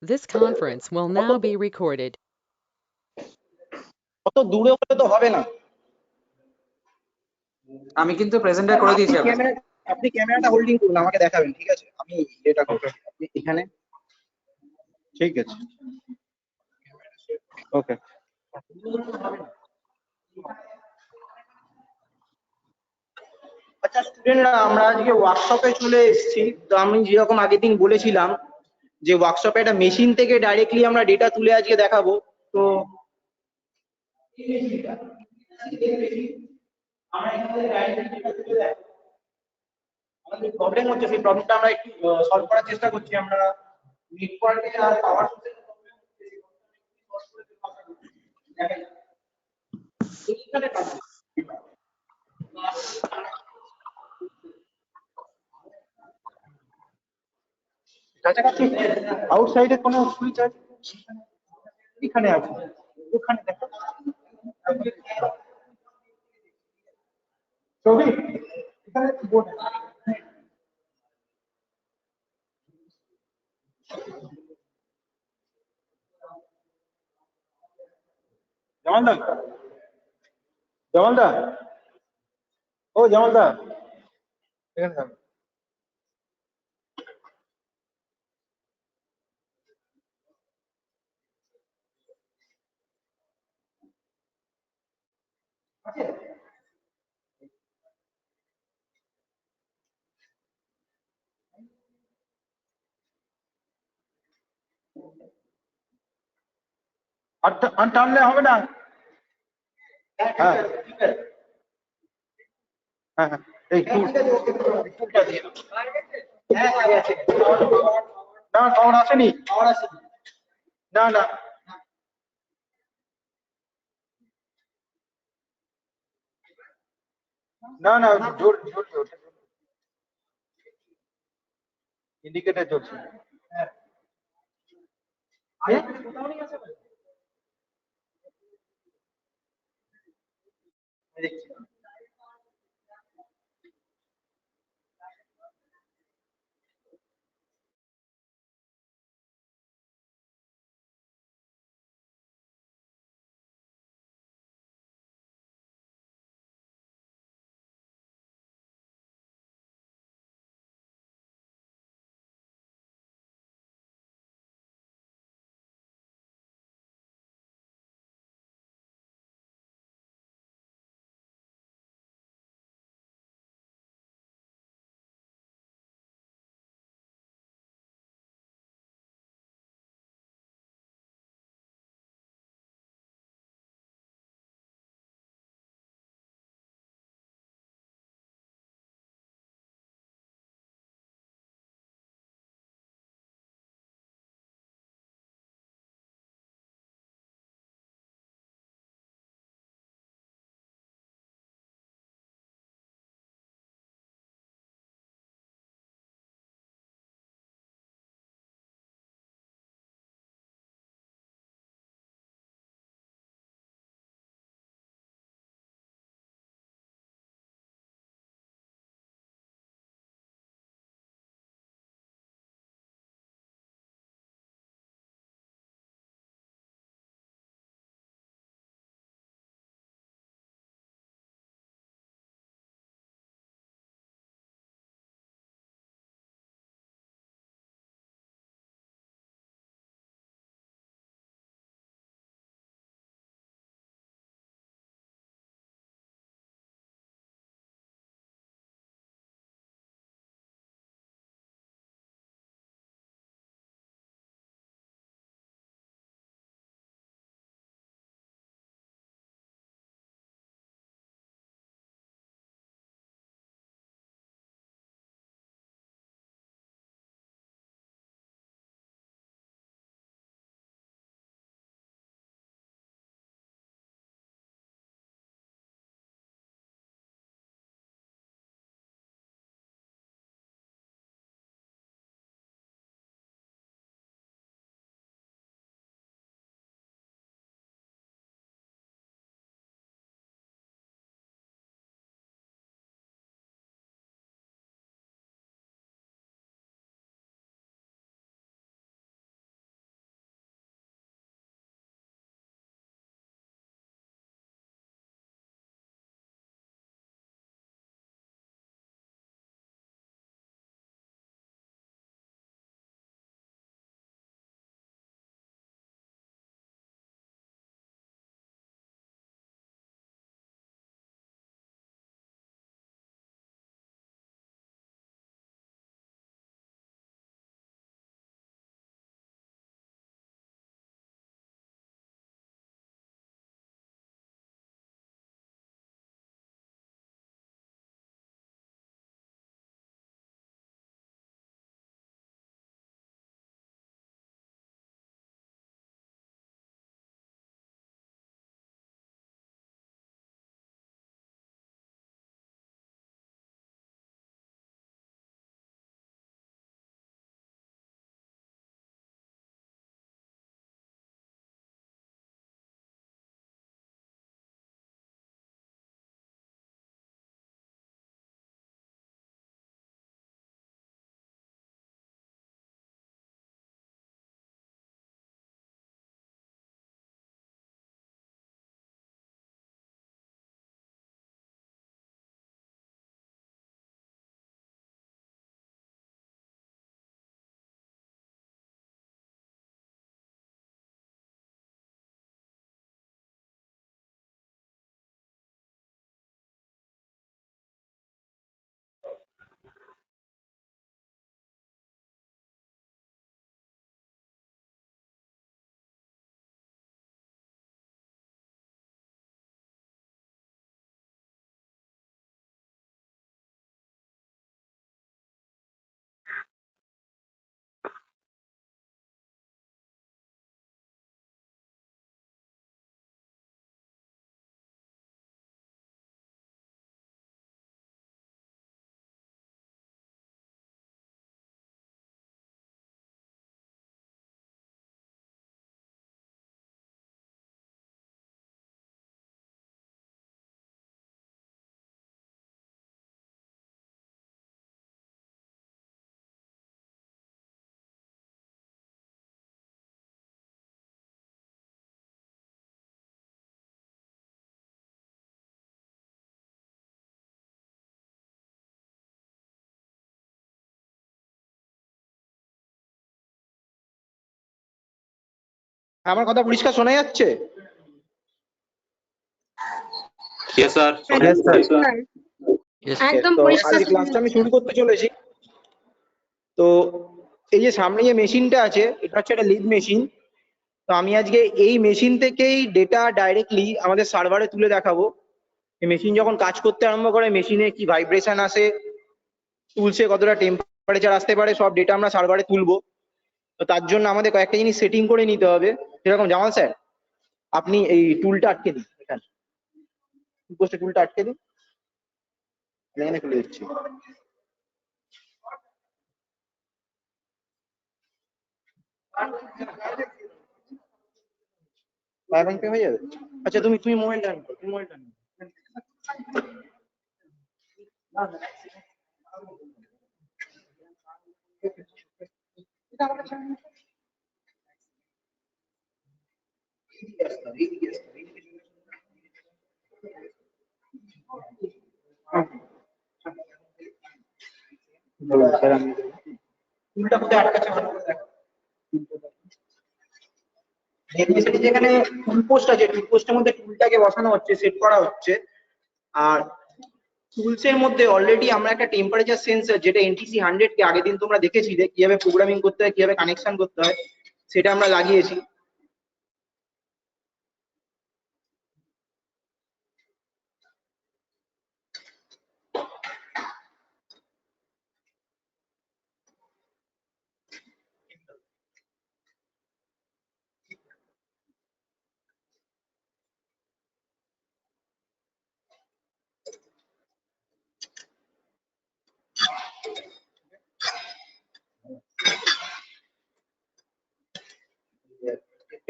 This conference will অত now be recorded. অত দূরে হলে তো হবে না। আমি কিন্তু প্রেজেন্টটা করে আপনি দিয়েছি আপনাকে। ক্যামেরা আপনি ক্যামেরাটা হোল্ডিং করুন, আমাকে দেখাবেন, ঠিক আছে? আমি এটা করব, আপনি এখানে, ঠিক আছে, ওকে। আচ্ছা স্টুডেন্টরা, আমরা আজকে ওয়ার্কশপে চলে এসেছি। তো আমি যেরকম আগের দিন বলেছিলাম যে ওয়ার্কশপে একটা মেশিন থেকে ডাইরেক্টলি আমরা ডেটা তুলে আজকে দেখাবো। তো আমরা এখানে ডাইরেক্টলি ডেটা তুলে দেখাবো। আমাদের প্রবলেম হচ্ছে, সেই প্রবলেমটা আমরা একটু সলভ করার চেষ্টা করছি। আমরা নেটওয়ার্কে আর পাওয়ার সোর্সের প্রবলেম হচ্ছে, সেই প্রবলেমটা একটু সলভ করে দেখা যাক। এইখানে কাটবে কাছাকাছি আউটসাইডে কোনো সুইচ আছে? এখানে আছে, ওখানে দেখো ছবি, এখানে বোর্ড জামালদা, জামালদা, ও জামালদা, এখানে থাকো। আর টানলে হবে না। হ্যাঁ হ্যাঁ হ্যাঁ, এই টুলটা দিয়ে দাও। না পাওয়ার আসেনি, না না না না, জোর জ্বলছে, ওটা ইন্ডিকেটর জ্বলছে। আমার কথা পরিষ্কার শোনা যাচ্ছে? Yes, sir. Yes, sir. Yes. একদম তো পরিষ্কার আজকে ক্লাসটা আমি শুরু করতে চলেছি। তো এই যে সামনে যে মেশিনটা আছে এটা হচ্ছে একটা লিড মেশিন। তো আমি আজকে এই মেশিন থেকেই ডেটা ডাইরেক্টলি আমাদের সার্ভারে তুলে দেখাবো। এই মেশিন যখন কাজ করতে আরম্ভ করে মেশিনে কি ভাইব্রেশন আসে, টুলসে কতটা টেম্পারেচার আসতে পারে, সব ডেটা আমরা সার্ভারে তুলবো। তো তার জন্য আমাদের কয়েকটা জিনিস সেটিং করে নিতে হবে। যেরকম জামাল স্যার, আপনি এই টুলটা আটকে দিন, এখানে পোস্টে টুলটা আটকে দিন, এখানে খুলে দিচ্ছি। পাওয়ার পে হয়ে যাবে? আচ্ছা তুমি তুমি মোবাইলটা অন করো, তুমি মোবাইলটা অন করো। এটা আমাদের চ্যানেল টুলটা কোথায় আটকাচ্ছে ভালো করে দেখো। যেখানে টুল পোস্ট আছে, টুল পোস্টের মধ্যে টুলটাকে বসানো হচ্ছে, সেট করা হচ্ছে। আর টুলস এর মধ্যে অলরেডি আমরা একটা টেম্পারেচার সেন্সর, যেটা এনটিসি 100 কে আগের দিন তোমরা দেখেছিলে কিভাবে প্রোগ্রামিং করতে হয়, কিভাবে কানেকশন করতে হয়, সেটা আমরা লাগিয়েছি।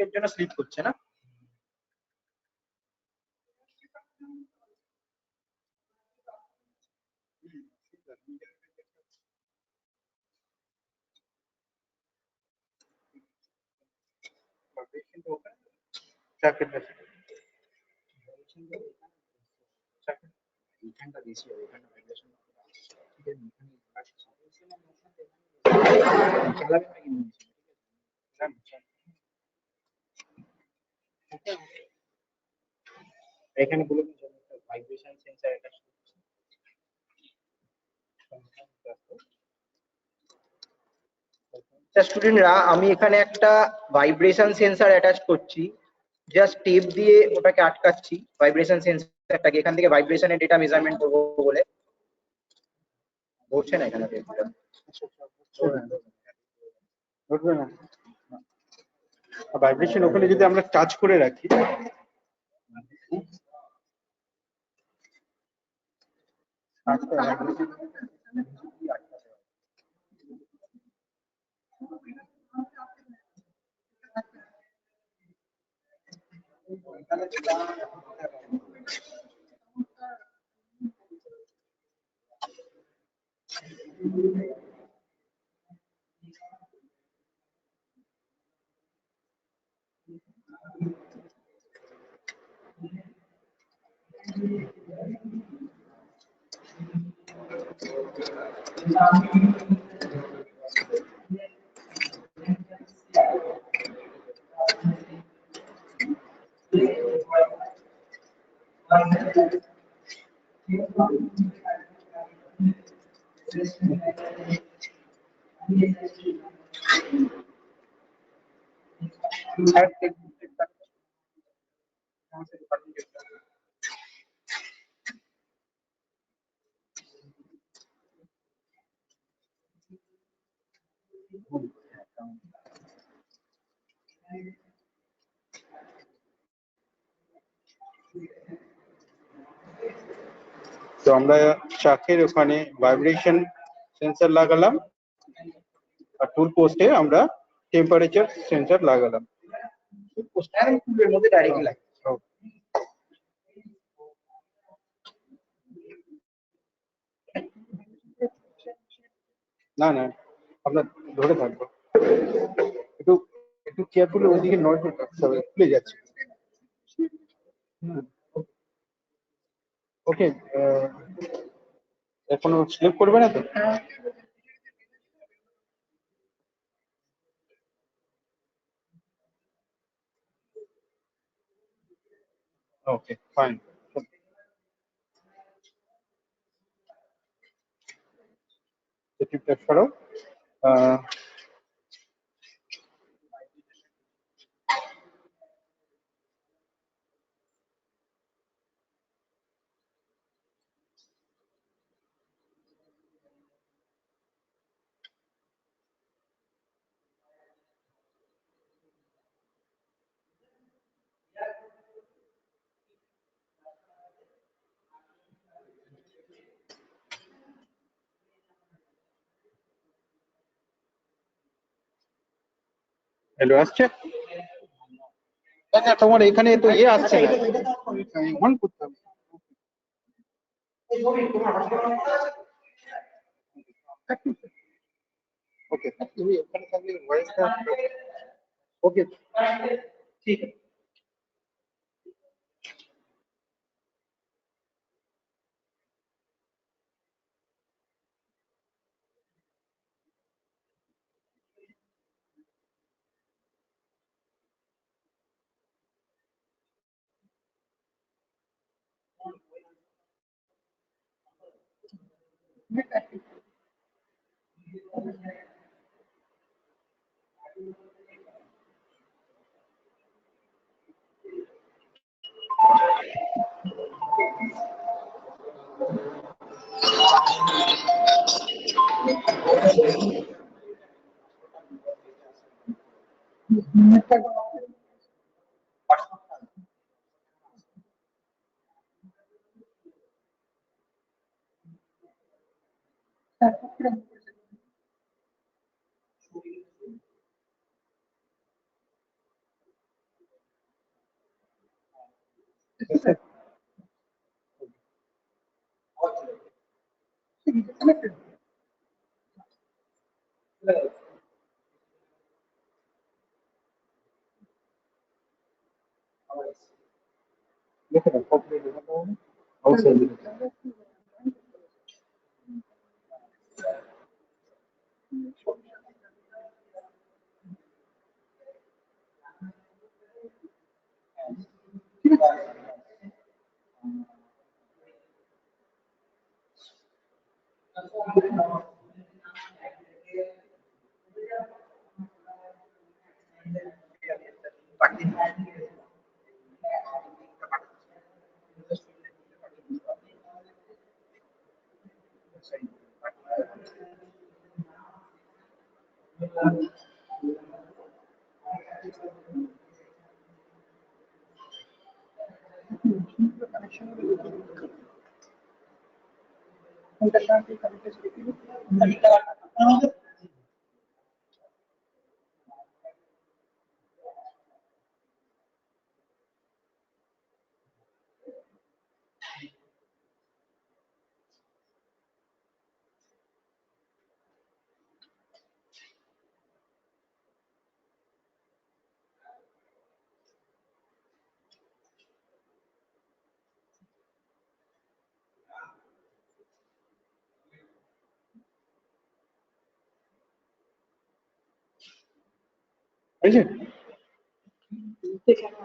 এর জন্য স্লিপ করছে না। এখানে বলে ভাইব্রেশন সেন্সর এটা স্টুডেন্টরা, আমি এখানে একটা ভাইব্রেশন সেন্সর অ্যাটাচ করছি। জাস্ট টেপ দিয়ে ওটাকে আটকাচ্ছি, ভাইব্রেশন সেন্সরটাকে। এখান থেকে ভাইব্রেশনের ডেটা মেজারমেন্ট করবো বলে ঘটছে না এখানে টেপটা। ঘটবে না। ভাইব্রেশন ওখানে যদি আমরা টাচ করে রাখি, তো আমরা চাকের ওখানে ভাইব্রেশন সেন্সর লাগালাম, আর টুল পোস্টে আমরা টেম্পারেচার সেন্সর লাগালাম। টুলের মধ্যে ডাইরেক্টলি লাগে। না না, আমরা ধরে থাকবো, একটু একটু কেয়ারফুলি ওইদিকে নজর রাখতে হবে, খুলে যাচ্ছে। ওকে, এখনো স্লিপ করবে না তো? Okay, fine. If you prefer, hello, আসছে? না, তোমার এখানে তো ইয়ে আসছে না। অন করতে হবে। ওকে, তুমি ওখানে থাকলে ভয়েসটা ওকে, ঠিক আছে। দেখে নাও, কমপ্লিট হয়ে গেল। অবশ্যই দেখে নাও। হয়েছে? ঠিক আছে।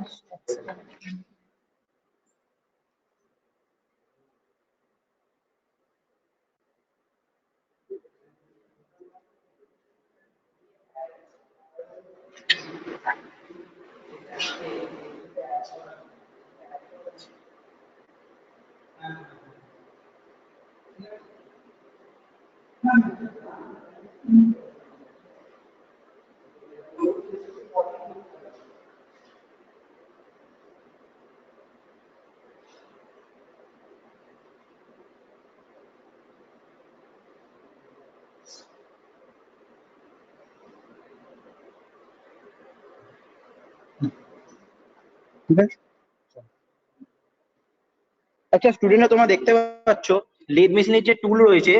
আচ্ছা স্টুডেন্টরা, তোমরা দেখতে পাচ্ছ লেদ মেশিনের যে টুল রয়েছে,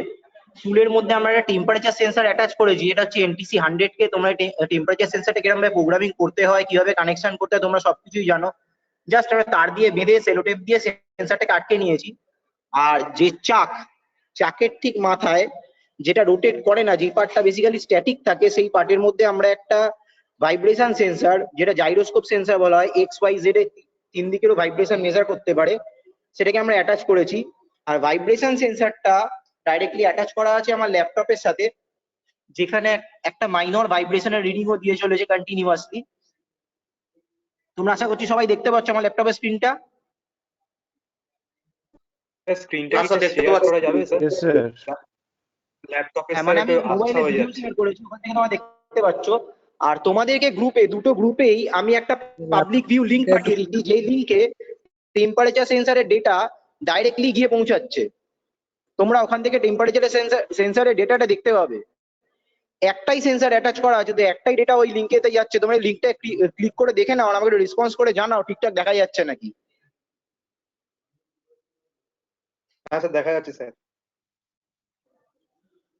টুলের মধ্যে আমরা একটা টেম্পারেচার সেন্সর অ্যাটাচ করেছি। এটা হচ্ছে NTC 100 কে। তোমরা টেম্পারেচার সেন্সরটা কিরকম ভাবে প্রোগ্রামিং করতে হয়, কিভাবে কানেকশন করতে হয়, তোমরা সবকিছুই জানো। জাস্ট আমরা তার দিয়ে বেঁধে সেলোটেপ দিয়ে সেন্সরটাকে আটকে নিয়েছি। আর যে চাকের ঠিক মাথায় যেটা রোটেট করে না, যে পার্টটা বেসিক্যালি স্ট্যাটিক থাকে, সেই পার্টের মধ্যে আমরা একটা ভাইব্রেশন সেন্সর, যেটা জাইরোস্কোপ সেন্সর বলা হয়, XYZ তিন দিকেরও ভাইব্রেশন মেজার করতে পারে, সেটাকে আমরা অ্যাটাচ করেছি। আর ভাইব্রেশন সেন্সরটা ডাইরেক্টলি অ্যাটাচ করা আছে আমার ল্যাপটপের সাথে, যেখানে একটা মাইনর ভাইব্রেশনের রিডিংও দিয়ে চলেছে কন্টিনিউয়াসলি। তোমরা আশা করছি সবাই দেখতে পাচ্ছ আমার ল্যাপটপের স্ক্রিনটা। স্ক্রিনটা হ্যাঁ, কি স্যার, দেখতে শেয়ার পাচ্ছি। করা যাবে স্যার? Yes, sir. ল্যাপটপে হ্যাঁ, স্যার মানে আমি একটু আবছা মোবাইলে হয়ে ভিডিও যাচ্ছে। শেয়ার করেছি, ওখান থেকে তোমরা দেখতে পাচ্ছ। আর তোমাদেরকে গ্রুপে, দুটো গ্রুপেই আমি একটা পাবলিক ভিউ লিংক পাঠিয়ে দিচ্ছি, যে লিংকে টেম্পারেচার সেন্সরের ডেটা ডাইরেক্টলি গিয়ে পৌঁছাচ্ছে। তোমরা ওখান থেকে টেম্পারেচারের সেন্সরের ডেটাটা দেখতে পাবে। একটাই সেন্সর অ্যাটাচ করা আছে, তো একটাই ডেটা ওই লিংকেতে যাচ্ছে। তোমরা লিংকটা ক্লিক করে দেখে নাও, আর আমাকে রেসপন্স করে জানাও ঠিকঠাক দেখা যাচ্ছে নাকি। হ্যাঁ স্যার, দেখা যাচ্ছে স্যার।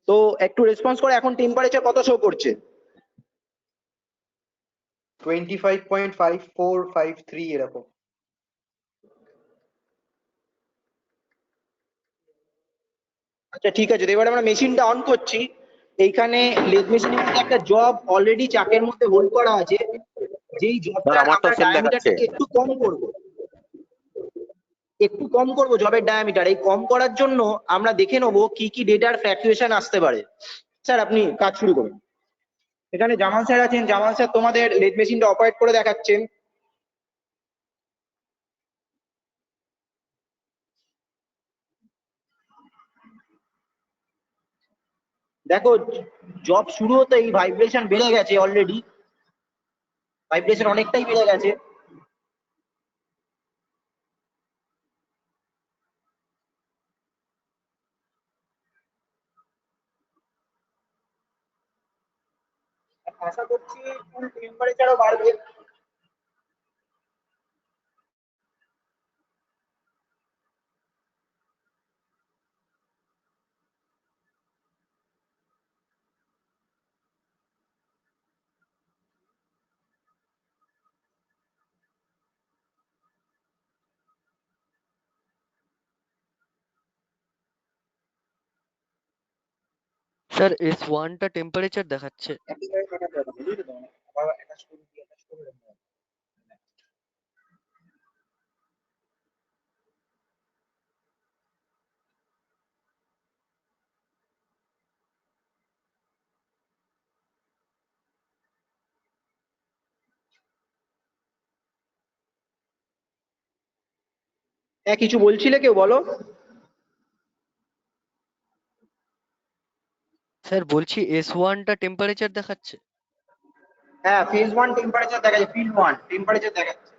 তো একটু রেসপন্স করে এখন টেম্পারেচার কত শো করছে? 25.5453 এরকম। আচ্ছা ঠিক আছে, তো এবারে আমরা মেশিনটা অন করছি। এইখানে লেদ মেশিনের মধ্যে একটা জব অলরেডি চাকের মধ্যে হোল্ড করা আছে, যেই স্যার, জবটার আমার তো আমরা সেল দেখাচ্ছে। ডায়ামিটারটাকে একটু কম করব, একটু কম করব জবের ডায়ামিটার। এই কম করার জন্য আমরা দেখে নেবো কি কি ডেটার ফ্ল্যাকচুয়েশন আসতে পারে। স্যার আপনি কাজ শুরু করুন। এখানে জামাল স্যার আছেন, জামাল স্যার তোমাদের লেদ মেশিনটা অপারেট করে দেখাচ্ছেন। দেখো, জব শুরু হতেই ভাইব্রেশন বেড়ে গেছে, অলরেডি ভাইব্রেশন অনেকটাই বেড়ে গেছে। আশা করছি ফুল টেম্পারেচারও বাড়বে। স্যার S1 টা টেম্পারেচার দেখাচ্ছে। একেবারে কাটাতে হবে, বুঝলে তো? আবার attach করে দিয়ে attach করে দেবো। হ্যাঁ, কিছু বলছিলে, কেউ বলো। স্যার বলছি S1 টা টেম্পারেচার দেখাচ্ছে। হ্যাঁ, ফেজ 1 টেম্পারেচার দেখাচ্ছে, ফিল্ড 1 টেম্পারেচার দেখাচ্ছে।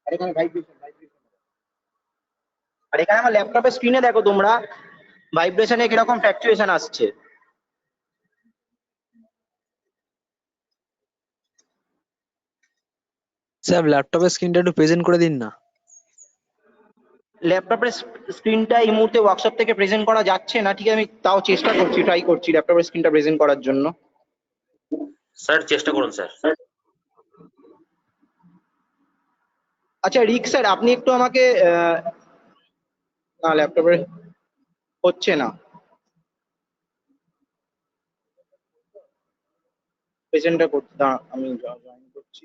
আর এখানে ভাইব্রেশন, আর এখানে আমার ল্যাপটপের স্ক্রিনে দেখো তোমরা ভাইব্রেশনে কিরকম ফ্ল্যাকচুয়েশন আসছে। স্যার ল্যাপটপের স্ক্রিনটা একটু প্রেজেন্ট করে দিন না। ল্যাপটপের স্ক্রিনটা এই মুহূর্তে ওয়ার্কশপ থেকে প্রেজেন্ট করা যাচ্ছে না, ঠিক আছে, আমি তাও চেষ্টা করছি, ট্রাই করছি ল্যাপটপের স্ক্রিনটা প্রেজেন্ট করার জন্য। স্যার, চেষ্টা করুন স্যার। আচ্ছা রিক স্যার, আপনি একটু আমাকে না, ল্যাপটপে হচ্ছে না, প্রেজেন্টটা করতে আমি জয়েন করছি।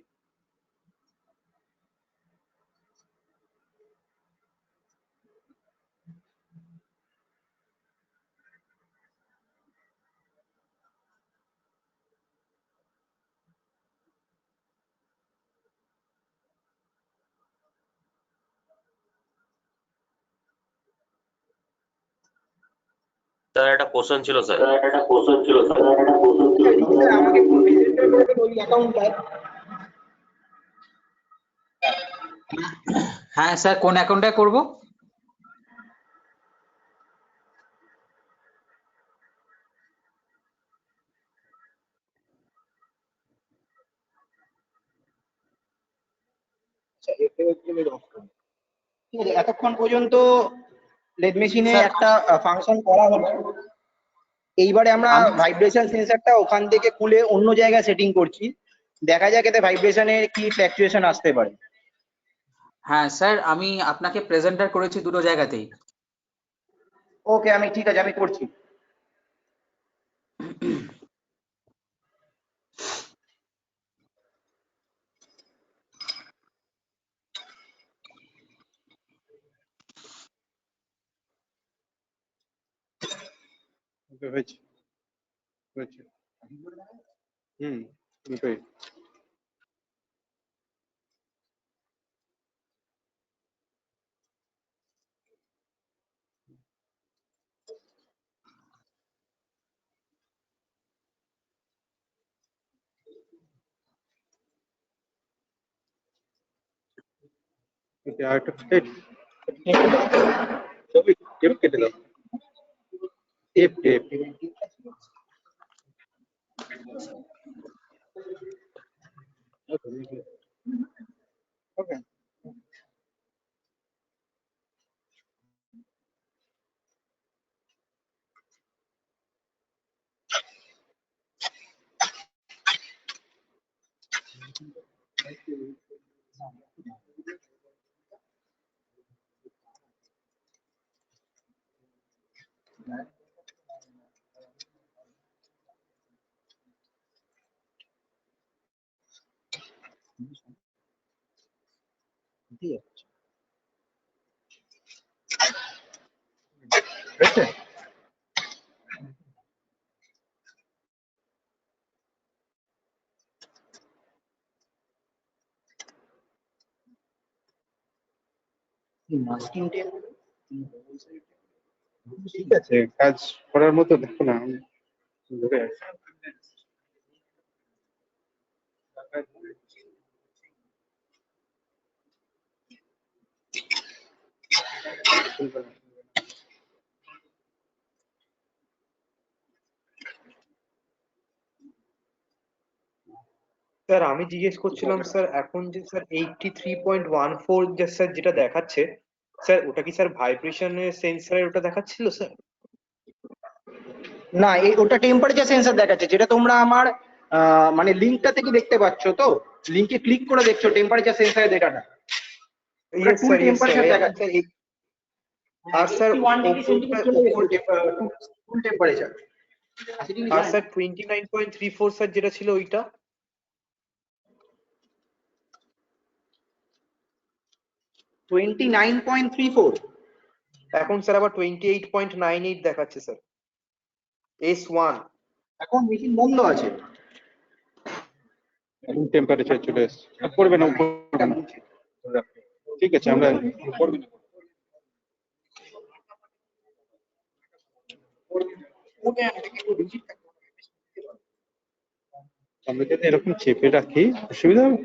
স্যার, একটা কোশ্চেন ছিল স্যার। আচ্ছা রিক স্যার, আমাকে একটু প্রেজেন্টটা করে দিন ওই অ্যাকাউন্টটায়। হ্যাঁ স্যার, কোন অ্যাকাউন্টে করব? আচ্ছা, ঠিক আছে, এতক্ষণ পর্যন্ত লেদ মেশিনে স্যার একটা ফাংশন করা হলো। এইবারে আমরা আমি ভাইব্রেশন সেন্সরটা ওখান থেকে খুলে অন্য জায়গায় সেটিং করছি, দেখা যাক এতে ভাইব্রেশনের কি ফ্ল্যাকচুয়েশন আসতে পারে। হ্যাঁ স্যার, আমি আপনাকে প্রেজেন্টার করেছি দুটো জায়গাতেই। ওকে, আমি ঠিক আছে, আমি করছি। হয়েছে হয়েছে দুটোই। ওকে, আর একটা টেপ টেপ কেটে দাও, টেপ টেপ। ওকে, হয়েছে। মাস্কিং টেপ ঠিক আছে, কাজ করার মতো দেখো না, আমি ধরে আছি। স্যার আমি জিজ্ঞেস করছিলাম স্যার, এখন যে স্যার 83.14 যে স্যার যেটা দেখাচ্ছে, স্যার ওটা কি স্যার ভাইব্রেশনের সেন্সরের ওটা দেখাচ্ছিল স্যার? না, ওটা টেম্পারেচার সেন্সর দেখাচ্ছে, যেটা তোমরা আমার মানে লিঙ্কটা থেকে দেখতে পাচ্ছ। তো লিঙ্কে ক্লিক করে দেখছো টেম্পারেচার সেন্সরের ডেটাটা, ওটা ইয়েস টুল স্যার, ইয়েস স্যার। টেম্পারেচার এখন দেখাচ্ছে। স্যার আর স্যার 81 ডিগ্রি সেন্টিগ্রেড চলে গেছে ওপর টুল টেম্পারেচার। আর স্যার 29.34 স্যার যেটা ছিল ওইটা? 29.34 এখন স্যার আবার 28.98 দেখাচ্ছে স্যার, S1। এখন মেশিন বন্ধ আছে। এখন টেম্পারেচার চলে এসছে, করবে না করবে না। ঠিক আছে, আমরা করবে না। আমরা যদি এরকম চেপে রাখি অসুবিধা হবে?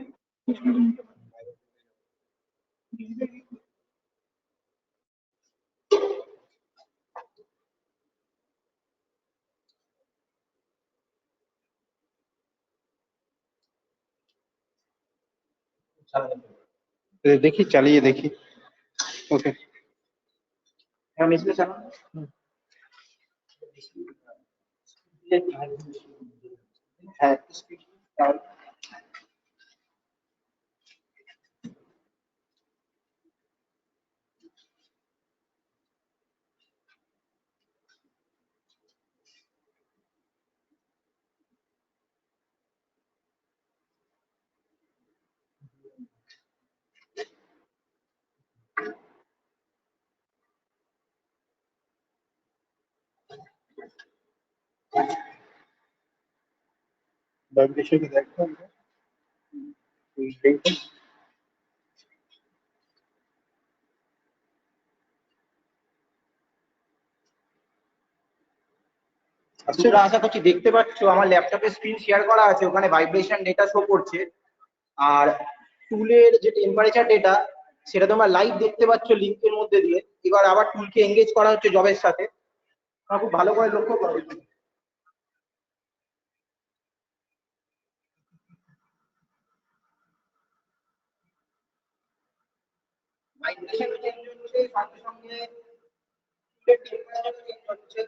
দেখি, চালিয়ে দেখি। ওকে, হ্যাঁ, মেশিনটা চালান। হ্যাঁ, ভাইব্রেশন দেখো আমরা। তোমরা আশা করছি দেখতে পাচ্ছ আমার ল্যাপটপে স্ক্রিন শেয়ার করা আছে, ওখানে ভাইব্রেশন ডেটা শো করছে। আর টুলের যে টেম্পারেচার ডেটা সেটা তোমরা লাইভ দেখতে পাচ্ছ লিঙ্কের মধ্যে দিয়ে। এবার আবার টুলকে এঙ্গেজ করা হচ্ছে জবের সাথে। তোমরা খুব ভালো করে লক্ষ্য করো। ভাইব্রেশন চেঞ্জ হচ্ছে, সঙ্গে সঙ্গে টুলের টেম্পারেচার চেঞ্জ হচ্ছে।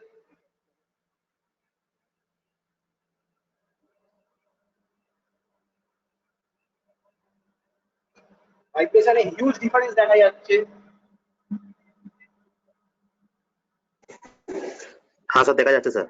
ভাইব্রেশনে হিউজ ডিফারেন্স দেখা যাচ্ছে। হ্যাঁ স্যার, দেখা যাচ্ছে স্যার।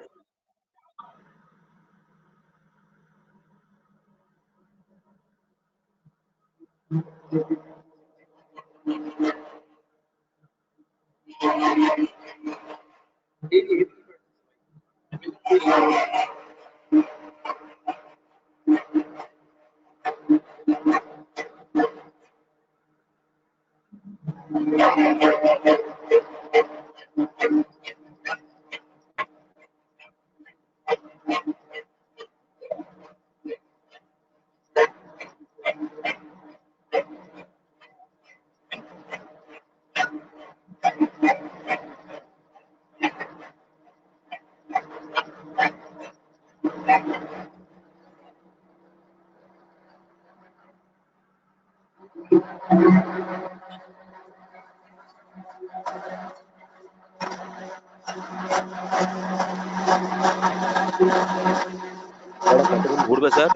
ওরা কতক্ষণ ঘুরবে স্যার?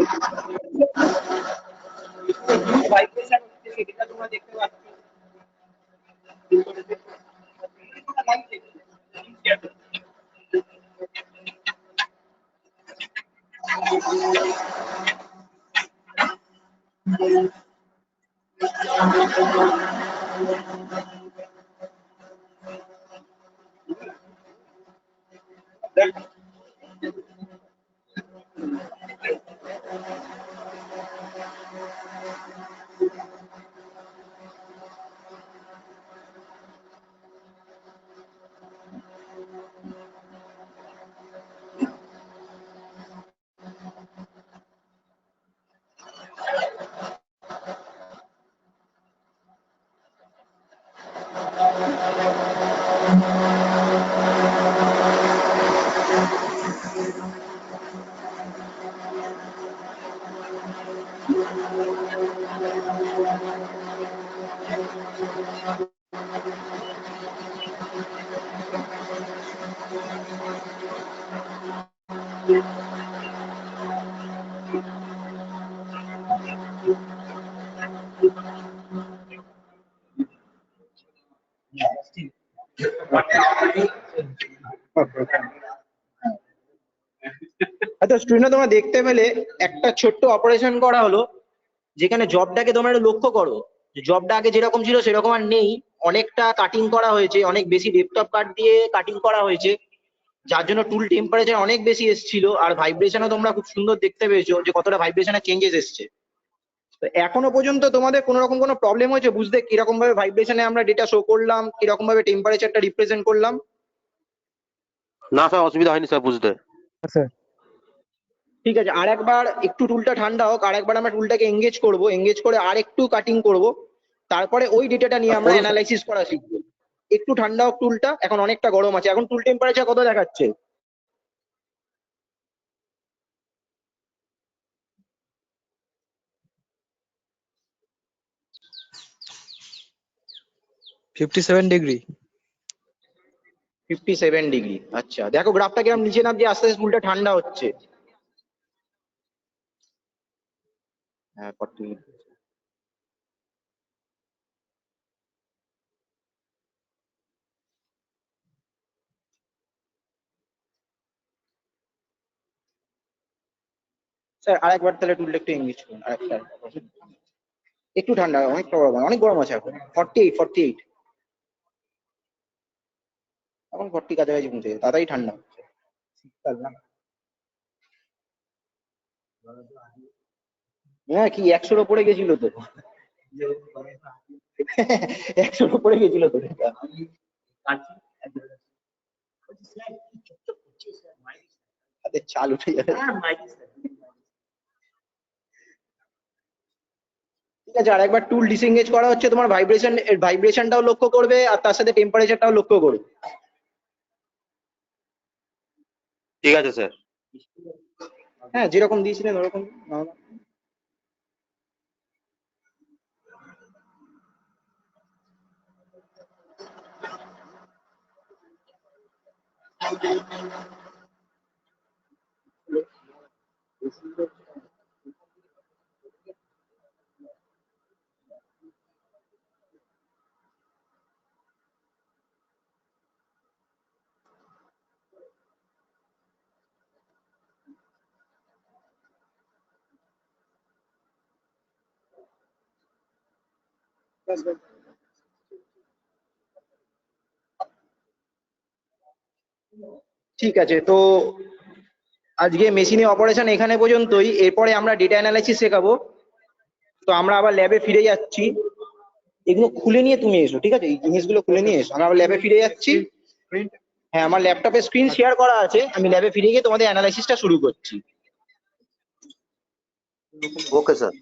ভাইব্রেশন হচ্ছে সেটা তোমরা দেখতে পাচ্ছ। আচ্ছা স্টুডেন্ট, তোমরা দেখতে পেলে একটা ছোট্ট অপারেশন করা হলো, যেখানে জবটাকে তোমরা একটু লক্ষ্য করো। জবটা আগে যেরকম ছিল সেরকম আর নেই, অনেকটা কাটিং করা হয়েছে, অনেক বেশি ডেপথ অফ কাট দিয়ে কাটিং করা হয়েছে, যার জন্য টুল টেম্পারেচার অনেক বেশি এসেছিল। আর ভাইব্রেশনও তোমরা খুব সুন্দর দেখতে পেয়েছো যে কতটা ভাইব্রেশনের চেঞ্জেস এসছে। তো এখনো পর্যন্ত তোমাদের কোনো রকম কোনো প্রবলেম হয়েছে বুঝতে, কিরকম ভাবে ভাইব্রেশনে আমরা ডেটা শো করলাম, কিরকম ভাবে টেম্পারেচারটা রিপ্রেজেন্ট করলাম? না স্যার, অসুবিধা হয়নি স্যার বুঝতে। ঠিক আছে, আর একবার একটু টুলটা ঠান্ডা হোক, আর একবার আমরা টুলটাকে এঙ্গেজ করব, এঙ্গেজ করে আর একটু কাটিং করব, তারপরে ওই ডেটাটা নিয়ে আমরা অ্যানালাইসিস করা শিখবো। একটু ঠান্ডা হোক টুলটা, এখন অনেকটা গরম আছে। এখন টুল টেম্পারেচার কত দেখাচ্ছে? $57 57 ডিগ্রি। আচ্ছা দেখো গ্রাফটা কিরকম নিচে নামছে, আস্তে আস্তে টুলটা ঠান্ডা হচ্ছে। হ্যাঁ 40। স্যার আরেকবার তাহলে টুলটা একটু এঙ্গেজ করুন, আরেকটা একটু ঠান্ডা, অনেকটা গরম, অনেক গরম আছে এখন। 48। এখন 40 কাছাকাছি পৌঁছে গেছে, তাড়াতাড়ি ঠান্ডা হচ্ছে। শীতকাল না? হ্যাঁ কি 100-র উপরে গেছিল তো। 100-র উপরে গেছিল তো এটা। তাদের চাল উঠে যাবে। ঠিক আছে, আর একবার টুল ডিসএঙ্গেজ করা হচ্ছে, তোমার ভাইব্রেশনটাও লক্ষ্য করবে আর তার সাথে টেম্পারেচারটাও লক্ষ্য করবে। ঠিক আছে স্যার। হ্যাঁ যেরকম দিয়েছিলেন ওরকম। ঠিক আছে, তো আজকে মেশিনে অপারেশন এখানে পর্যন্তই। এরপরে আমরা ডেটা অ্যানালাইসিস শেখাবো। তো আমরা আবার ল্যাবে ফিরে যাচ্ছি। এগুলো খুলে নিয়ে তুমি এসো, ঠিক আছে? এই জিনিসগুলো খুলে নিয়ে এসো। আমি আবার ল্যাবে ফিরে যাচ্ছি। প্রিন্ট হ্যাঁ, আমার ল্যাপটপে স্ক্রিন শেয়ার করা আছে, আমি ল্যাবে ফিরে গিয়ে তোমাদের অ্যানালাইসিসটা শুরু করছি। Okay sir.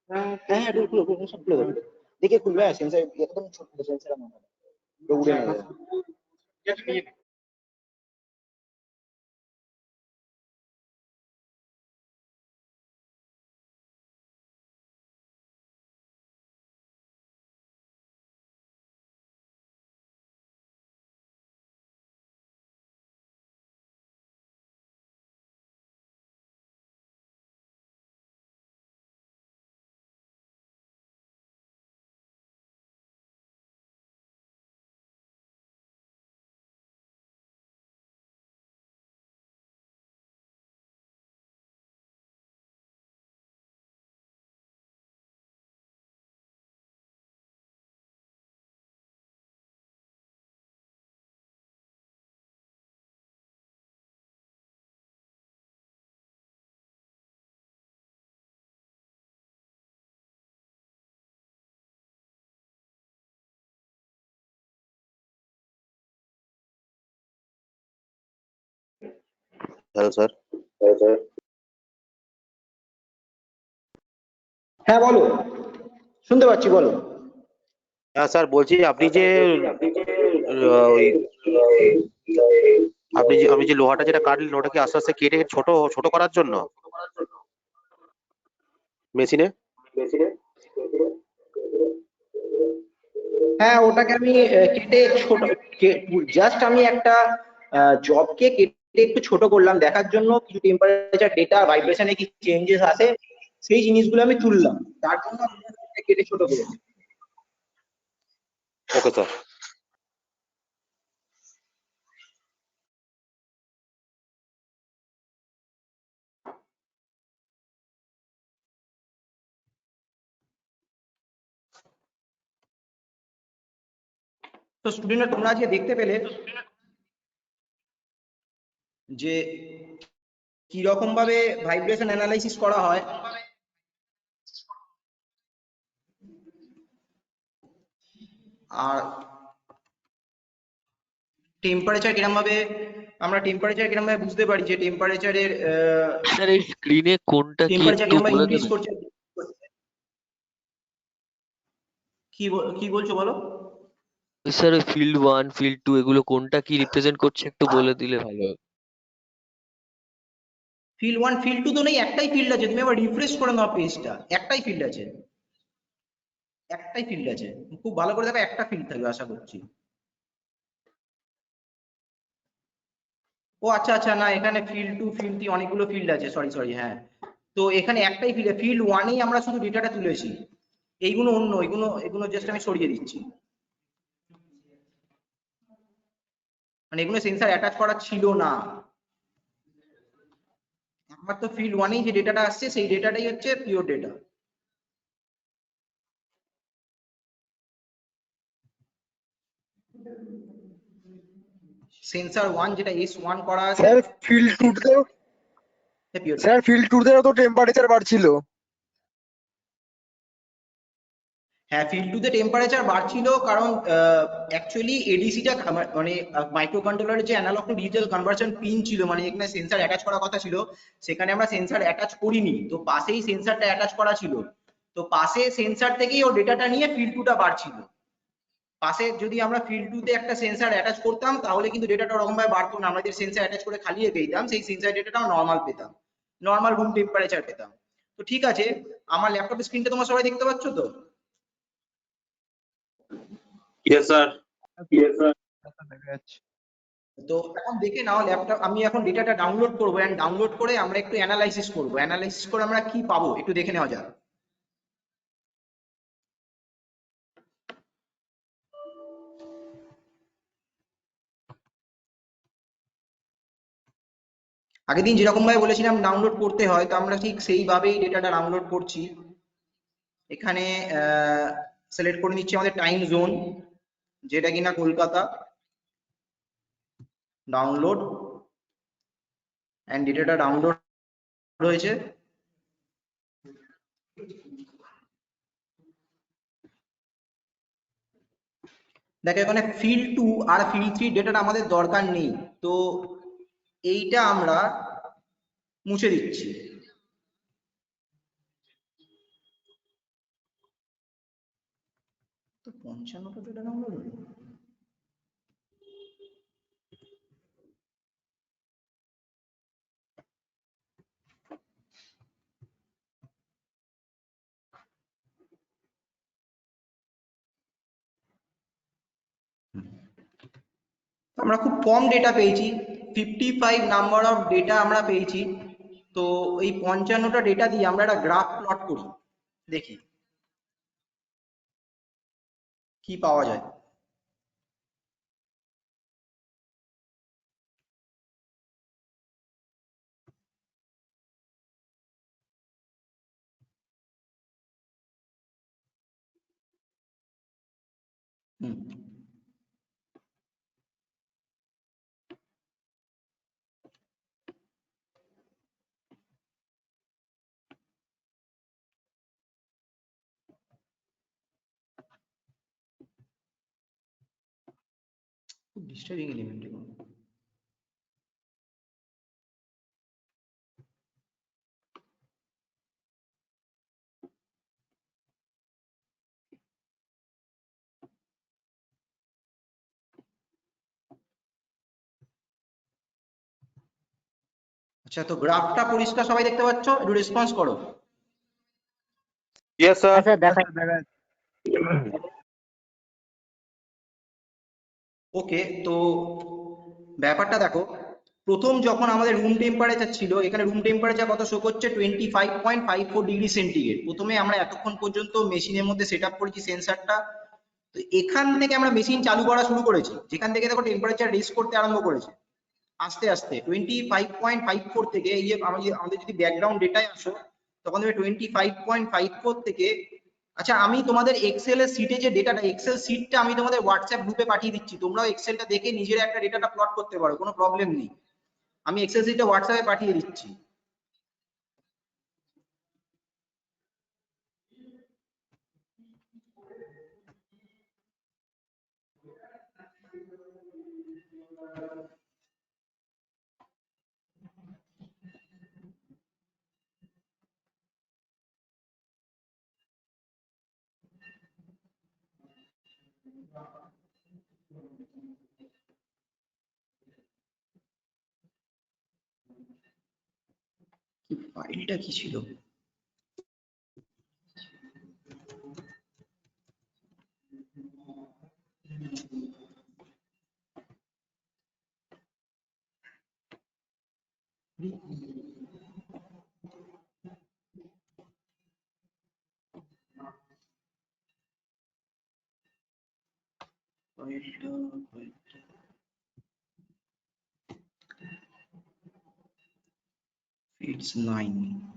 হ্যাঁ হ্যাঁ, একটু খুলে খুলে সব খুলে দেবে, দেখে খুলবে। হ্যাঁ, সেন্সার একদম ছোট সেন্সার আমার উড়ে নেবে। Hello sir. হ্যাঁ বলো, শুনতে পাচ্ছি, বলো। হ্যাঁ স্যার, বলছি আপনি যে ওই আপনি যে লোহাটা যেটা কাটলেন ওটা কি আস্তে আস্তে কেটে ছোট ছোট করার জন্য মেশিনে? হ্যাঁ, ওটাকে আমি কেটে ছোট, জাস্ট আমি একটা জবকে কেটে একটু ছোট করলাম দেখার জন্য, কিছু টেম্পারেচার ডেটা ভাইব্রেশনে কি চেঞ্জেস আসে সেই জিনিসগুলো আমি তুললাম, তার জন্য আমি কেটে ছোট করেছি। Okay sir. তো স্টুডেন্টরা তোমরা আজকে দেখতে পেলে যে কি রকম ভাবে ভাইব্রেশন অ্যানালাইসিস করা হয়। আর টেম্পারেচার কিরকম ভাবে বুঝতে পারি যে টেম্পারেচারের স্যার এই স্ক্রিনে কোনটা কি টেম্পারেচার একটু কিরকম ভাবে বলে ইনক্রিজ দেবেন? করছে। কি বলছো বলো? স্যার ওই ফিল্ড 1 ফিল্ড 2 এগুলো কোনটা কি রিপ্রেজেন্ট করছে একটু বলে দিলে ভালো হয়। ফিল্ড 1 ফিল্ড 2 তো নেই, একটাই ফিল্ড আছে, তুমি আবার রিফ্রেশ করে নাও পেজটা, একটাই ফিল্ড আছে, একটাই ফিল্ড আছে, খুব ভালো করে দেখো, একটা ফিল্ড থাকবে আশা করছি। ও আচ্ছা আচ্ছা, না এখানে ফিল্ড 2 ফিল্ড 3 অনেকগুলো ফিল্ড আছে, সরি সরি। হ্যাঁ, তো এখানে একটাই ফিল্ড 1এই আমরা শুধু ডেটাটা তুলেছি, এইগুলো অন্য, এগুলো জাস্ট আমি সরিয়ে দিচ্ছি, মানে এগুলো সেন্সর অ্যাটাচ করা ছিল না। আমার তো ফিল্ড 1এই যে ডেটাটা আসছে সেই ডেটাটাই হচ্ছে পিওর ডেটা। সেন্সর 1 যেটা S1 করা আছে, স্যার ফিল্ড টুতেও পিওর। স্যার ফিল্ড টুতেও তো টেম্পারেচার বাড়ছিল। হ্যাঁ, ফিল্ড 2 তে টেম্পারেচার বাড়ছিল, কারণ অ্যাকচুয়ালি এডিসিটা মানে মাইক্রো কন্ট্রোলারের যে analogue to digital conversion pin ছিল, মানে এখানে সেন্সর অ্যাটাচ করার কথা ছিল, সেখানে আমরা সেন্সর অ্যাটাচ করিনি, তো পাশেই সেন্সরটা অ্যাটাচ করা ছিল, তো পাশে সেন্সর থেকেই ও ডেটাটা নিয়ে ফিল্ড 2টা বাড়ছিল। পাশে যদি আমরা ফিল্ড 2 তে একটা সেন্সর অ্যাটাচ করতাম তাহলে কিন্তু ডেটাটা ওরকম ভাবে বাড়তো না, আমরা যে সেন্সর অ্যাটাচ করে খালি রেখে দিতাম সেই সেন্সর ডেটাটাও নর্মাল পেতাম, নর্মাল রুম টেম্পারেচার পেতাম। তো ঠিক আছে, আমার ল্যাপটপের স্ক্রিনটা তোমরা সবাই দেখতে পাচ্ছ তো? Yes sir. দেখা যাচ্ছে। তো এখন দেখে নাও ল্যাপটপ, আমি এখন ডেটাটা ডাউনলোড করবো, এন্ড ডাউনলোড করে আমরা একটু অ্যানালাইসিস করবো, অ্যানালাইসিস করে আমরা কি পাবো একটু দেখে নেওয়া যাক। আগের দিন যেরকম ভাবে বলেছিলাম ডাউনলোড করতে হয়, তো আমরা ঠিক সেইভাবেই ডেটাটা ডাউনলোড করছি। এখানে সিলেক্ট করে নিচ্ছি আমাদের টাইম জোন, যেটা কিনা কলকাতা, ডাউনলোড, এন্ড ডেটাটা ডাউনলোড হয়েছে। দেখো এখানে ফিল্ড 2 আর ফিল্ড 3 ডেটাটা আমাদের দরকার নেই, তো এইটা আমরা মুছে দিচ্ছি। তো 55টা ডেটা নাম হলো। আমরা খুব কম ডেটা পেয়েছি, 55 নাম্বার অফ ডেটা আমরা পেয়েছি। তো এই 55টা ডেটা দিয়ে আমরা একটা গ্রাফ প্লট করি, দেখি কি পাওয়া যায়। হুম, খুব ডিস্টার্বিং এলিমেন্ট এগুলো। আচ্ছা, তো গ্রাফটা পরিষ্কার সবাই দেখতে পাচ্ছ? একটু রেসপন্স করো। Yes sir. স্যার দেখা দেখা ওকে, তো ব্যাপারটা দেখো, প্রথম যখন আমাদের রুম টেম্পারেচার ছিল, এখানে রুম টেম্পারেচার কত শো করছে, 25.54 ডিগ্রি সেন্টিগ্রেড। প্রথমে আমরা এতক্ষণ পর্যন্ত মেশিনের মধ্যে সেট আপ করেছি সেন্সারটা। তো এখান থেকে আমরা মেশিন চালু করা শুরু করেছি, যেখান থেকে দেখো টেম্পারেচার রেজ করতে আরম্ভ করেছে আস্তে আস্তে 25.54 থেকে। এই যে আমাদের যদি ব্যাকগ্রাউন্ড ডেটায় আসো, তখন দেখবে 25.54 থেকে। আচ্ছা, আমি তোমাদের এক্সেল এর সিটে যে ডেটাটা, এক্সেল সিটটা আমি তোমাদের হোয়াটসঅ্যাপ গ্রুপে পাঠিয়ে দিচ্ছি, তোমরাও এক্সেলটা দেখে নিজের একটা ডেটাটা প্লট করতে পারো, কোনো প্রবলেম নেই। আমি এক্সেল সিটটা হোয়াটসঅ্যাপে পাঠিয়ে দিচ্ছি। ফাইলটা কি ছিল? It's 9.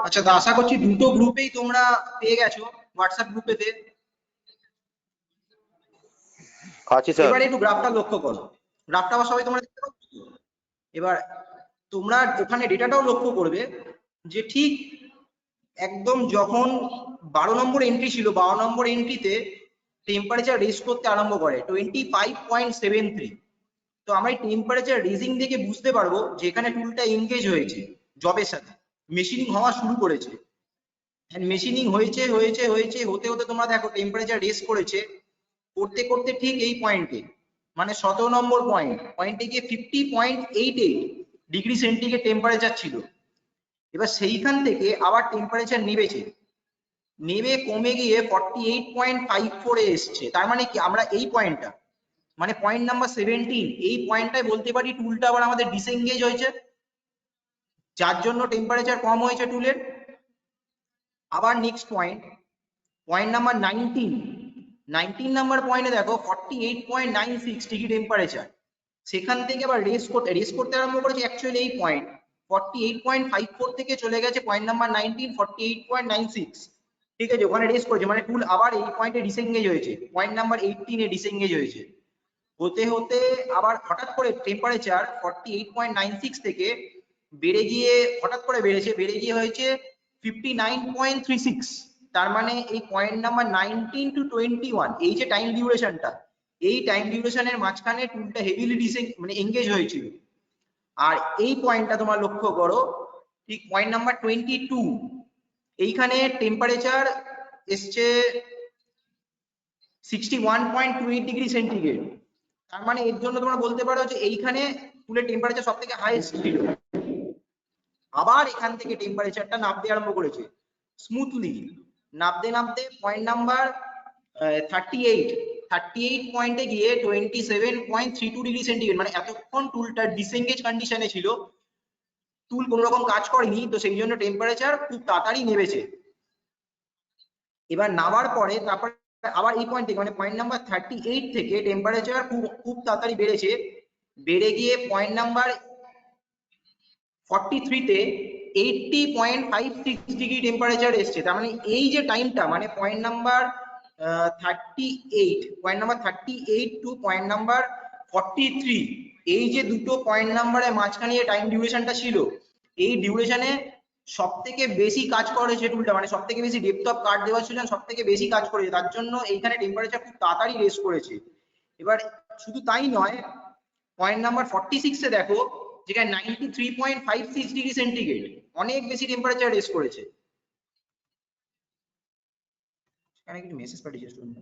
আচ্ছা, তো আশা করছি দুটো গ্রুপেই তোমরা পেয়ে গেছো, হোয়াটসঅ্যাপ গ্রুপেতে। আছি স্যার। এবারে একটু গ্রাফটা লক্ষ্য করো, গ্রাফটা আবার সবাই তোমরা দেখতে পাচ্ছ তো? এবার তোমরা ওখানে ডেটাটাও লক্ষ্য করবে যে ঠিক একদম যখন 12 নম্বর এন্ট্রি ছিল, 12 নম্বর এন্ট্রিতে টেম্পারেচার রেজ করতে আরম্ভ করে 25.73। তো আমরা এই টেম্পারেচার রেজিং দেখে বুঝতে পারবো যে এখানে টুলটা এনগেজ হয়েছে জবের সাথে, মেশিনিং হওয়া শুরু করেছে। মেশিনিং হয়েছে হয়েছে হয়েছে হতে হতে তোমরা দেখো টেম্পারেচার রেজ করেছে, করতে করতে ঠিক এই পয়েন্টে মানে 17 নম্বর পয়েন্টে গিয়ে 50.88 ডিগ্রি সেন্টিগ্রেড টেম্পারেচার ছিল। এবার সেইখান থেকে আবার টেম্পারেচার নেমে কমে গিয়ে 48.54 এ এসছে। তার মানে কি আমরা এই পয়েন্টটা মানে পয়েন্ট নাম্বার 17, এই পয়েন্টটাই বলতে পারি টুলটা আবার আমাদের ডিসএঙ্গেজ হয়েছে, যার জন্য টেম্পারেচার কম হয়েছে টুলের। আবার নেক্সট পয়েন্ট নাম্বার 19 নাম্বার পয়েন্টে দেখো 48.96 ডিগ্রি টেম্পারেচার, সেখান থেকে আবার রেস করতে আরম্ভ করেছে অ্যাকচুয়ালি এই পয়েন্ট 48.54 থেকে চলে গেছে পয়েন্ট নাম্বার 19 48.96। ঠিক আছে, ওখানে রেস করেছে মানে টুল আবার এই পয়েন্টে ডিসএঙ্গেজ হয়েছে, পয়েন্ট নাম্বার 18 এ ডিসএঙ্গেজ হয়েছে। হতে হতে আবার হঠাৎ করে টেম্পারেচার 48.96 থেকে বেড়ে গিয়ে বেড়ে গিয়ে হয়েছে 59.36। তার মানে এই পয়েন্ট নাম্বার 19 টু 21 এই যে টাইম ডিউরেশনটা, এই টাইম ডিউরেশনের মাঝখানে টুলটা হেভিলি মানে এঙ্গেজ হয়েছিল। আর এই পয়েন্টটা তোমরা লক্ষ্য করো, ঠিক পয়েন্ট নাম্বার 22, এইখানে টেম্পারেচার এসছে 61.28 ডিগ্রি সেন্টিগ্রেড। তার মানে এর জন্য তোমরা বলতে পারো যে এইখানে টুলের টেম্পারেচার সব থেকে হাইয়েস্ট ছিল। আবার এখান থেকে টেম্পারেচারটা নামতে আরম্ভ করেছে স্মুথলি, নামতে পয়েন্ট নাম্বার 38 পয়েন্টে গিয়ে 27.32 ডিগ্রি সেন্টিগ্রেড, মানে এতক্ষণ টুলটা ডিসএঙ্গেজ কন্ডিশনে ছিল, টুল কোনো রকম কাজ করেনি, তো সেই জন্য টেম্পারেচার খুব তাড়াতাড়ি নেমেছে। এবার নামার পরে তারপরে আবার এই পয়েন্ট থেকে মানে পয়েন্ট নাম্বার 38 থেকে টেম্পারেচার খুব তাড়াতাড়ি বেড়ে গিয়ে পয়েন্ট নাম্বার 43 তে 80.56 ডিগ্রি টেম্পারেচার এসছে। তার মানে এই যে টাইমটা মানে point number 38 to point number 43, এই যে দুটো পয়েন্ট নাম্বারের মাঝখানে যে টাইম ডিউরেশনটা ছিল, এই ডিউরেশনে সব থেকে বেশি কাজ করেছে টুলটা, মানে সব থেকে বেশি ডেপথ অফ কাট দেওয়া ছিল, সব থেকে বেশি কাজ করেছে, তার জন্য এইখানে টেম্পারেচার খুব তাড়াতাড়ি রেস করেছে। এবার শুধু তাই নয়, পয়েন্ট নাম্বার 46 এ দেখো যেখানে 93.56 ডিগ্রি সেন্টিগ্রেড, অনেক বেশি টেম্পারেচার রেস করেছে। এখানে কিছু মেসেজ পাঠিয়েছে স্টুডেন্ট।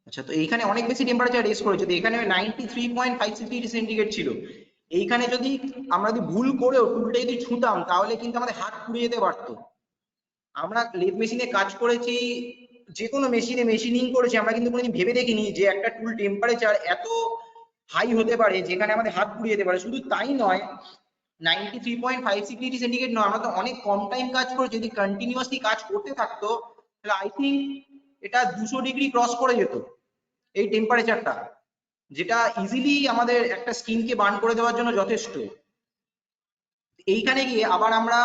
আচ্ছা, তো এইখানে অনেক বেশি টেম্পারেচার রেস করেছে, তো এখানে 93.56 ডিগ্রি সেন্টিগ্রেড ছিল। এইখানে যদি আমরা ভুল করেও টুলটা যদি ছুঁতাম তাহলে কিন্তু আমাদের হাত পুড়ে যেতে পারতো। আমরা লেদ মেশিনে কাজ করেছি, যে কোনো মেশিনে মেশিনিং করেছি, আমরা কিন্তু কোনোদিন ভেবে দেখিনি যে একটা টুল টেম্পারেচার এত হাই হতে পারে যেখানে আমাদের হাত পুড়ে যেতে পারে। শুধু তাই নয়, 93.56 ডিগ্রি সেন্টিগ্রেড নয়, আমরা তো অনেক কম টাইম কাজ করেছি, যদি কন্টিনিউয়াসলি কাজ করতে থাকতো তাহলে আই থিঙ্ক এটা 200 ডিগ্রি ক্রস করে যেত এই টেম্পারেচারটা, যেটা ইজিলি আমাদের একটা স্কিনকে বার্ন করে দেওয়ার জন্য যথেষ্ট। এইখানে গিয়ে আবার আমরা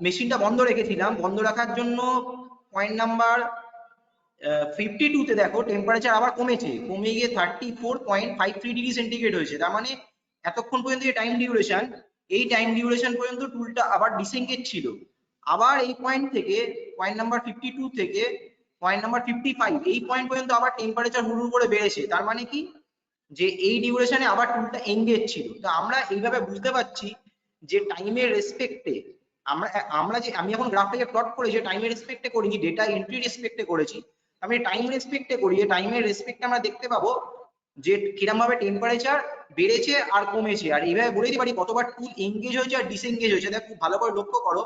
মেশিনটা বন্ধ রেখেছিলাম, বন্ধ রাখার জন্য পয়েন্ট নাম্বার 52 তে দেখো টেম্পারেচার আবার কমে গিয়ে 34.53 ডিগ্রি সেন্টিগ্রেড হয়েছে। তার মানে এতক্ষণ পর্যন্ত যে টাইম ডিউরেশন, এই টাইম ডিউরেশন পর্যন্ত টুলটা আবার ডিসএঙ্গেজ ছিল। আবার এই পয়েন্ট থেকে পয়েন্ট নাম্বার 52 থেকে পয়েন্ট নাম্বার 55 এই পয়েন্ট পর্যন্ত আবার টেম্পারেচার হুড় করে বেড়েছে। তার মানে কি যে এই ডিউরেশনে আবার টুলটা এঙ্গেজ ছিল। তো আমরা এইভাবে বুঝতে পারছি যে টাইমের রেসপেক্টে আমি এখন গ্রাফটাকে প্লট করে যে টাইমের রেসপেক্টে করিনি, ডেটা এন্ট্রি রেসপেক্টে করেছি। আমি টাইম রেসপেক্টে করি, টাইমের রেসপেক্টে আমরা দেখতে পাবো যে কিরকম ভাবে টেম্পারেচার বেড়েছে আর কমেছে, আর এইভাবে বলে দিতে পারি কতবার টুল এঙ্গেজ হয়েছে আর ডিসএঙ্গেজ হয়েছে। দেখো খুব ভালো করে লক্ষ্য করো,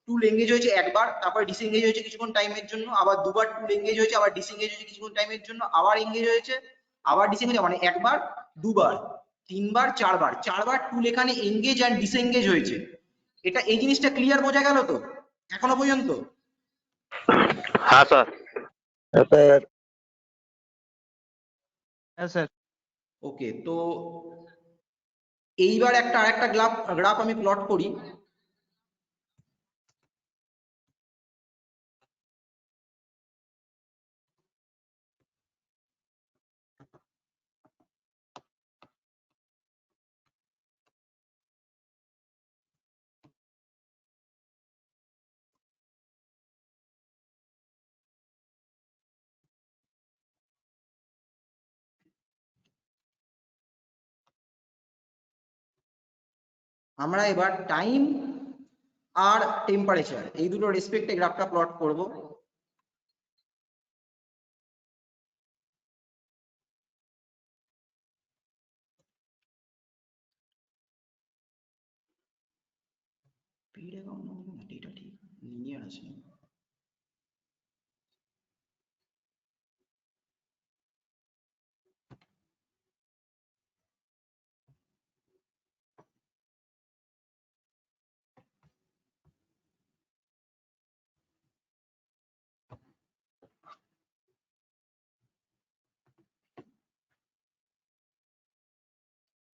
টুল এঙ্গেজ হয়েছে একবার, তারপরে ডিসএঙ্গেজ হয়েছে কিছুক্ষণ টাইমের জন্য, আবার দুবার টুল এঙ্গেজ হয়েছে, আবার ডিসএঙ্গেজ হয়েছে কিছুক্ষণ টাইমের জন্য, আবার এঙ্গেজ হয়েছে, আবার ডিসএঙ্গেজ, মানে একবার, দুবার, তিনবার, চারবার, চারবার টুল এখানে এঙ্গেজ অ্যান্ড ডিসএঙ্গেজ হয়েছে। এটা এই জিনিসটা ক্লিয়ার বোঝা গেল তো এখনো পর্যন্ত? হ্যাঁ স্যার। হ্যাঁ স্যার। ওকে, তো এইবার আরেকটা গ্রাফ আমি প্লট করি। আমরা এবার টাইম আর টেম্পারেচার এই দুটো রেসপেক্টে গ্রাফটা প্লট করব। এটা ঠিক লিনিয়ার আছে।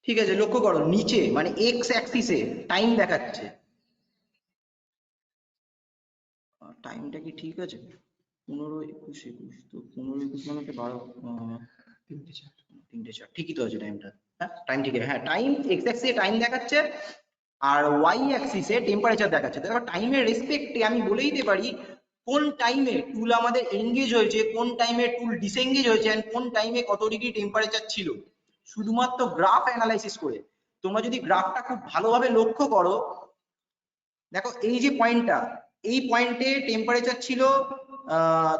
ঠিক আছে, লক্ষ্য করো নিচে মানে এক্স অ্যাক্সিসে টাইম দেখাচ্ছে। টাইমটা কি ঠিক আছে? 15, 21, 21, তো 15, 21 মানে তো 12, 3টে 4 ঠিকই তো আছে টাইমটা। হ্যাঁ টাইম ঠিক আছে, হ্যাঁ টাইম এক্স অ্যাক্সিসে টাইম দেখাচ্ছে আর ওয়াই অ্যাক্সিসে টেম্পারেচার দেখাচ্ছে। দেখো টাইমের রেসপেক্টে আমি বলে দিতে পারি কোন টাইমে টুল আমাদের এঙ্গেজ হয়েছে, কোন টাইমে টুল ডিসএঙ্গেজ হয়েছে, এন্ড কোন টাইমে কত ডিগ্রি টেম্পারেচার ছিল, শুধুমাত্র গ্রাফ অ্যানালাইসিস করে। তোমরা যদি গ্রাফটা খুব ভালোভাবে লক্ষ্য করো, দেখো এই যে পয়েন্টটা, এই পয়েন্টে টেম্পারেচার ছিল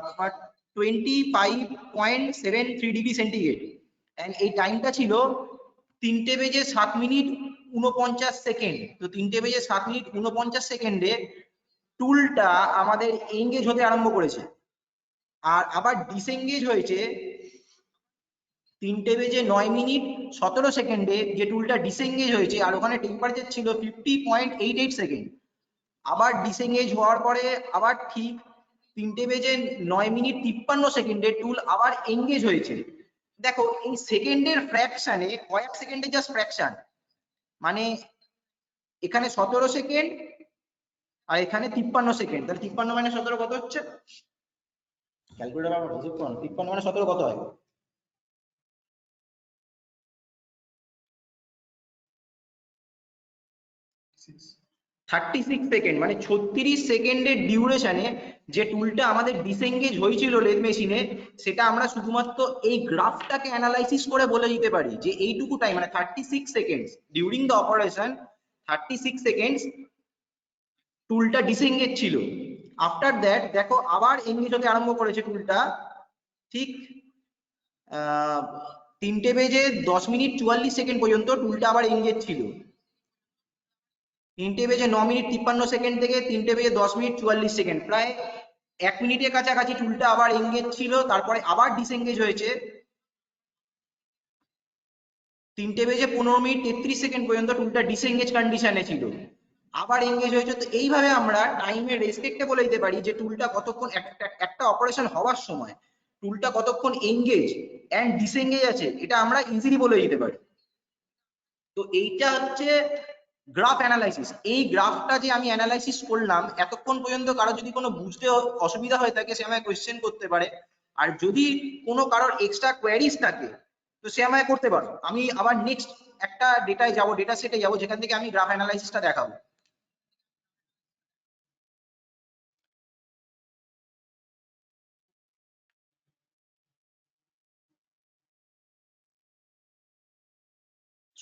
তোমার 25.73 ডিগ্রি সেন্টিগ্রেড, এন্ড এই টাইমটা ছিল 3:07:49। তো 3:07:49 টুলটা আমাদের এঙ্গেজ হতে আরম্ভ করেছে, আর আবার ডিসএঙ্গেজ হয়েছে 3:09:17 যে টুলটা ডিসএঙ্গেজ হয়েছে, আর ওখানে টেম্পারেচার ছিল 50.88 সেকেন্ড। আবার ডিসএঙ্গেজ হওয়ার পরে আবার ঠিক 3:09:53 টুল আবার এঙ্গেজ হয়েছে। দেখো এই সেকেন্ডের ফ্র্যাকশনে, কয়েক সেকেন্ডের জাস্ট ফ্র্যাকশন, মানে এখানে 17 সেকেন্ড আর এখানে 53 সেকেন্ড, তাহলে 53 মানে 17 কত হচ্ছে? ক্যালকুলেটর আবার হিসাব করুন, 53 মানে 17 কত হয়? 36 সেকেন্ড, মানে 36 সেকেন্ডের ডিউরেশনে যে টুলটা আমাদের ডিসএঙ্গেজ হয়েছিল লেদ মেশিনে, সেটা আমরা শুধুমাত্র এই গ্রাফটাকে অ্যানালাইসিস করে বলে দিতে পারি যে এইটুকু টাইম মানে 36 seconds during the operation, 36 seconds টুলটা ডিসএঙ্গেজ ছিল। আফটার দ্যাট দেখো আবার এঙ্গেজ হতে আরম্ভ করেছে টুলটা ঠিক 3:10:44 পর্যন্ত টুলটা আবার এঙ্গেজ ছিল। 3:09:53 থেকে 3:10:44, প্রায় 1 মিনিটের কাছাকাছি টুলটা আবার এঙ্গেজ ছিল, তারপরে আবার ডিসএঙ্গেজ হয়েছে 3:15:33 পর্যন্ত টুলটা ডিসএঙ্গেজ কন্ডিশনে ছিল, আবার এঙ্গেজ হয়েছে। তো এইভাবে আমরা টাইমের রেসপেক্টে বলে দিতে পারি যে টুলটা কতক্ষণ একটা অপারেশন হওয়ার সময় টুলটা কতক্ষণ এঙ্গেজ এন্ড ডিসএঙ্গেজ আছে, এটা আমরা ইজিলি বলে দিতে পারি। তো এইটা হচ্ছে গ্রাফ অ্যানালাইসিস। এই গ্রাফটা যে আমি অ্যানালাইসিস করলাম, এতক্ষণ পর্যন্ত কারো যদি কোনো বুঝতে অসুবিধা হয়ে থাকে সে আমায় কোয়েশ্চেন করতে পারে, আর যদি কোনো কারোর এক্সট্রা কোয়ারিজ থাকে তো সে আমায় করতে পারো। আমি আবার নেক্সট একটা ডেটায় যাব, ডেটা সেটে যাব, যেখান থেকে আমি গ্রাফ অ্যানালাইসিসটা দেখাবো।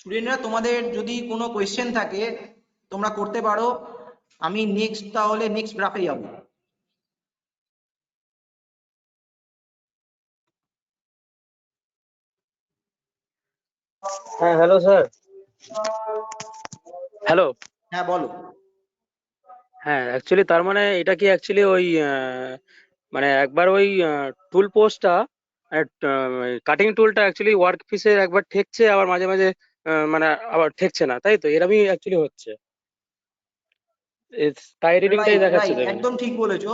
স্টুডেন্টরা তোমাদের যদি কোনো কোয়েশ্চেন থাকে তোমরা করতে পারো। আমি নেক্সট তাহলে নেক্সট গ্রাফে যাব। হ্যাঁ হ্যালো স্যার। হ্যালো। হ্যাঁ বলো। হ্যাঁ অ্যাকচুয়ালি তার মানে এটা কি অ্যাকচুয়ালি ওই মানে একবার ওই টুল পোস্টটা কাটিং টুলটা অ্যাকচুয়ালি ওয়ার্ক পিসে একবার ঠেকছে আবার মাঝে মাঝে মানে আবার ঠেকছে না, তাই তো এরকমই অ্যাকচুয়ালি হচ্ছে। তাই রিডিংটাই রাইট দেখাচ্ছে রাইট, দেখুন। একদম ঠিক বলেছো।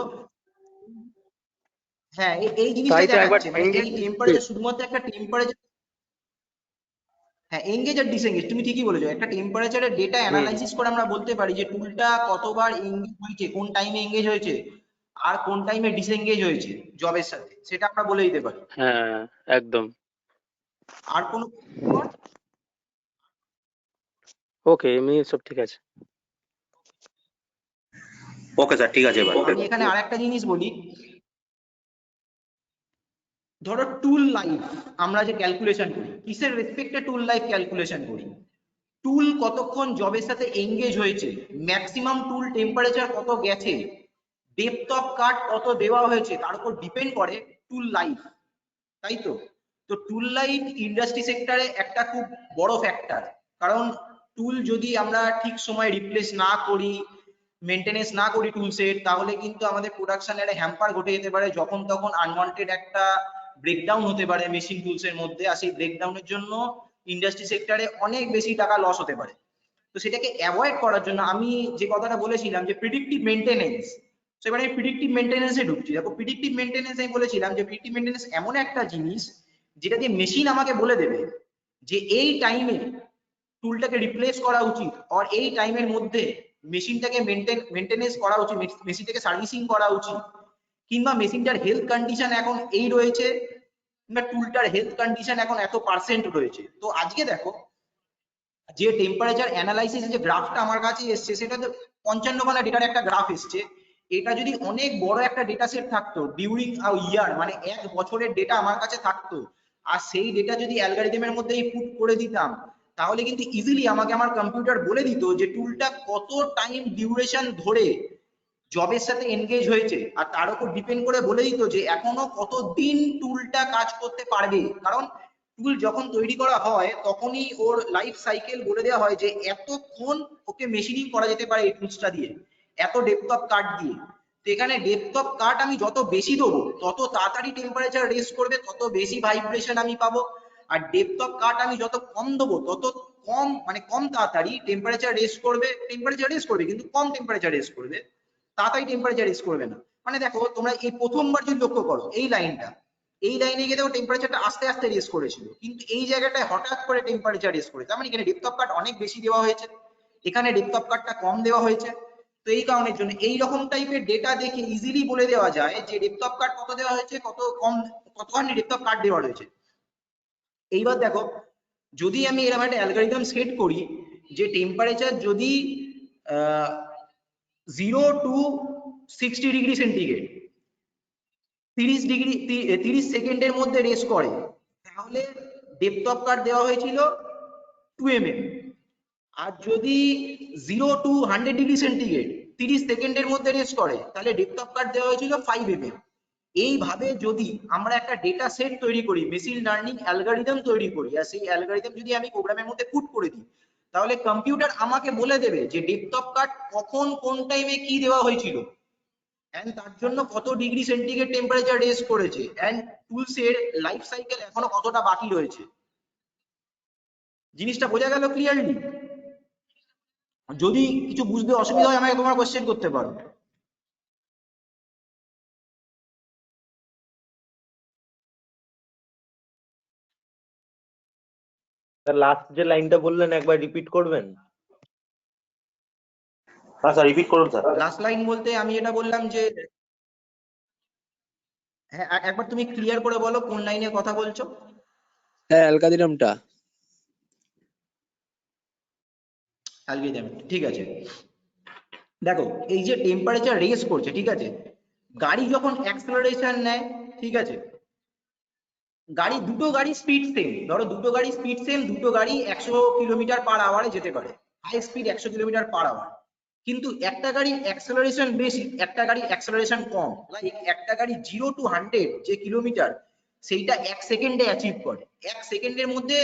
হ্যাঁ, এই জিনিসটাই তাই তো একবার দেখাচ্ছে, মানে এই engage টেম্পারেচার শুধুমাত্র একটা টেম্পারেচার। হ্যাঁ, এঙ্গেজ আর ডিসএঙ্গেজ তুমি ঠিকই বলেছো। একটা টেম্পারেচারের ডেটা হুম। অ্যানালাইসিস করে আমরা বলতে পারি যে টুলটা কতবার এঙ্গেজ হয়েছে, কোন টাইমে এঙ্গেজ হয়েছে আর কোন টাইমে ডিসএঙ্গেজ হয়েছে জবের সাথে, সেটা আমরা বলে দিতে পারি। হ্যাঁ একদম। আর কোনো ওকে, এমনি সব ঠিক আছে। ওকে স্যার, ঠিক আছে এবার। আমি এখানে আরেকটা জিনিস বলি। ধরো টুল লাইফ আমরা যে ক্যালকুলেশন করি, কিসের রেসপেক্টে টুল লাইফ ক্যালকুলেশন করি? টুল কতক্ষণ জবের সাথে এঙ্গেজ হয়েছে, ম্যাক্সিমাম টুল টেম্পারেচার কত গেছে, ডেপথ অফ কাট কত দেওয়া হয়েছে, তার উপর ডিপেন্ড করে টুল লাইফ, তাই তো? তো টুল লাইফ ইন্ডাস্ট্রি সেক্টরে একটা খুব বড় ফ্যাক্টর। কারণ টুল যদি আমরা ঠিক সময় রিপ্লেস না করি, মেনটেনেন্স না করি টুলসের, তাহলে কিন্তু আমাদের প্রোডাকশনের হ্যাম্পার ঘটে যেতে পারে, যখন তখন আনওয়ান্টেড একটা ব্রেকডাউন হতে পারে মেশিন টুলসের মধ্যে, আর সেই ব্রেকডাউনের জন্য ইন্ডাস্ট্রি সেক্টরে অনেক বেশি টাকা লস হতে পারে। তো সেটাকে অ্যাভয়েড করার জন্য আমি যে কথাটা বলেছিলাম যে প্রিডিক্টিভ মেনটেনেন্স, তো এবার আমি প্রিডিক্টিভ মেনটেনেন্সে ঢুকছি। দেখো, প্রিডিক্টিভ মেনটেনেন্স আমি বলেছিলাম যে প্রিডিক্টিভ মেনটেনেন্স এমন একটা জিনিস যেটা দিয়ে মেশিন আমাকে বলে দেবে যে এই টাইমে টুলটাকে রিপ্লেস করা উচিত, আর এই টাইমের মধ্যে মেশিনটাকে মেনটেনেন্স করা উচিত, মেশিনটাকে সার্ভিসিং করা উচিত, কিংবা মেশিনটার হেলথ কন্ডিশন এখন এই রয়েছে, কিংবা টুলটার হেলথ কন্ডিশন এখন এত পার্সেন্ট রয়েছে। তো আজকে দেখো, যে টেম্পারেচার অ্যানালাইসিস যে গ্রাফটা আমার কাছে এসছে, সেটা তো 55 খানা ডেটার একটা গ্রাফ এসছে। এটা যদি অনেক বড় একটা ডেটা সেট থাকতো ডিউরিং আ ইয়ার, মানে এক বছরের ডেটা আমার কাছে থাকতো, আর সেই ডেটা যদি অ্যালগরিদমের মধ্যে পুট করে দিতাম, তাহলে কিন্তু ইজিলি আমাকে আমার কম্পিউটার বলে দিত যে টুলটা কত টাইম ডিউরেশন ধরে জবের সাথে এনগেজ হয়েছে, আর তার উপর ডিপেন্ড করে বলে দিত যে এখনো কতদিন টুলটা কাজ করতে পারবে। কারণ টুল যখন তৈরি করা হয় তখনই ওর লাইফ সাইকেল বলে দেওয়া হয় যে এতক্ষণ ওকে মেশিনিং করা যেতে পারে এই টুলসটা দিয়ে, এত ডেপথ অফ কাট দিয়ে। তো এখানে ডেপথ অফ কাট আমি যত বেশি দেবো, তত তাড়াতাড়ি টেম্পারেচার রেজ করবে, তত বেশি ভাইব্রেশন আমি পাবো। আর ডেপথ অফ কাট আমি যত কম দেবো, তত কম, মানে কম তাড়াতাড়ি টেম্পারেচার রেজ করবে। টেম্পারেচার রেজ করবে কিন্তু কম টেম্পারেচার রেজ করবে, তাড়াতাড়ি টেম্পারেচার রেজ করবে না। মানে দেখো, তোমরা এই প্রথমবার যদি লক্ষ্য করো এই লাইনটা, এই লাইনে গিয়ে দেখো টেম্পারেচারটা আস্তে আস্তে রেজ করেছিল, কিন্তু এই জায়গাটায় হঠাৎ করে টেম্পারেচার রেজ করেছে। তার মানে এখানে ডেপথ অফ কাট অনেক বেশি দেওয়া হয়েছে, এখানে ডেপথ অফ কাটটা কম দেওয়া হয়েছে। তো এই কারণের জন্য এই রকম টাইপের ডেটা দেখে ইজিলি বলে দেওয়া যায় যে ডেপথ অফ কাট কত দেওয়া হয়েছে, কত কম, কতখানি ডেপথ অফ কাট দেওয়া রয়েছে। এইবার দেখো, যদি আমি এরকম একটা অ্যালগরিদম সেট করি যে টেম্পারেচার যদি 0 to 60 ডিগ্রি সেন্টিগ্রেড 30 সেকেন্ডের মধ্যে রেস করে, তাহলে ডেপথ অফ কাট দেওয়া হয়েছিল 2 mm। আর যদি 0 to 100 ডিগ্রি সেন্টিগ্রেড 30 সেকেন্ডের মধ্যে রেস করে, তাহলে ডেপথ অফ কাট দেওয়া হয়েছিল 5 mm। এইভাবে যদি আমরা একটা ডেটা সেট তৈরি করি, মেশিন লার্নিং অ্যালগরিদম তৈরি করি, আর সেই অ্যালগরিদম যদি আমি প্রোগ্রামের মধ্যে পুট করে দিই, তাহলে কম্পিউটার আমাকে বলে দেবে যে ডেপথ অফ কাট কখন কোন টাইমে কি দেওয়া হয়েছিল, এন্ড তার জন্য কত ডিগ্রি সেন্টিগ্রেড টেম্পারেচার রেজ করেছে, এন্ড টুলস এর লাইফ সাইকেল এখনো কতটা বাকি রয়েছে। জিনিসটা বোঝা গেল ক্লিয়ারলি? যদি কিছু বুঝতে অসুবিধা হয় আমাকে তোমার কোশ্চেন করতে পারো। লাস্ট যে লাইনটা বললেন একবার রিপিট করবেন? হ্যাঁ স্যার, রিপিট করুন স্যার। লাস্ট লাইন বলতে আমি এটা বললাম যে, হ্যাঁ একবার তুমি ক্লিয়ার করে বলো কোন লাইনের কথা বলছো। হ্যাঁ, অ্যালগরিদমটা। অ্যালগরিদম, ঠিক আছে। দেখো, এই যে টেম্পারেচার রেজ করছে, ঠিক আছে, গাড়ি যখন অ্যাক্সেলারেশন নেয়, ঠিক আছে, দুটো গাড়ি স্পিড সেম, ধরো দুটো গাড়ি স্পিড সেম, দুটো গাড়ি 100 কিলোমিটার পার আওয়ারে যেতে পারে, high speed 100 kilometre per hour. কিন্তু একটা গাড়ির অ্যাক্সেলারেশন বেশি, একটা গাড়ির অ্যাক্সেলারেশন কম। লাইক একটা গাড়ি 0 to 100 যে কিলোমিটার, সেইটা 1 সেকেন্ডে অ্যাচিভ করে, 1 সেকেন্ডের মধ্যে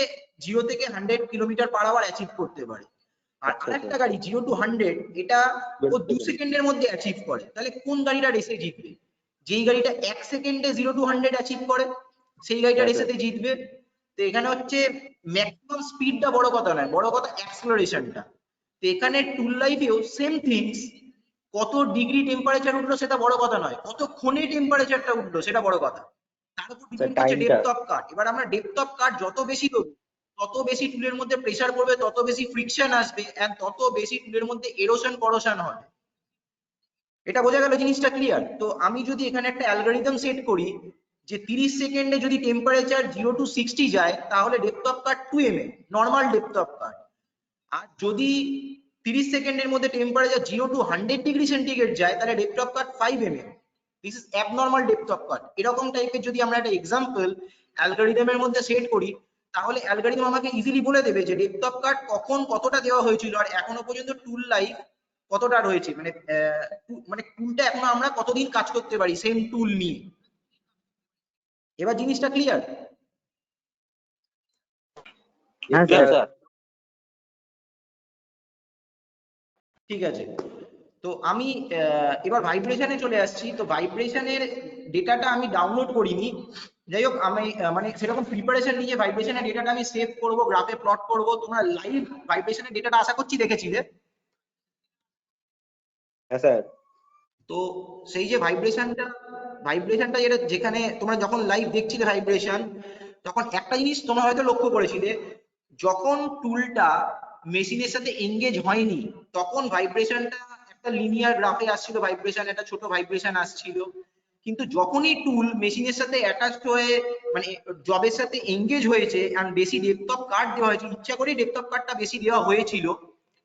0 থেকে 100 কিলোমিটার পার আওয়ার অ্যাচিভ করতে পারে। আর আচ্ছা, আরেকটা গাড়ি 0 to 100 এটা ও 2 সেকেন্ডের মধ্যে অ্যাচিভ করে। তাহলে কোন গাড়িটা রেসে জিতবে? যেই গাড়িটা 1 সেকেন্ডে 0 to 100 অ্যাচিভ করে সেই গাড়িটা হ্যাঁ, স্যার। রেসেতে জিতবে। তো এখানে হচ্ছে ম্যাক্সিমাম স্পিডটা বড় কথা নয়, বড় কথা অ্যাক্সেলারেশনটা। তো এখানে টুল লাইফেও সেম থিংস, কত ডিগ্রি টেম্পারেচার উঠলো সেটা বড় কথা নয়, কতক্ষণে টেম্পারেচারটা উঠলো সেটা বড় কথা। তার উপর ডিপেন্ড করছে টাইমটা। ডেপথ অফ কাট। এবার আমরা ডেপথ অফ কাট যত বেশি দেবো তত বেশি টুলের মধ্যে প্রেসার পড়বে, তত বেশি ফ্রিকশন আসবে এন্ড তত বেশি টুলের মধ্যে এরোশন করোশন হবে। এটা বোঝা গেল, জিনিসটা ক্লিয়ার? তো আমি যদি এখানে একটা অ্যালগরিদম সেট করি যে 30 সেকেন্ডে যদি টেম্পারেচার 0 to 60 যায় তাহলে depth of cut 2 mm, normal depth of cut. আর যদি 30 সেকেন্ডের মধ্যে টেম্পারেচার 0 to 100 ডিগ্রি সেন্টিগ্রেড যায় তাহলে depth of cut 5 mm, this is abnormal depth of কাট। এরকম টাইপের যদি আমরা একটা এক্সাম্পল অ্যালগরিদমের মধ্যে সেট করি তাহলে অ্যালগরিদম আমাকে ইজিলি বলে দেবে যে ডেপথ অফ কাট কখন কতটা দেওয়া হয়েছিল আর এখনো পর্যন্ত টুল লাইফ কতটা রয়েছে, মানে টুলটা এখনো আমরা কতদিন কাজ করতে পারি সেম টুল নিয়ে। এবার জিনিসটা ক্লিয়ার? হ্যাঁ, Clear, স্যার। স্যার। ঠিক আছে। তো আমি এবার ভাইব্রেশনে চলে আসছি। তো ভাইব্রেশনের ডেটাটা আমি ডাউনলোড করিনি, যাই হোক আমি মানে সেরকম প্রিপারেশন নিয়ে ভাইব্রেশনের ডেটাটা আমি সেভ করব, গ্রাফে প্লট করব। তোমরা লাইভ ভাইব্রেশনের ডেটাটা আশা করছি দেখেছিলে। হ্যাঁ, স্যার। তো সেই যে ভাইব্রেশনটা যেখানে তোমরা যখন লাইভ দেখছিলে ভাইব্রেশন, তখন একটা জিনিস তোমরা হয়তো লক্ষ্য করেছিলে, যখন টুলটা মেশিনের সাথে এঙ্গেজ হয়নি তখন ভাইব্রেশনটা একটা লিনিয়ার গ্রাফে আসছিল, ভাইব্রেশন একটা ছোট ভাইব্রেশন আসছিল। কিন্তু যখনই টুল মেশিনের সাথে অ্যাটাচড হয়ে মানে জবের সাথে এঙ্গেজ হয়েছে এন্ড বেশি ডেপথ অফ কাট দেওয়া হয়েছে, ইচ্ছা করেই ডেপথ অফ কাটটা বেশি দেওয়া হয়েছিল।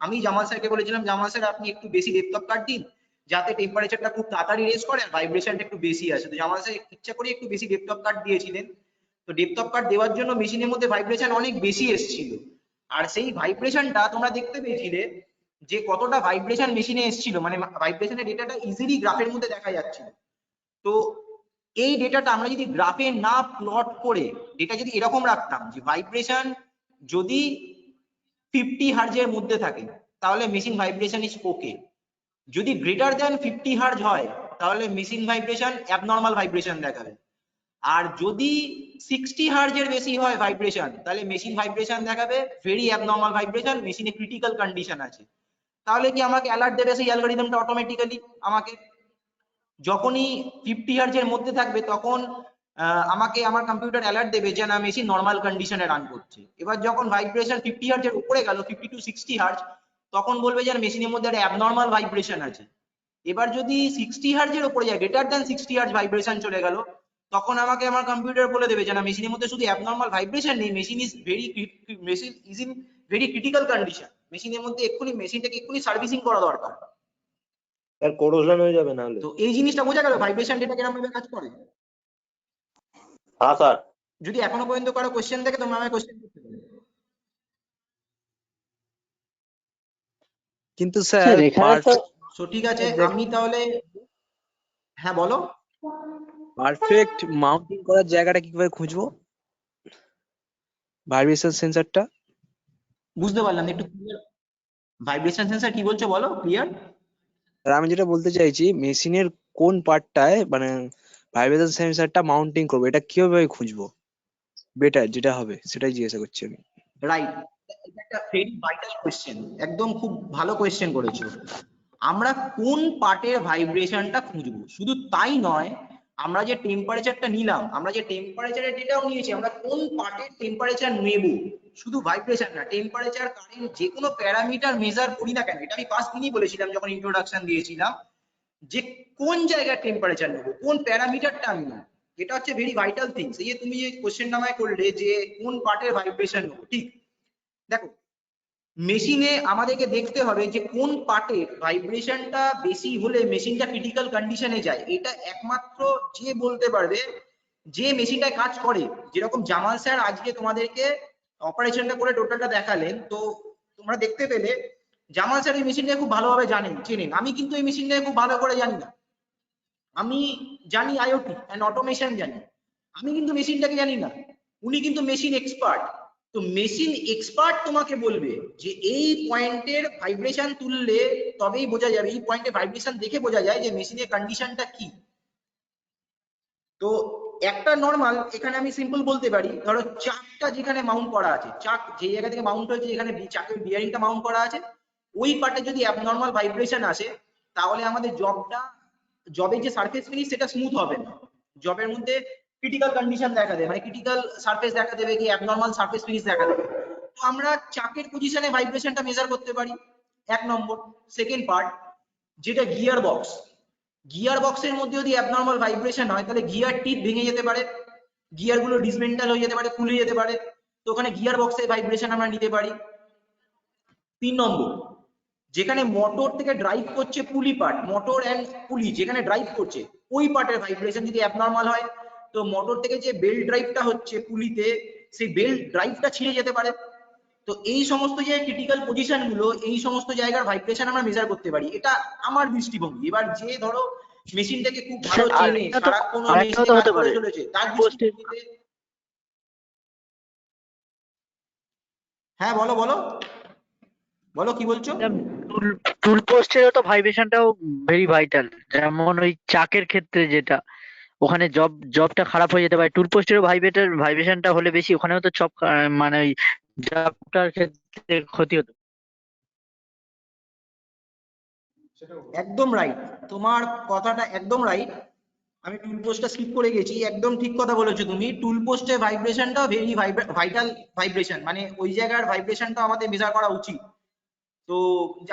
আমি জামাল স্যারকে বলেছিলাম, জামাল স্যার আপনি একটু বেশি ডেপথ অফ কাট দিন যাতে টেম্পারেচারটা খুব তাড়াতাড়ি রেজ করে আর ভাইব্রেশনটা একটু বেশি আসে। তো জামাল স্যার ইচ্ছা করে একটু বেশি ডেপথ অফ কাট দিয়েছিলেন। তো ডেপথ অফ কাট দেওয়ার জন্য মেশিনের মধ্যে ভাইব্রেশন অনেক বেশি এসেছিল। আর সেই ভাইব্রেশনটা তোমরা দেখতে পেয়েছিলে যে কতটা ভাইব্রেশন মেশিনে এসেছিল, মানে ভাইব্রেশনের ডেটাটা ইজিলি গ্রাফের মধ্যে দেখা যাচ্ছিল। তো এই ডেটাটা আমরা যদি গ্রাফে না প্লট করে ডেটা যদি এরকম রাখতাম যে ভাইব্রেশন যদি 50 হার্জের মধ্যে থাকে তাহলে মেশিন ভাইব্রেশন ইজ ওকে, যদি গ্রেটার দ্যান 50 হার্জ হয় তাহলে মেশিন ভাইব্রেশন অ্যাবনর্মাল ভাইব্রেশন দেখাবে। আর যদি 60 হার্জের বেশি হয় ভাইব্রেশন তাহলে মেশিন ভাইব্রেশন দেখাবে ভেরি অ্যাবনর্মাল ভাইব্রেশন, মেশিনে ক্রিটিক্যাল কন্ডিশন আছে। তাহলে কি আমাকে অ্যালার্ট দেবে সেই অ্যালগরিদমটা অটোমেটিক্যালি? আমাকে যখনই 50 হার্জের মধ্যে থাকবে তখন আমাকে আমার কম্পিউটার অ্যালার্ট দেবে যে না মেশিন নর্মাল কন্ডিশনে রান করছে। এবার যখন ভাইব্রেশন 50 হার্জের উপরে গেল 50 to 60 হার্জ তখন বলবে যে মেশিনের মধ্যে একটা অ্যাবনর্মাল ভাইব্রেশন আছে। এবার যদি 60 হার্জের উপরে যায়, গ্রেটার দ্যান 60 হার্জ ভাইব্রেশন চলে গেল, তখন আমাকে আমার কম্পিউটার বলে দেবে যে না মেশিনের মধ্যে শুধু অ্যাবনর্মাল ভাইব্রেশন নেই, machine is in very critical condition, মেশিনের মধ্যে মেশিনটাকে এক্ষুনি সার্ভিসিং করা দরকার। স্যার কোরোশন হয়ে যাবে নাহলে। তো এই জিনিসটা বোঝা গেল ভাইব্রেশন ডেটা কিরকম ভাবে কাজ করে। হ্যাঁ স্যার। যদি এখনো পর্যন্ত কারো কোশ্চেন থাকে তোমরা আমাকে কোশ্চেন করতে পারো। কিন্তু স্যার এখানে তো সো ঠিক আছে, আমি তাহলে হ্যাঁ বলো। পারফেক্ট মাউন্টিং করার জায়গাটা কিভাবে খুঁজবো, ভাইব্রেশন সেন্সরটা? বুঝতে পারলাম না, একটু ক্লিয়ার। ভাইব্রেশন সেন্সর কি বলছো বলো, ক্লিয়ার? আর আমি যেটা বলতে চাইছি মেশিনের কোন পার্টটায় মানে ভাইব্রেশন সেন্সরটা মাউন্টিং করবো, এটা কিভাবে খুঁজবো বেটার যেটা হবে সেটাই জিজ্ঞাসা করছি আমি। রাইট, এটা একটা ভেরি ভাইটাল কোশ্চেন, একদম খুব ভালো কোশ্চেন করেছো। আমরা কোন পার্টের ভাইব্রেশনটা খুঁজবো, শুধু তাই নয় আমরা যে টেম্পারেচারটা নিলাম, আমরা যে টেম্পারেচারের ডেটাও নিয়েছি, আমরা কোন পার্টের টেম্পারেচার নেব, শুধু ভাইব্রেশন না, টেম্পারেচার কারেন্ট যে কোনো প্যারামিটার মেজার করি না কেন, এটা আমি ফার্স্ট দিনই বলেছিলাম যখন ইন্ট্রোডাকশন দিয়েছিলাম যে কোন জায়গায় টেম্পারেচার নেব, কোন প্যারামিটারটা আমি নেব, এটা হচ্ছে ভেরি ভাইটাল থিংস। এই যে তুমি যে কোশ্চেনটা আমায় করলে যে কোন পার্টের ভাইব্রেশন নেব, ঠিক দেখো মেশিনে আমাদেরকে দেখতে হবে যে কোন পার্টে ভাইব্রেশনটা বেশি হলে মেশিনটা ক্রিটিক্যাল কন্ডিশনে যায়। এটা একমাত্র যে বলতে পারবে যে মেশিনটায় কাজ করে। যেরকম জামাল স্যার আজকে তোমাদেরকে অপারেশনটা করে টোটালটা দেখালেন, তো তোমরা দেখতে পেলে জামাল স্যার এই মেশিনটাকে খুব ভালোভাবে চেনেন। আমি কিন্তু এই মেশিনটাকে খুব ভালো করে জানি না। আমি জানি আইওটি এন্ড অটোমেশন জানি, আমি কিন্তু মেশিনটাকে জানি না। উনি কিন্তু মেশিন এক্সপার্ট। তো মেশিন এক্সপার্ট তোমাকে বলবে যে এই পয়েন্টের ভাইব্রেশন তুললে তবেই বোঝা যাবে, এই পয়েন্টের ভাইব্রেশন দেখে বোঝা যায় যে মেশিনের কন্ডিশনটা কি। তো একটা নরমাল এখানে আমি সিম্পল বলতে পারি, ধরো চাকটা যেখানে মাউন্ট করা আছে, চাক যে জায়গা থেকে মাউন্ট হয়েছে, যেখানে চাকের বিয়ারিংটা মাউন্ট করা আছে, ওই পার্টে যদি অ্যাবনর্মাল ভাইব্রেশন আসে তাহলে আমাদের জবের যে সারফেস ফিনিশ সেটা স্মুথ হবে না, জবের মধ্যে ক্রিটিক্যাল কন্ডিশন দেখা দেবে, মানে ক্রিটিক্যাল সারফেস দেখা দেবে কি অ্যাবনর্মাল সারফেস ফিনিশ দেখা দেবে। তো আমরা চাকের পজিশনে ভাইব্রেশনটা মেজার করতে পারি, এক নম্বর। সেকেন্ড পার্ট যেটা গিয়ার বক্স, গিয়ার বক্সের মধ্যে যদি অ্যাবনর্মাল ভাইব্রেশন হয় তাহলে গিয়ার টিপ ভেঙে যেতে পারে, গিয়ার গুলো ডিসমেন্টাল হয়ে যেতে পারে, খুলে যেতে পারে, তো ওখানে গিয়ার বক্সের ভাইব্রেশন আমরা নিতে পারি। 3 নম্বর, যেখানে মোটর থেকে ড্রাইভ করছে পুলি পার্ট, মোটর এন্ড পুলি যেখানে ড্রাইভ করছে ওই পার্টের ভাইব্রেশন যদি অ্যাবনর্মাল হয় তো মোটর থেকে যে বেল্ট ড্রাইভটা হচ্ছে পুলিতে সেই বেল্ট ড্রাইভটা ছিঁড়ে যেতে পারে। তো এই সমস্ত যে ক্রিটিক্যাল পজিশন গুলো, এই সমস্ত জায়গার ভাইব্রেশন আমরা মেজার করতে পারি, এটা আমার দৃষ্টিভঙ্গি। এবার যে ধরো মেশিনটাকে খুব ভালো চেনে, সারাক্ষণ ওই মেশিনে কাজ করে চলেছে, তার দৃষ্টিভঙ্গিতে। হ্যাঁ বলো বলো বলো কি বলছো? টুল পোস্টেরও তো ভাইব্রেশনটাও ভেরি ভাইটাল, যেমন ওই চাকের ক্ষেত্রে যেটা ওখানে জবটা খারাপ হয়ে যেতে পারে, টুল পোস্টেরও ভাইব্রেশনটা হলে বেশি, ওখানেও তো মানে ওই জবটার ক্ষেত্রে ক্ষতি হতো। একদম রাইট, তোমার কথাটা একদম রাইট। আমি টুল পোস্টটা স্কিপ করে গেছি, একদম ঠিক কথা বলেছো তুমি। টুল পোস্টের ভাইব্রেশনটা ভেরি ভাইটাল ভাইব্রেশন, মানে ওই জায়গার ভাইব্রেশনটা আমাদের মেজার করা উচিত। তো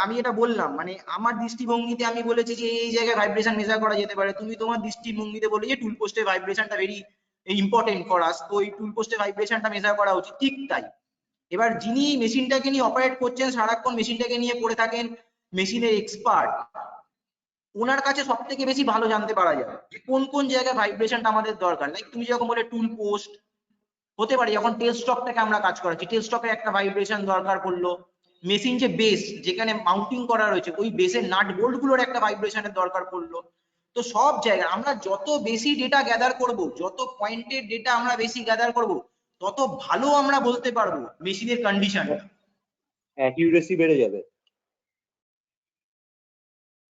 আমি এটা বললাম, মানে আমার দৃষ্টিভঙ্গিতে আমি বলেছি যে এই জায়গায় ভাইব্রেশন মেজার করা যেতে পারে, তুমি তোমার দৃষ্টিভঙ্গিতে বলে যে টুল পোস্টের ভাইব্রেশনটা ভেরি ইম্পর্টেন্ট ফর আস, তো এই টুল পোস্টের ভাইব্রেশনটা মেজার করা উচিত, ঠিক তাই। এবার যিনি মেশিনটাকে নিয়ে অপারেট করছেন, সারাক্ষণ মেশিনটাকে নিয়ে পড়ে থাকেন, মেশিনের এক্সপার্ট, ওনার কাছে সব থেকে বেশি ভালো জানতে পারা যায় যে কোন কোন জায়গায় ভাইব্রেশনটা আমাদের দরকার। লাইক তুমি যখন বলে টুল পোস্ট, হতে পারে যখন টেল স্টকটাকে আমরা কাজ করাচ্ছি, টেল স্টকের একটা ভাইব্রেশন দরকার পড়লো, মেশিন যে বেস যেখানে মাউন্টিং করা রয়েছে ওই বেসের নাট বোল্ট গুলোর একটা ভাইব্রেশনের দরকার পড়লো। তো সব জায়গায় আমরা যত বেশি ডেটা গ্যাদার করব, যত পয়েন্টের ডেটা আমরা বেশি গ্যাদার করব, তত ভালো আমরা বলতে পারবো মেশিনের কন্ডিশন, অ্যাকিউরেসি বেড়ে যাবে।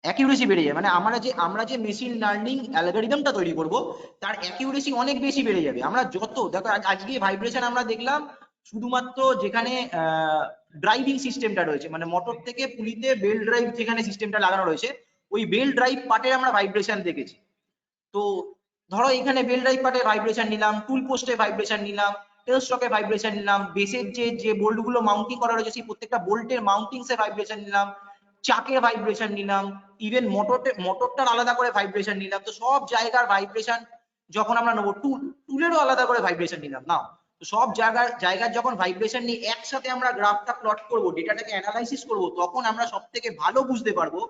অ্যাকিউরেসি বেড়ে যায়, মানে আমরা যে মেশিন লার্নিং অ্যালগরিদমটা তৈরি করব তার অ্যাকিউরেসি অনেক বেশি বেড়ে যাবে। আমরা যত দেখো আজকে ভাইব্রেশন আমরা দেখলাম শুধুমাত্র যেখানে ড্রাইভিং সিস্টেমটা রয়েছে, মানে মোটর থেকে পুলিতে বেল্ট ড্রাইভ যেখানে সিস্টেমটা লাগানো রয়েছে ওই বেল্ট ড্রাইভ পার্টে আমরা ভাইব্রেশন দেখেছি। তো ধরো এখানে বেল্ট ড্রাইভ পার্টে ভাইব্রেশন নিলাম, টুল পোস্টে ভাইব্রেশন নিলাম, টেল স্টকে ভাইব্রেশন নিলাম, বেসের যে বোল্ট গুলো মাউন্টিং করা রয়েছে সেই প্রত্যেকটা বোল্টের মাউন্টিংস এ ভাইব্রেশন নিলাম, চাকে ভাইব্রেশন নিলাম, ইভেন মোটরটার আলাদা করে ভাইব্রেশন নিলাম। তো সব জায়গার ভাইব্রেশন যখন আমরা নেবো, টুলেরও আলাদা করে ভাইব্রেশন নিলাম না, তো সব জায়গার যখন ভাইব্রেশন নিয়ে একসাথে আমরা গ্রাফটা প্লট করব, ডেটাটাকে অ্যানালাইসিস করব, তখন আমরা সব থেকে ভালো বুঝতে পারবো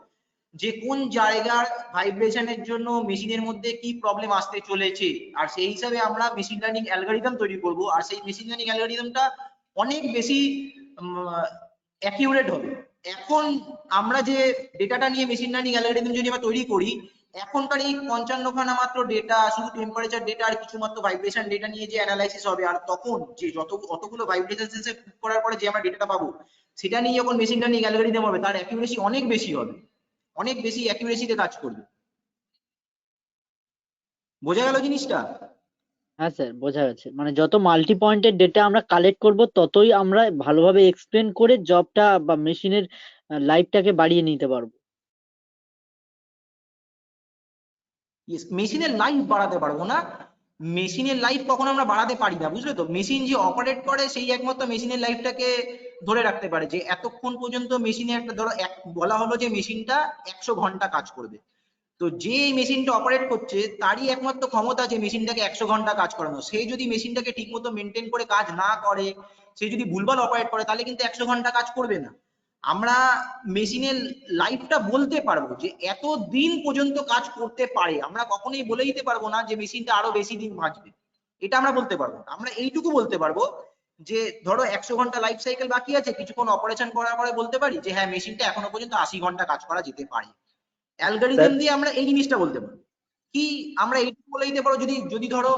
যে কোন জায়গার ভাইব্রেশনের জন্য মেশিনের মধ্যে কি প্রবলেম আসতে চলেছে। আর সেই হিসাবে আমরা মেশিন লার্নিং অ্যালগরিদম তৈরি করব, আর সেই মেশিন লার্নিং অ্যালগরিদমটা অনেক বেশি অ্যাকিউরেট হবে। এখন আমরা যে ডেটাটা নিয়ে মেশিন লার্নিং অ্যালগরিদম যদি আমরা তৈরি করি, এখনকার এই 55খানা মাত্র ডেটা, শুধু টেম্পারেচার ডেটা আর কিছু মাত্র ভাইব্রেশন ডেটা নিয়ে যে অ্যানালাইসিস হবে, আর তখন যে অতগুলো ভাইব্রেশন সেন্সর করার পরে যে আমরা ডেটাটা পাবো সেটা নিয়ে যখন মেশিন লার্নিং অ্যালগরিদম হবে তার অ্যাকিউরেসি অনেক বেশি হবে, অনেক বেশি অ্যাকিউরেসিতে কাজ করবে। বোঝা গেল জিনিসটা? হ্যাঁ স্যার, বোঝা গেছে। মানে যত মাল্টি পয়েন্টের ডেটা আমরা কালেক্ট করব ততই আমরা ভালোভাবে এক্সপ্লেন করে জবটা বা মেশিনের লাইফটাকে বাড়িয়ে নিতে পারবো। মেশিনের লাইফ বাড়াতে পারবো না, মেশিনের লাইফ কখনো আমরা বাড়াতে পারি না, বুঝলে তো। মেশিন যে অপারেট করে সেই একমাত্র মেশিনের লাইফটাকে ধরে রাখতে পারে, যে এতক্ষণ পর্যন্ত মেশিনে একটা ধরো বলা হলো যে মেশিনটা 100 ঘন্টা কাজ করবে, তো যে মেশিনটা অপারেট করছে তারই একমাত্র ক্ষমতা যে মেশিনটাকে 100 ঘন্টা কাজ করানো। সে যদি মেশিনটাকে ঠিকমতো মেনটেন করে কাজ না করে, সে যদি ভুলভাল অপারেট করে, তাহলে কিন্তু 100 ঘন্টা কাজ করবে না। আমরা মেশিনের লাইফটা বলতে পারবো যে এত দিন পর্যন্ত কাজ করতে পারে, আমরা কখনোই বলে দিতে পারবো না যে মেশিনটা আরো বেশি দিন বাঁচবে, এটা আমরা বলতে পারবো না। আমরা এইটুকু বলতে পারবো যে ধরো 100 ঘন্টা লাইফ সাইকেল বাকি আছে, কিছুক্ষণ অপারেশন করার পরে বলতে পারি যে হ্যাঁ মেশিনটা এখনো পর্যন্ত 80 ঘন্টা কাজ করা যেতে পারে। অ্যালগরিদম দিয়ে আমরা এই জিনিসটা বলতে পারি। কি আমরা এইটুকু বলে দিতে পারো, যদি যদি ধরো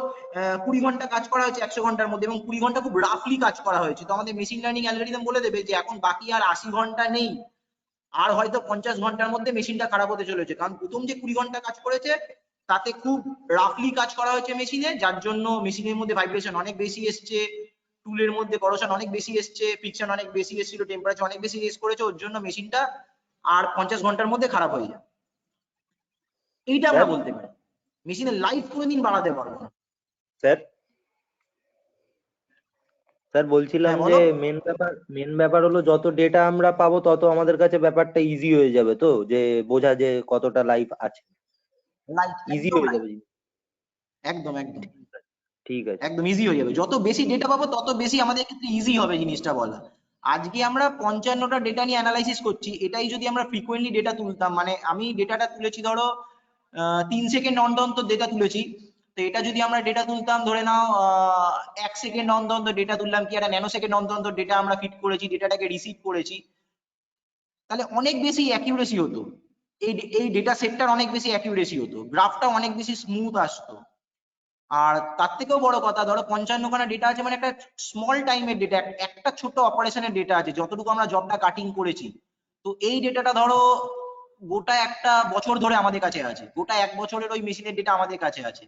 20 ঘন্টা কাজ করা হয়েছে 100 ঘন্টার মধ্যে, এবং 20 ঘন্টা খুব রাফলি কাজ করা হয়েছে, তো আমাদের মেশিন লার্নিং অ্যালগরিদম বলে দেবে যে এখন বাকি আর 80 ঘন্টা নেই, আর হয়তো 50 ঘন্টার মধ্যে মেশিনটা খারাপ হতে চলেছে, কারণ প্রথম যে 20 ঘন্টা কাজ করেছে তাতে খুব রাফলি কাজ করা হয়েছে মেশিনে, যার জন্য মেশিনের মধ্যে ভাইব্রেশন অনেক বেশি এসছে, টুলের মধ্যে করোশন অনেক বেশি এসছে, ফ্রিকশন অনেক বেশি এসেছিল, টেম্পারেচার অনেক বেশি রেস করেছে, ওর জন্য মেশিনটা আর 50 ঘন্টার মধ্যে খারাপ হয়ে যায়। এইটা আমরা বলতে পারি। মেশিনের লাইফ কোনোদিন বাড়াতে পারবো না। স্যার স্যার বলছিলাম হ্যাঁ যে বলো। মেন ব্যাপার হলো যত ডেটা আমরা পাবো তত আমাদের কাছে ব্যাপারটা ইজি হয়ে যাবে, তো যে বোঝা যে কতটা লাইফ আছে, লাইফ ইজি একদম হয়ে যাবে। একদম একদম ঠিক আছে। একদম ইজি হয়ে যাবে। যত বেশি ডেটা পাবো তত বেশি আমাদের ক্ষেত্রে ইজি হবে জিনিসটা বলা। আজকে আমরা 55টা ডেটা নিয়ে অ্যানালাইসিস করছি, এটাই যদি আমরা ফ্রিকোয়েন্টলি ডেটা তুলতাম, মানে আমি ডেটাটা তুলেছি ধরো 3 সেকেন্ড অন্তর অন্তর ডেটা তুলেছি, তো এটা যদি আমরা ডেটা তুলতাম ধরে নাও 1 সেকেন্ড অন্তর অন্তর ডেটা তুললাম, কি একটা ন্যানো সেকেন্ড অন্তর অন্তর ডেটা আমরা ফিট করেছি, ডেটাটাকে রিসিভ করেছি, তাহলে অনেক বেশি অ্যাকিউরেসি হতো। এই ডেটা সেটটার অনেক বেশি অ্যাকিউরেসি হতো, গ্রাফটা অনেক বেশি স্মুথ আসতো। আর তার থেকেও বড় কথা, ধরো 55খানা ডেটা আছে, মানে একটা স্মল টাইমের ডেটা, একটা ছোট অপারেশনের ডেটা আছে, যতটুকু আমরা জবটা কাটিং করেছি, তো এই ডেটাটা ধরো গোটা একটা বছর ধরে আমাদের কাছে আছে, গোটা 1 বছরের ওই মেশিনের ডেটা আমাদের কাছে আছে।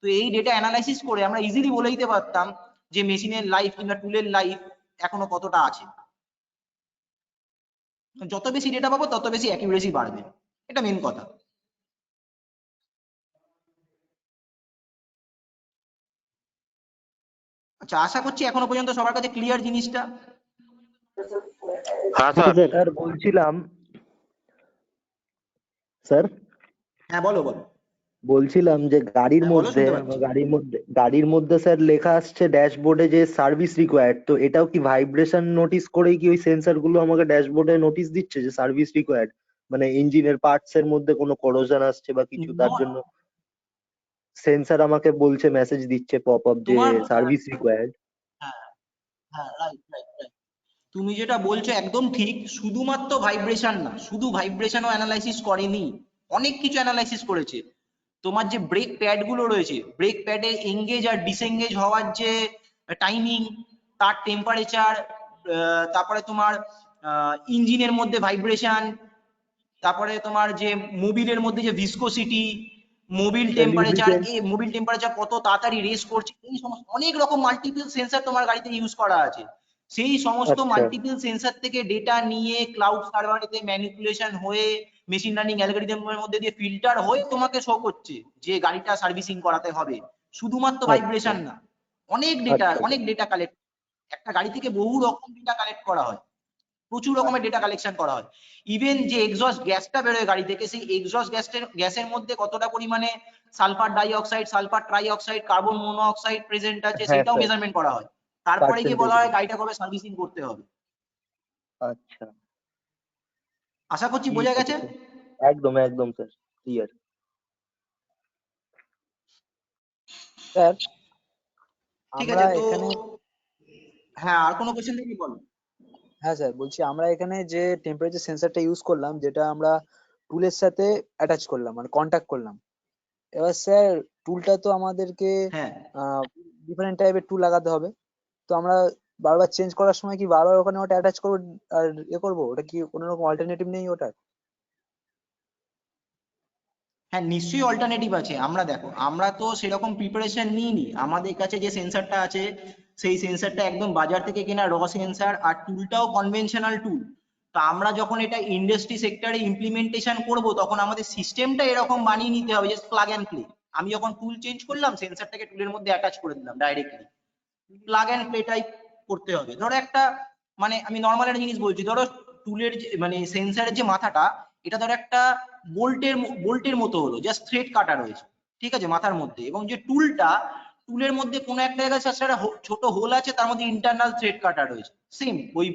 তো এই ডেটা অ্যানালাইসিস করে আমরা ইজিলি বলে দিতে পারতাম যে মেশিনের লাইফ কিংবা টুলের লাইফ এখনো কতটা আছে। যত বেশি ডেটা পাবো তত বেশি অ্যাকিউরেসি বাড়বে, এটা মেন কথা। আচ্ছা, আশা করছি এখনো পর্যন্ত সবার কাছে ক্লিয়ার জিনিসটা। হ্যাঁ স্যার। স্যার বলছিলাম, স্যার হ্যাঁ বলো বলো। বলছিলাম যে গাড়ির হ্যাঁ বলো, মধ্যে শুনতে পাচ্ছি। গাড়ির মধ্যে স্যার লেখা আসছে ড্যাশবোর্ডে যে সার্ভিস রিকোয়ার্ড, তো এটাও কি ভাইব্রেশন নোটিস করেই কি ওই সেন্সর গুলো আমাকে ড্যাশবোর্ডে নোটিস দিচ্ছে যে সার্ভিস রিকোয়ার্ড, মানে ইঞ্জিনের পার্টস এর মধ্যে কোনো করোশন আসছে বা কিছু, তার জন্য সেন্সর আমাকে বলছে, মেসেজ দিচ্ছে পপ আপ যে তোমার সার্ভিস রিকোয়ার্ড। হ্যাঁ হ্যাঁ, রাইট রাইট রাইট। তুমি যেটা বলছো একদম ঠিক, শুধুমাত্র ভাইব্রেশন না, শুধু ভাইব্রেশনও অ্যানালাইসিস করেনি, অনেক কিছু অ্যানালাইসিস করেছে। তোমার যে ব্রেক প্যাড গুলো রয়েছে, ব্রেক প্যাডে এঙ্গেজ আর ডিসএঙ্গেজ হওয়ার যে টাইমিং, তার টেম্পারেচার, তারপরে তোমার ইঞ্জিনের মধ্যে ভাইব্রেশন, তারপরে তোমার যে মোবিলের মধ্যে যে ভিসকোসিটি, মোবিল টেম্পারেচার, এই মোবিল টেম্পারেচার কত তাড়াতাড়ি রেস করছে, এই সমস্ত অনেক রকম মাল্টিপল সেন্সর তোমার গাড়িতে ইউজ করা আছে। সেই সমস্ত আচ্ছা মাল্টিপল সেন্সর থেকে ডেটা নিয়ে ক্লাউড সার্ভারেতে ম্যানিপুলেশন হয়ে মেশিন লার্নিং অ্যালগরিদমের মধ্যে দিয়ে ফিল্টার হয়ে তোমাকে শো করছে যে গাড়িটা সার্ভিসিং করাতে হবে। শুধুমাত্র আচ্ছা ভাইব্রেশন না, অনেক ডেটা, আচ্ছা অনেক ডেটা কালেক্ট, একটা গাড়ি থেকে বহু রকম ডেটা কালেক্ট করা হয়, প্রচুর রকমের ডেটা কালেকশন করা হয়। ইভেন যে এক্সস্ট গ্যাসটা বেরোয় গাড়ি থেকে, সেই এক্সস্ট গ্যাসের মধ্যে কতটা পরিমাণে sulphur dioxide, sulphur trioxide, carbon monoxide present আছে, হ্যাঁ সেটাও স্যার, মেজারমেন্ট করা হয়। তারপরে গিয়ে পার্সেন্টেজ। বলা হয় গাড়িটা কবে সার্ভিসিং করতে হবে। আচ্ছা আশা করছি ঠিক বোঝা আছে গেছে। স্যার, একদম একদম স্যার, ক্লিয়ার। স্যার ঠিক আমরা আছে তো, এখানে, হ্যাঁ আর কোনো কোশ্চেন দেখি বলো। হ্যাঁ স্যার বলছি আমরা এখানে যে টেম্পারেচার সেন্সরটা ইউজ করলাম, যেটা আমরা টুলের সাথে অ্যাটাচ করলাম, মানে কন্ট্যাক্ট করলাম, এবার স্যার টুলটা তো আমাদেরকে হ্যাঁ ডিফারেন্ট টাইপের টুল লাগাতে হবে, তো আমরা বারবার চেঞ্জ করার সময় কি বারবার ওখানে ওটা অ্যাটাচ করবো আর করবো, ওটা কি কোনো রকম অল্টারনেটিভ নেই ওটার? হ্যাঁ নিশ্চয়ই অল্টারনেটিভ আছে। আমরা দেখো, আমরা তো সেরকম প্রিপারেশন নিইনি, আমাদের কাছে যে সেন্সরটা আছে সেই সেন্সরটা একদম বাজার থেকে কেনা র সেন্সর, আর টুলটাও কনভেনশনাল টুল। তো আমরা যখন এটা ইন্ডাস্ট্রি সেক্টরে ইমপ্লিমেন্টেশন করব, তখন আমাদের সিস্টেমটা এরকম বানিয়ে নিতে হবে যে প্লাগ অ্যান্ড প্লে। আমি যখন টুল চেঞ্জ করলাম, সেন্সরটাকে টুলের মধ্যে অ্যাটাচ করে দিলাম directly, plug and play type করতে হবে। ধরো একটা, মানে আমি নর্মাল একটা জিনিস বলছি, ধরো টুলের যে মানে সেন্সরের যে মাথাটা, এটা ধরো একটা বোল্টের মতো হলো, জাস্ট থ্রেড কাটা রয়েছে, ঠিক আছে মাথার মধ্যে, এবং যে টুলটা, টুলের মধ্যে কোনো একটা জায়গায় একটা ছোট হোল আছে, তার মধ্যে ইন্টারনাল থ্রেড কাটা রয়েছে। সেম ওই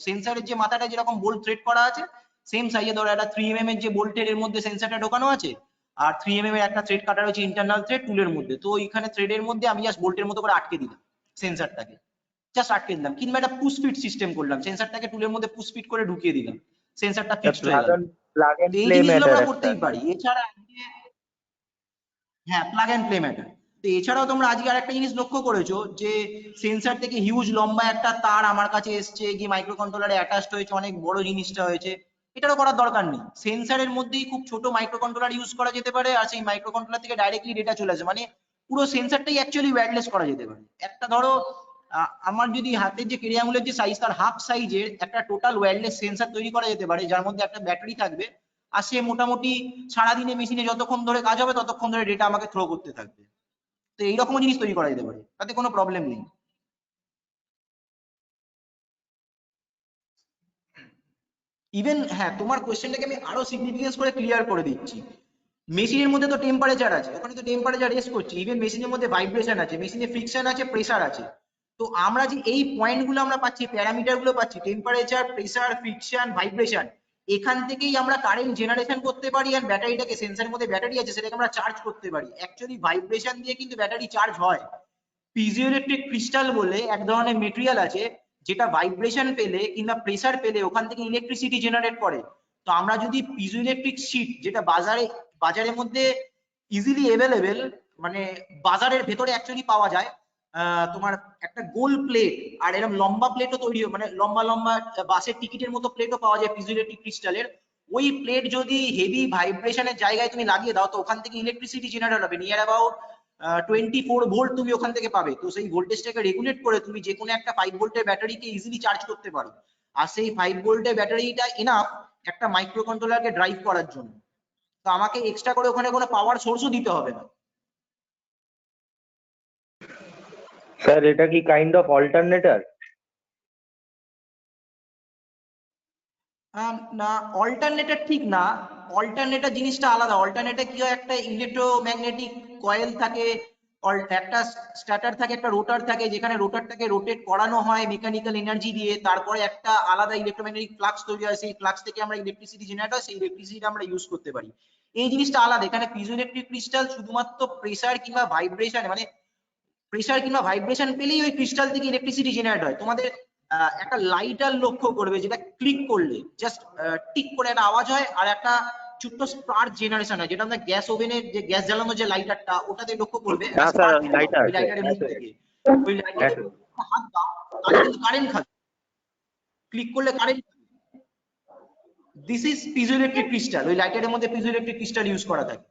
সেন্সরের যে মাথাটা যেরকম বোল্ট থ্রেড করা আছে, সেম সাইজে ধরো একটা 3mm এর যে বোল্টের এর মধ্যে সেন্সরটা ঢোকানো আছে, আর 3mm এর একটা থ্রেড কাটা রয়েছে ইন্টারনাল থ্রেড টুলের মধ্যে। তো ওইখানে থ্রেডের মধ্যে আমি জাস্ট বোল্টের মতো করে আটকে দিলাম সেন্সরটাকে, জাস্ট আটকে দিলাম, কিংবা একটা পুশ ফিট সিস্টেম করলাম, সেন্সরটাকে টুলের মধ্যে পুশ ফিট করে ঢুকিয়ে দিলাম, সেন্সরটা ফিক্সড হয়ে গেল। প্লাগ এন্ড তো এই প্লে জিনিসগুলো ম্যাটার আমরা একটা। করতেই পারি। এছাড়া হ্যাঁ, প্লাগ এন্ড প্লে ম্যাটার। তো এছাড়াও তোমরা আজকে আর একটা জিনিস লক্ষ্য করেছো যে সেন্সার থেকে হিউজ লম্বা একটা তার আমার কাছে এসছে, গিয়ে মাইক্রো কন্ট্রোলারে অ্যাটাচড হয়েছে, অনেক বড় জিনিসটা হয়েছে। এটারও করার দরকার নেই, সেন্সারের মধ্যেই খুব ছোট মাইক্রো কন্ট্রোলার ইউজ করা যেতে পারে, আর সেই মাইক্রো কন্ট্রোলার থেকে ডাইরেক্টলি ডেটা চলে আসে, মানে পুরো সেন্সারটাই অ্যাকচুয়ালি ওয়্যারলেস করা যেতে পারে। একটা ধরো আমার যদি হাতের যে কেড়ে আঙুলের যে সাইজ তার হাফ সাইজের একটা টোটাল ওয়্যারলেস সেন্সার তৈরি করা যেতে পারে, যার মধ্যে একটা ব্যাটারি থাকবে, আর সে মোটামুটি সারাদিনে মেশিনে যতক্ষণ ধরে কাজ হবে ততক্ষণ ধরে ডেটা আমাকে থ্রো করতে থাকবে। তো এইরকম জিনিস তৈরি করা যেতে পারে, তাতে কোনো প্রবলেম নেই। ইভেন হ্যাঁ, তোমার কোয়েশ্চেনটাকে আমি আরো সিগনিফিকেন্স করে ক্লিয়ার করে দিচ্ছি। মেশিনের মধ্যে তো টেম্পারেচার আছে, ওখানে তো টেম্পারেচার রেস করছে, ইভেন মেশিনের মধ্যে ভাইব্রেশন আছে, মেশিনে ফ্রিকশন আছে, প্রেসার আছে। তো আমরা যে এই পয়েন্টগুলো আমরা পাচ্ছি, প্যারামিটার গুলো পাচ্ছি, টেম্পারেচার, প্রেসার, ফ্রিকশন, ভাইব্রেশন, এখান থেকেই আমরা কারেন্ট জেনারেশন করতে পারি, আর ব্যাটারিটাকে, সেন্সারের মধ্যে ব্যাটারি আছে সেটাকে আমরা চার্জ করতে পারি। অ্যাকচুয়ালি ভাইব্রেশন দিয়ে কিন্তু ব্যাটারি চার্জ হয়। পিজিওইলেকট্রিক ক্রিস্টাল বলে এক ধরনের মেটেরিয়াল আছে, যেটা ভাইব্রেশন পেলে কিংবা প্রেসার পেলে ওখান থেকে ইলেকট্রিসিটি জেনারেট করে। তো আমরা যদি পিজোইলেকট্রিক শিট, যেটা বাজারের মধ্যে ইজিলি অ্যাভেলেবেল, মানে বাজারের ভেতরে অ্যাকচুয়ালি পাওয়া যায়, তোমার একটা গোল প্লেট আর এরকম লম্বা প্লেটও তৈরি হয়, মানে লম্বা লম্বা বাসের টিকিটের মতো প্লেটও পাওয়া যায় পিজোইলেকট্রিক ক্রিস্টালের। ওই প্লেট যদি হেভি ভাইব্রেশনের জায়গায় তুমি লাগিয়ে দাও, তো ওখান থেকে ইলেকট্রিসিটি জেনারেট হবে নিয়ার অ্যাবাউট 24 ভোল্ট তুমি ওখান থেকে পাবে। তো সেই ভোল্টেজটাকে রেগুলেট করে তুমি যে কোনো একটা 5 ভোল্টের ব্যাটারিকে ইজিলি চার্জ করতে পারো, আর সেই 5 ভোল্টের ব্যাটারিটা এনাফ একটা মাইক্রো কন্ট্রোলারকে ড্রাইভ করার জন্য। তো আমাকে এক্সট্রা করে ওখানে কোনো পাওয়ার সোর্সও দিতে হবে না। স্যার এটা কি কাইন্ড অফ অল্টারনেটর? না, অল্টারনেটর ঠিক না, অল্টারনেটর জিনিসটা আলাদা। অল্টারনেটর কি হয়, একটা ইলেকট্রোম্যাগনেটিক কয়েল থাকে, একটা স্ট্যাটার থাকে, একটা রোটার থাকে, যেখানে রোটারটাকে রোটেট করানো হয় মেকানিক্যাল এনার্জি দিয়ে, তারপরে একটা আলাদা ইলেকট্রোম্যাগনেটিক ফ্লাক্স তৈরি হয়, সেই ফ্লাক্স থেকে আমরা ইলেকট্রিসিটি জেনারেট হয়, সেই ইলেকট্রিসিটি আমরা ইউজ করতে পারি। এই জিনিসটা আলাদা। এখানে পিজোইলেকট্রিক ক্রিস্টাল শুধুমাত্র প্রেসার কিংবা ভাইব্রেশন, মানে প্রেসার কিংবা ভাইব্রেশন পেলেই ওই ক্রিস্টাল থেকে ইলেকট্রিসিটি জেনারেট হয়। তোমাদের একটা লাইটার লক্ষ্য করবে, যেটা ক্লিক করলে জাস্ট টিক করে একটা আওয়াজ হয়, আর একটা ছোট্ট স্পার্ক জেনারেশন হয়, যেটা আমরা গ্যাস ওভেনের যে গ্যাস জ্বালানোর যে লাইটারটা, ওটাতে লক্ষ্য করবে হ্যাঁ স্যার, লাইটার ওই লাইটারের মুখ থেকে, ওই লাইটারে হাত দাও তাহলে কিন্তু কারেন্ট খাবে, ক্লিক করলে current. This is piezoelectric crystal. ওই লাইটারের মধ্যে পিজোইলেকট্রিক ক্রিস্টাল ইউজ করা থাকে।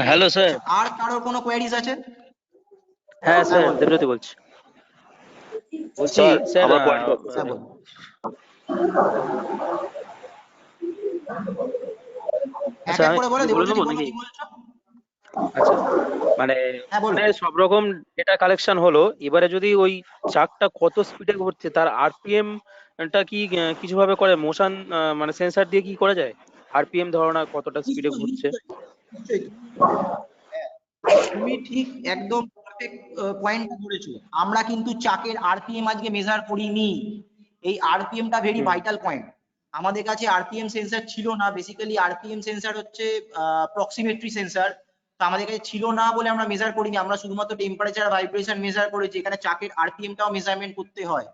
Hello sir. আর কারোর কোনো কোয়ারিজ আছে? হ্যাঁ স্যার, বলো। দেবজ্যোতি বলছি। বলছি স্যার স্যার, আমার পয়েন্ট হ্যাঁ বলো। এক আচ্ছা এক আমি করে বলো, বলে দেবজ্যোতি নেবো বলো নাকি? কি বলছো। আচ্ছা, মানে হ্যাঁ বলো। মানে সব রকম ডেটা কালেকশন হলো, এবারে যদি ওই চাকটা কত স্পিডে ঘুরছে তার আরপিএম টা কি কিছু ভাবে করে মোশন, মানে সেন্সর দিয়ে কি করা যায়? আরপিএম ধারণা কতটা স্পিডে নিশ্চয়ই ঘুরছে? নিশ্চয়ই। তুমি ঠিক একদম পারফেক্ট পয়েন্টটা ধরেছো। আমরা কিন্তু চাকের আরপিএম আজকে মেজার করিনি। এই আরপিএমটা ভেরি ভাইটাল পয়েন্ট। আমাদের কাছে আরপিএম সেন্সর ছিল না। বেসিক্যালি আরপিএম সেন্সর হচ্ছে প্রক্সিমেট্রি সেন্সর। তো আমাদের কাছে ছিল না বলে আমরা মেজার করিনি। আমরা শুধুমাত্র টেম্পারেচার, ভাইব্রেশন মেজার করেছি। এখানে চাকের আরপিএমটাও মেজারমেন্ট করতে হয়।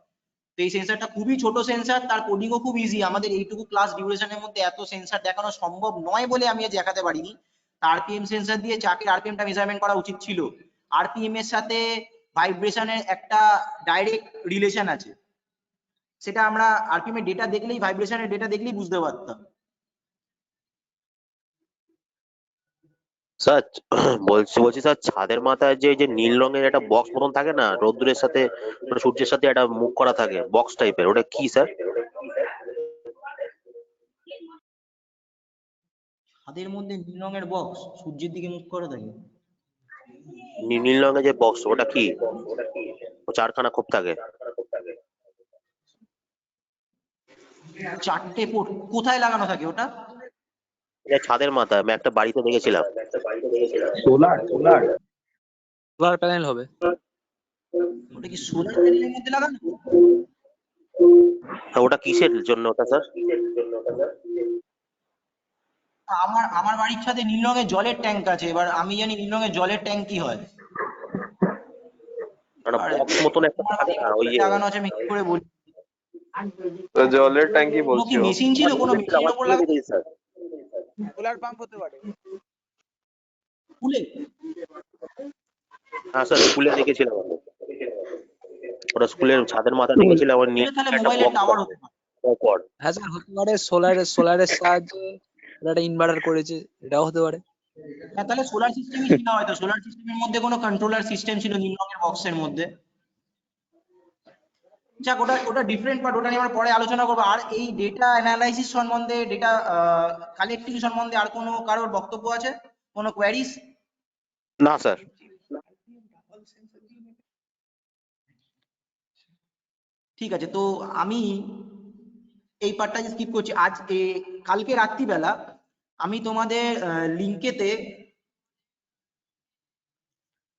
তো এই সেন্সরটা খুবই ছোট সেন্সর, তার কোডিংও খুব ইজি। আমাদের এইটুকু ক্লাস ডিউরেশনের মধ্যে এত সেন্সর দেখানো সম্ভব নয় বলে আমি আজ দেখাতে পারিনি। আরপিএম সেন্সর দিয়ে চাকের আরপিএমটা মেজারমেন্ট করা উচিত ছিল। আরপিএম এর সাথে ভাইব্রেশনের একটা ডাইরেক্ট রিলেশন আছে, সেটা আমরা আরপিএম এর ডেটা দেখলেই, ভাইব্রেশনের ডেটা দেখলেই বুঝতে পারতাম। স্যার বলছি স্যার, ছাদের মাথায় যে যে নীল রঙের একটা বক্স মতন থাকে না, রোদ্দুরের সাথে মানে সূর্যের সাথে একটা মুখ করা থাকে, বক্স টাইপের, ওটা কি স্যার? ছাদের মধ্যে নীল রঙের বক্স সূর্যের দিকে মুখ করে থাকে? নীল রঙের যে বক্স, ওটা কি? ও চারখানা খোপ থাকে। চারটে পোর্ট কোথায় লাগানো থাকে ওটা? এটা ছাদের মাথায় আমি একটা বাড়িতে দেখেছিলাম। সোলার সোলার সোলার প্যানেল হবে। ওটা কি সোলার প্যানেলের মধ্যে লাগানো? ওটা কিসের জন্য ওটা স্যার? আমার বাড়ির ছাদে নীল রঙের জলের ট্যাঙ্ক আছে। এবার আমি জানি নীল রঙের জলের ট্যাঙ্ক কি হয়। বক্স মতন একটা থাকে না, ওই লাগানো আছে আমি কি করে বলি। তো জলের ট্যাঙ্কি কোনো কি বলছি ও। মেশিন ছিল, কোনো আমার মেশিনের উপর স্কুলে লাগা দেখেছি স্যার। সোলার পাম্প হতে পারে। খুলে? হ্যাঁ স্যার, স্কুলে দেখেছিলাম আমি। ওটা স্কুলের ছাদের মাথায় দেখেছিলাম, আমার নীল তাহলে একটা মোবাইলের বক্স টাওয়ার আছে হতে পারে। পরপর। হ্যাঁ স্যার হতে পারে, সোলারের সাহায্যে ওরা একটা ইনভার্টার করেছে, এটাও হতে পারে। হ্যাঁ, তাহলে সোলার সিস্টেমই ছিল হয়তো, সোলার সিস্টেমের মধ্যে কোনো কন্ট্রোলার সিস্টেম ছিল নীল রঙের বক্সের মধ্যে। যাক, ওটা ওটা ডিফারেন্ট পার্ট, ওটা নিয়ে আমরা পরে আলোচনা করবো। আর এই ডেটা অ্যানালাইসিস সম্বন্ধে, ডেটা কালেক্টিং সম্বন্ধে আর কোনো কারোর বক্তব্য আছে, কোনো কোয়ারিজ? না স্যার। ঠিক আছে, তো আমি এই পার্টটা স্কিপ করছি। কালকে রাত্রিবেলা আমি তোমাদের লিঙ্কেতে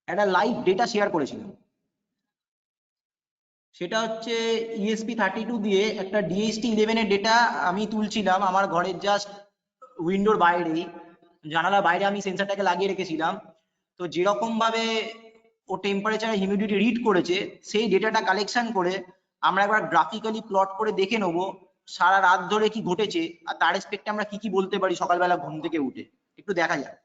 একটা লাইভ ডেটা শেয়ার করেছিলাম। সেটা হচ্ছে ESP32 দিয়ে একটা DHT11 এর ডেটা আমি তুলছিলাম আমার ঘরের জাস্ট উইন্ডোর বাইরেই, জানালার বাইরে আমি সেন্সরটাকে লাগিয়ে রেখেছিলাম। তো যেরকম ভাবে ও টেম্পারেচার হিউমিডিটি রিড করেছে, সেই ডেটাটা কালেকশন করে আমরা একবার গ্রাফিক্যালি প্লট করে দেখে নেবো সারা রাত ধরে কি ঘটেছে, আর তার রেসপেক্টে আমরা কি কি বলতে পারি সকালবেলা ঘুম থেকে উঠে। একটু দেখা যাক।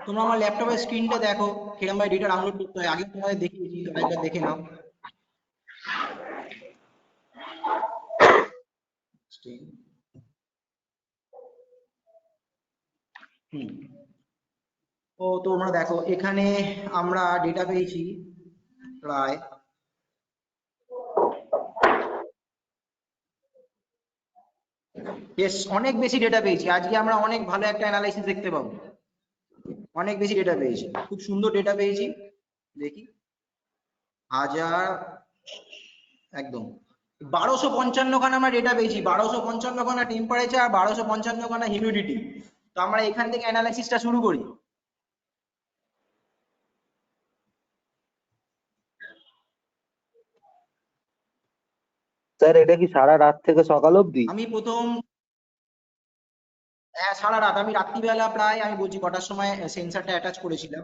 তোমরা আমার ল্যাপটপের স্ক্রিনটা দেখো কিরকম ভাবে ডেটা ডাউনলোড করতে হয়, আগে তোমাদের দেখিয়েছি, আরেকবার দেখে নাও। ও তোমরা দেখো এখানে আমরা ডেটা পেয়েছি প্রায় অনেক বেশি ডেটা পেয়েছি। আজকে আমরা অনেক ভালো একটা অ্যানালাইসিস দেখতে পাবো। অনেক বেশি ডেটা পেয়েছি, খুব সুন্দর ডেটা পেয়েছি। দেখি 1000 একদম 1255 খানা আমরা ডেটা পেয়েছি, 1255 খানা টেম্পারেচার, 1255 খানা হিউমিডিটি। তো আমরা এখান থেকে অ্যানালাইসিসটা শুরু করি। স্যার এটা কি সারা রাত থেকে সকাল অবধি? আমি প্রথম, হ্যাঁ সারা রাত, আমি রাত্রিবেলা প্রায় আমি বলছি কটার সময় সেন্সারটা অ্যাটাচ করেছিলাম।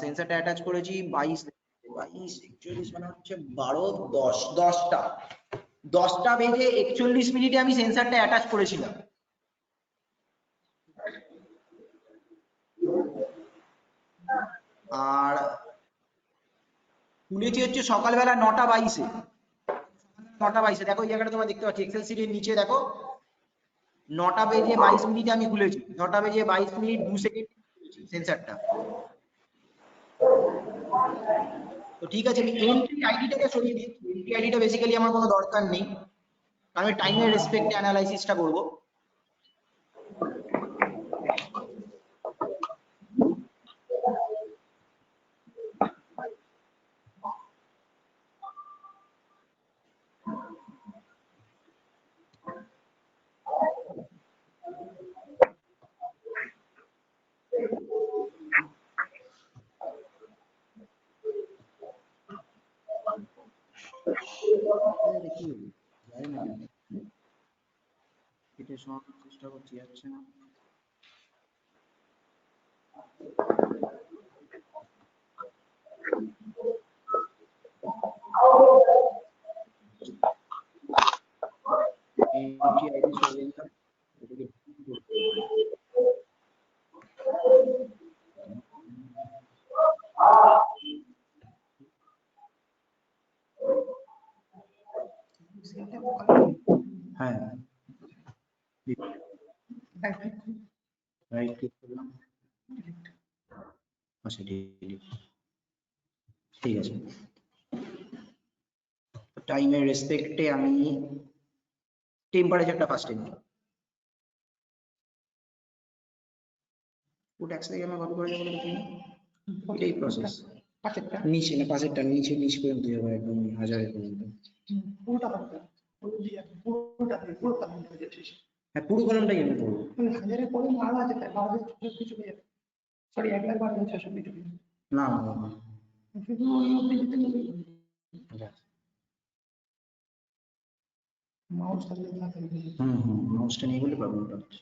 সেন্সারটা অ্যাটাচ করেছি 22 মানে হচ্ছে 10টা বেজে 41 মিনিটে আমি সেন্সারটা অ্যাটাচ করেছিলাম। আর খুলেছি হচ্ছে সকালবেলা 9টা 22-এ। 9টা 22-এ দেখো এই জায়গাটা তোমরা দেখতে পাচ্ছ, এক্সেল সিটের নিচে দেখো 9টা বেজে 22 মিনিটে আমি খুলেছি, 9টা বেজে 22 মিনিট 2 সেকেন্ড সেন্সারটা। তো ঠিক আছে, আমি এন্ট্রি আইডিটাকে সরিয়ে দিই। এন্ট্রি আইডিটা বেসিক্যালি আমার কোনো দরকার নেই, কারণ আমি টাইমের রেসপেক্টে অ্যানালাইসিসটা করব। এটা সরানোর চেষ্টা করছি, যাচ্ছে না। এন্ট্রি আইডি সরিয়ে দিলাম, এটাকে হ্যাঁ রাইট ক্লিক করলাম, আচ্ছা ঠিক আছে। টাইমের রেসপেক্টে আমি টেম্পারেচারটা ফার্স্টে নিই। পুট অ্যাক্সেস কেমন কপি করা যাবে দেখুন এটাই প্রসেস নিচে না পাশেরটা নিচে নিচ পর্যন্ত যাবে একদম 1000 পর্যন্ত পুরোটা হবে পুরোটা হ্যাঁ পুরো কলমটাই আমি করবো মানে 1000 পরে মাল আছে তাই 12 কিছু পেয়ে যাবে সরি 1 লাখ 12,600 কিছু না শুধু ওই অবধি যেতে মাউস থাকলে না থাকবে মাউসটা নিয়ে গেলে প্রবলেমটা হচ্ছে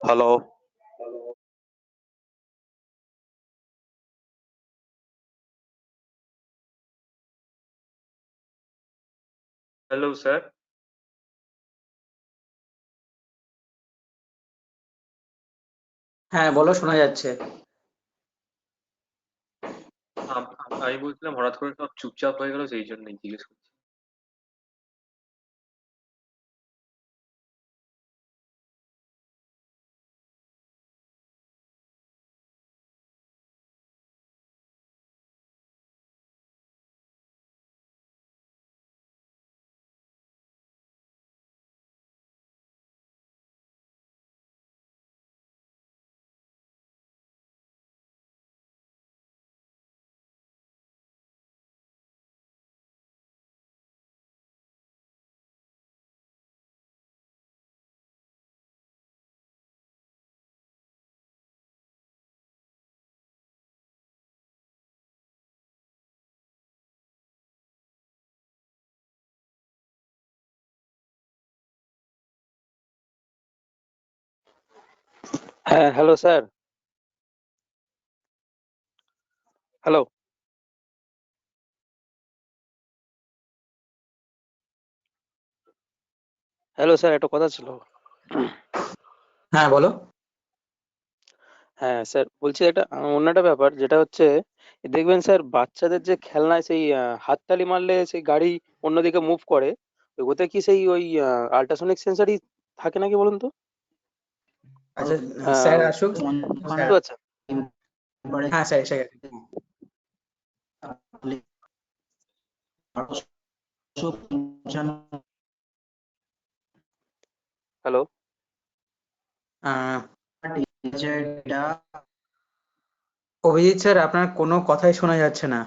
হ্যালো, হ্যালো স্যার। হ্যাঁ বলো, শোনা যাচ্ছে। আমি বলছিলাম হঠাৎ করে সব চুপচাপ হয়ে গেল, সেই জন্যই জিজ্ঞেস করছি। হ্যাঁ hello sir. Hello hello sir, একটা কথা ছিল। হ্যাঁ বলো। হ্যাঁ স্যার, বলছি একটা অন্য একটা ব্যাপার, যেটা হচ্ছে দেখবেন স্যার বাচ্চাদের যে খেলনায় সেই হাততালি মারলে সেই গাড়ি অন্যদিকে মুভ করে, ওতে কি সেই ওই আল্ট্রাসনিক সেন্সারই থাকে নাকি বলুন তো? আচ্ছা স্যার আসুক। বুঝতে পারছেন? হ্যাঁ স্যার এসে গেছে। হ্যালো অভিজিৎ স্যার, আপনার কোনো কথাই শোনা যাচ্ছে না।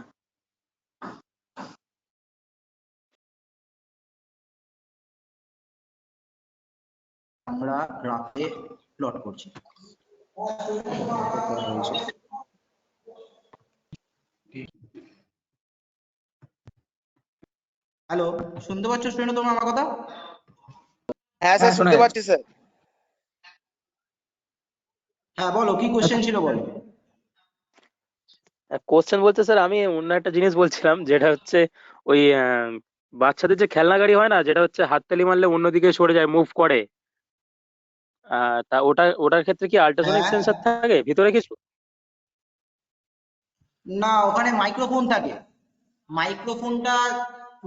আমরা রাতে প্লট করছি হ্যালো শুনতে পাচ্ছ স্টুডেন্ট তোমরা আমার কথা? হ্যাঁ স্যার শুনতে পাচ্ছি স্যার। হ্যাঁ বলো কি কোশ্চেন ছিল বলো। কোশ্চেন বলতে স্যার আমি অন্য একটা জিনিস বলছিলাম, যেটা হচ্ছে ওই বাচ্চাদের যে খেলনা গাড়ি হয় না, যেটা হচ্ছে হাততালি মারলে অন্যদিকে সরে যায়, মুভ করে, তা ওটার ক্ষেত্রে কি আল্ট্রাসনিক হ্যাঁ সেন্সর থাকে ভিতরে কিছু? না ওখানে মাইক্রোফোন থাকে।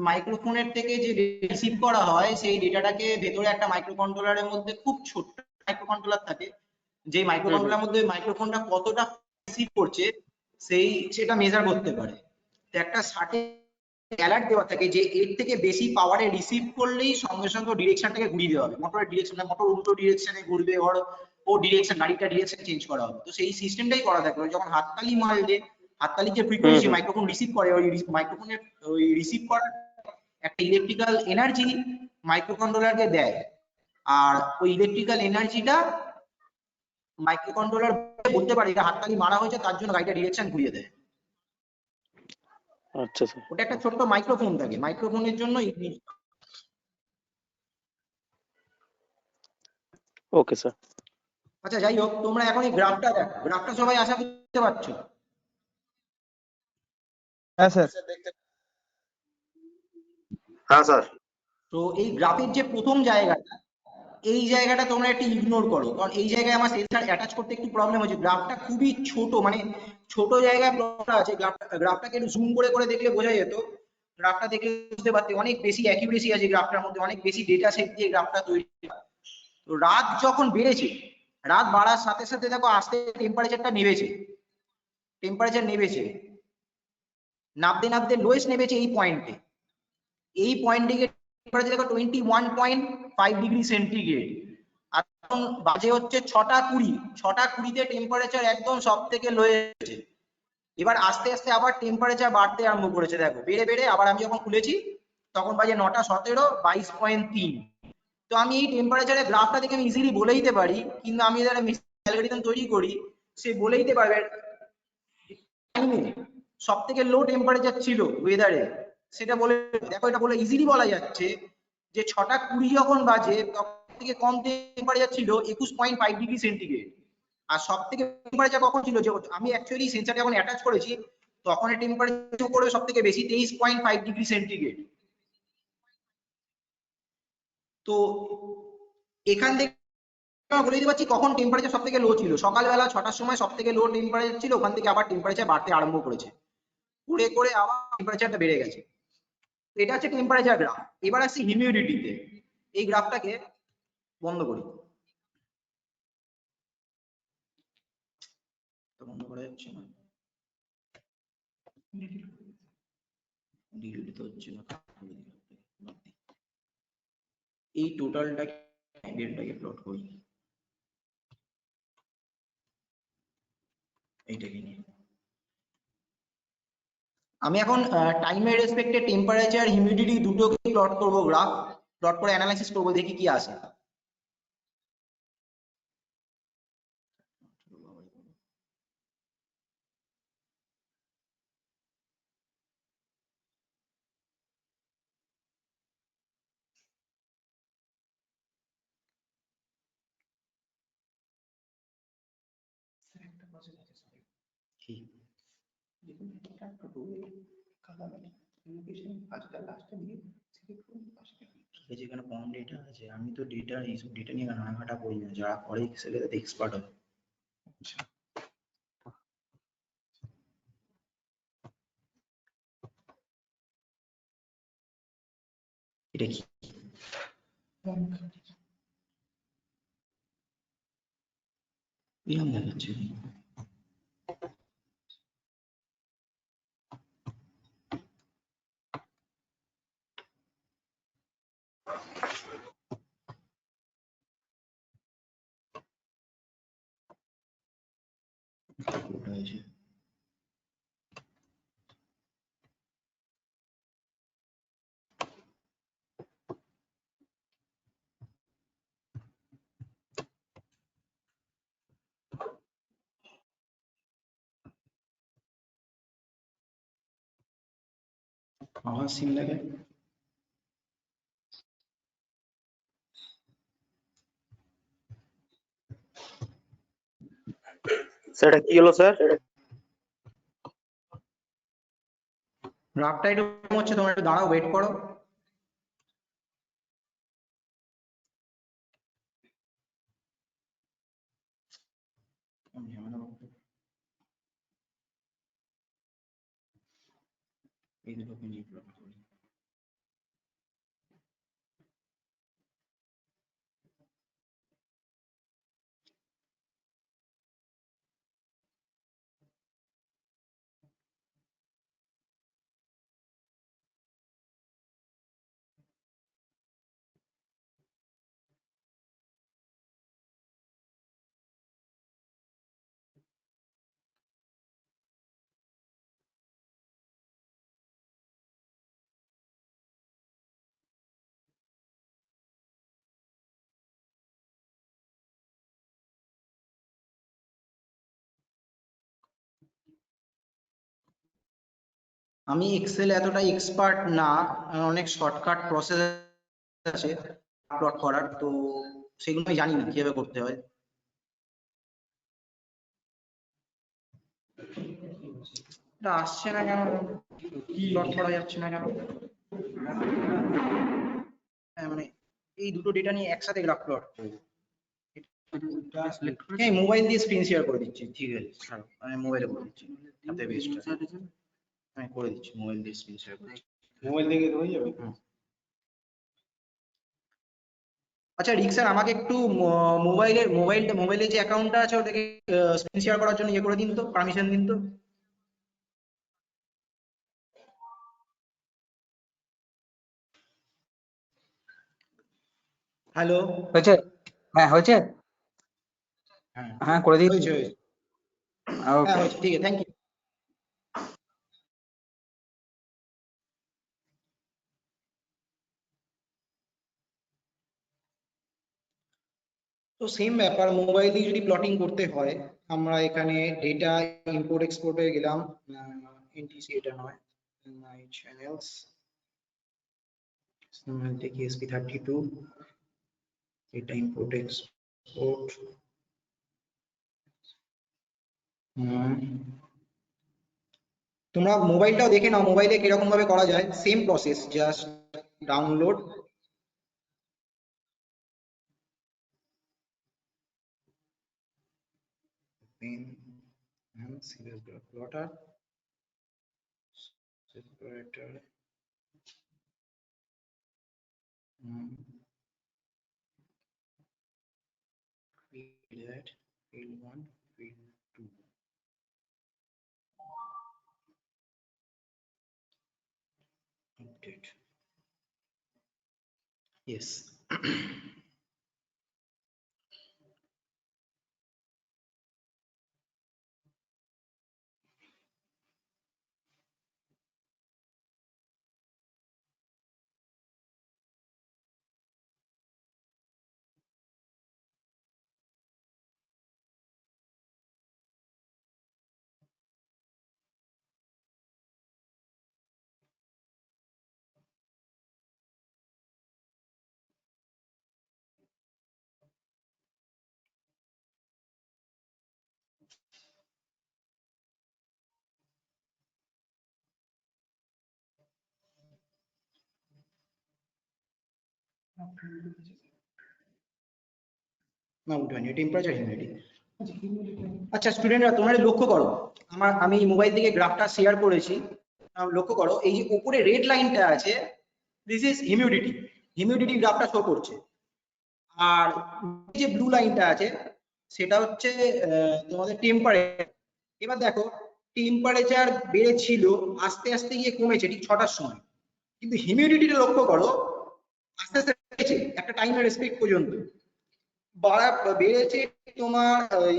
মাইক্রোফোনের থেকে যে রিসিভ করা হয় সেই ডেটাটাকে ভেতরে একটা মাইক্রো কন্ট্রোলারের মধ্যে খুব ছোট্ট মাইক্রো কন্ট্রোলার থাকে, যে মাইক্রো কন্ট্রোলারের মধ্যে মাইক্রোফোনটা কতটা রিসিভ করছে সেটা মেজার করতে পারে। তো একটা সার্টেন অ্যালার্ট দেওয়া থাকে যে এর থেকে বেশি পাওয়ারে রিসিভ করলেই সঙ্গে সঙ্গে ডিরেকশনটাকে ঘুরিয়ে দেওয়া হবে, মোটরের ডিরেকশন, মোটর উল্টো ডিরেকশনে ঘুরবে ও ডিরেকশন, গাড়িটা ডিরেকশন চেঞ্জ করা হবে। তো সেই সিস্টেমটাই করা থাকে। যখন হাততালি মারলে হাততালি যে ফ্রিকোয়েন্সি মাইক্রোফোন রিসিভ করে, ওই মাইক্রোফোনের ওই রিসিভ করার একটা ইলেকট্রিক্যাল এনার্জি মাইক্রোকন্ট্রোলারকে দেয়, আর ওই ইলেকট্রিক্যাল এনার্জিটা মাইক্রো কন্ট্রোলার বলতে পারে এটা হাততালি মারা হয়েছে, তার জন্য গাড়িটা ডিরেকশন ঘুরিয়ে দেয়। আচ্ছা স্যার। ওটা একটা ছোট্ট মাইক্রোফোন থাকে, মাইক্রোফোনের জন্য ওকে স্যার। আচ্ছা যাই হোক, তোমরা এখন এই গ্রাফটা দেখো, গ্রাফটা সবাই আশা করতে পারছো? হ্যাঁ স্যার। হ্যাঁ স্যার। তো এই গ্রাফের যে প্রথম জায়গাটা, এই জায়গাটা তোমরা একটু ইগনোর করো, কারণ এই জায়গায় আমার সেন্সর অ্যাটাচ করতে একটু প্রবলেম হচ্ছে। গ্রাফটা খুবই ছোট, মানে ছোট জায়গায় প্রবলেম আছে। গ্রাফটাকে একটু জুম করে করে দেখলে বোঝা যেত। গ্রাফটা দেখলে বুঝতে পারতে অনেক বেশি অ্যাকিউরেসি আছে গ্রাফটার মধ্যে, অনেক বেশি ডেটা সেট দিয়ে গ্রাফটা তৈরি। তো রাত যখন বেড়েছে, রাত বাড়ার সাথে সাথে দেখো আস্তে টেম্পারেচারটা নেমেছে, টেম্পারেচার নেমেছে, নামতে নামতে লোয়েস্ট নেমেছে এই পয়েন্টে। এই পয়েন্টে গিয়ে টেম্পারেচার দেখো 21.5 ডিগ্রি সেন্টিগ্রেড। আর এখন বাজে হচ্ছে 6টা 20, 6টা 20তে টেম্পারেচার একদম সব থেকে লো হয়েছে। এবার আস্তে আস্তে আবার টেম্পারেচার বাড়তে আরম্ভ করেছে, দেখো বেড়ে বেড়ে আবার আমি যখন খুলেছি তখন বাজে 9টা 17, 22.3। তো আমি এই টেম্পারেচারের গ্রাফটা দেখে আমি ইজিলি বলে দিতে পারি, কিন্তু আমি যারা অ্যালগরিদম তৈরি করি সে বলে দিতে পারবে সব থেকে লো টেম্পারেচার ছিল ওয়েদারে, সেটা বলে দেখো। এটা বলে ইজিলি বলা যাচ্ছে যে 6টা 20 যখন বাজে তখন থেকে কম টেম্পারেচার ছিল 21.5 ডিগ্রি সেন্টিগ্রেড। আর সব থেকে টেম্পারেচার কখন ছিল, যে আমি অ্যাকচুয়ালি সেন্সারটা যখন অ্যাটাচ করেছি তখন টেম্পারেচার করে সব থেকে বেশি 23.5 ডিগ্রি সেন্টিগ্রেড। তো এখান থেকে বলে দিতে পারছি কখন টেম্পারেচার সব থেকে লো ছিল। সকালবেলা 6টার সময় সব থেকে লো টেম্পারেচার ছিল, ওখান থেকে আবার টেম্পারেচার বাড়তে আরম্ভ করেছে, করে করে আবার টেম্পারেচারটা বেড়ে গেছে। এটা হচ্ছে টেম্পারেচার গ্রাফ। এবার আসছি হিউমিডিটিতে। এই গ্রাফটাকে বন্ধ করি, বন্ধ করা যাচ্ছে না, ডিলিট তো হচ্ছে না। এই টোটালটাকে ডেটাকে প্লট করি, এইটাকে নিয়ে আমি এখন টাইমের রেসপেক্টে টেম্পারেচার হিউমিডিটি দুটোকে প্লট করব, গ্রাফ প্লট করে অ্যানালাইসিস করব, দেখি কি আসে। যেখানে কম ডেটা আছে, আমি তো ডেটা এইসব ডেটা নিয়ে ঘাটাঘাটা করি না, যারা করে এক্সেলে তাতে এক্সপার্ট হয়। এটা কি এরকম দেখাচ্ছে? ওটা হয়েছে আমার সিম লাগে। স্যার এটা কি হলো স্যার? গ্রাফটা এরকম হচ্ছে, তোমরা একটু দাঁড়াও, ওয়েট করো। এই দুটোকে নিয়ে প্লট করি। আমি এক্সেল এতটা এক্সপার্ট না, অনেক শর্টকাট প্রসেস আছে প্লট করার, তো সেগুলো আমি জানি না কিভাবে করতে হয়। এটা আসছে না কেন, প্লট করা যাচ্ছে না কেন? মানে এই দুটো ডেটা নিয়ে একসাথে গ্রাফ প্লট করব। হ্যাঁ, মোবাইল দিয়ে স্ক্রিন শেয়ার করে দিচ্ছি, ঠিক আছে ছাড়ো, আমি মোবাইলে করে দিচ্ছি, তাতে বেস্ট আমি করে দিচ্ছি, মোবাইল দিয়ে স্ক্রিন শেয়ার করে। মোবাইল থেকে হয়ে যাবে। আচ্ছা রিক স্যার, আমাকে একটু মোবাইলে যে অ্যাকাউন্টটা আছে ওটাকে স্ক্রিন শেয়ার করার জন্য ইয়ে করে দিন তো, পারমিশন দিন তো। হ্যালো, হয়েছে? হ্যাঁ হয়েছে, হ্যাঁ হ্যাঁ করে দিন। হয়েছে, হ্যাঁ হয়েছে, ঠিক আছে, থ্যাংক ইউ। তো সেম ব্যাপার, মোবাইল দিয়ে যদি প্লটিং করতে হয়, আমরা এখানে ডেটা ইম্পোর্ট এক্সপোর্টে গেলাম, এনটিসি এটা নয়, মাই চ্যানেলস থেকে SP32, এটা ইম্পোর্ট এক্সপোর্ট, তোমরা মোবাইলটাও দেখে নাও, মোবাইলে কিরকম ভাবে করা যায়, same process, just download, plotter, separator, field that, field 1, field 2, update, yes. না উঠেনি, টেম্পারেচার হিউমিডিটি। আচ্ছা স্টুডেন্টরা, তোমরা লক্ষ্য করো, আমি মোবাইল থেকে গ্রাফটা শেয়ার করেছি, লক্ষ্য করো এই যে উপরে রেড লাইনটা আছে, দিস ইজ হিউমিডিটি, হিউমিডিটি গ্রাফটা শো করছে। আর এই যে ব্লু লাইনটা আছে সেটা হচ্ছে তোমাদের টেম্পারেচার। এবার দেখো টেম্পারেচার বেড়েছিল, আস্তে আস্তে গিয়ে কমেছে ঠিক 6টার সময়, কিন্তু হিউমিডিটিটা লক্ষ্য করো আস্তে আস্তে বেড়েছে একটা টাইমের রেসপেক্ট পর্যন্ত, বেড়েছে তোমার ওই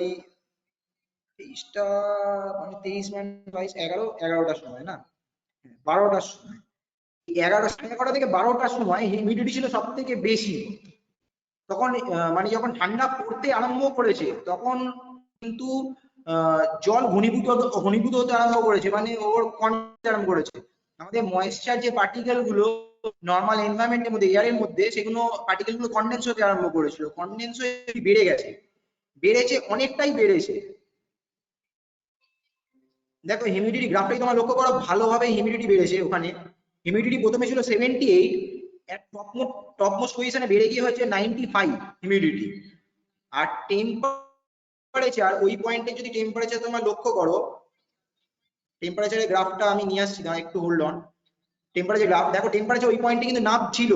23টা, মানে 23 মানে 22, 11টার সময়, না 12টার সময়, 11:30 থেকে 12টার সময় হিউমিডিটি ছিল সব থেকে বেশি। তখন মানে যখন ঠান্ডা পড়তে আরম্ভ করেছে তখন কিন্তু জল ঘনীভূত হতে আরম্ভ করেছে, মানে ওর কনডেন্স আরম্ভ করেছে। আমাদের ময়েশ্চার যে পার্টিকেল গুলো নর্মাল এনভায়রনমেন্টের মধ্যে, এয়ারের মধ্যে, সেগুলো পার্টিকেল গুলো কনডেন্স হতে আরম্ভ করেছিল, কনডেন্স হয়ে বেড়ে গেছে, বেড়েছে অনেকটাই বেড়েছে। দেখো হিউমিডিটি গ্রাফটাই তোমার লক্ষ্য করো, ভালোভাবে হিউমিডিটি বেড়েছে। ওখানে হিউমিডিটি প্রথমে ছিল 78, এট টপমোস্ট পজিশনে বেড়ে গিয়ে হচ্ছে 95 হিউমিডিটি। আর টেম্পারেচার, ওই পয়েন্টে যদি টেম্পারেচার তোমরা লক্ষ্য করো, টেম্পারেচারের গ্রাফটা আমি নিয়ে আসছি না, একটু হোল্ড অন। টেম্পারেচার গ্রাফ দেখো, টেম্পারেচার ওই পয়েন্টে কিন্তু নাপ ছিল,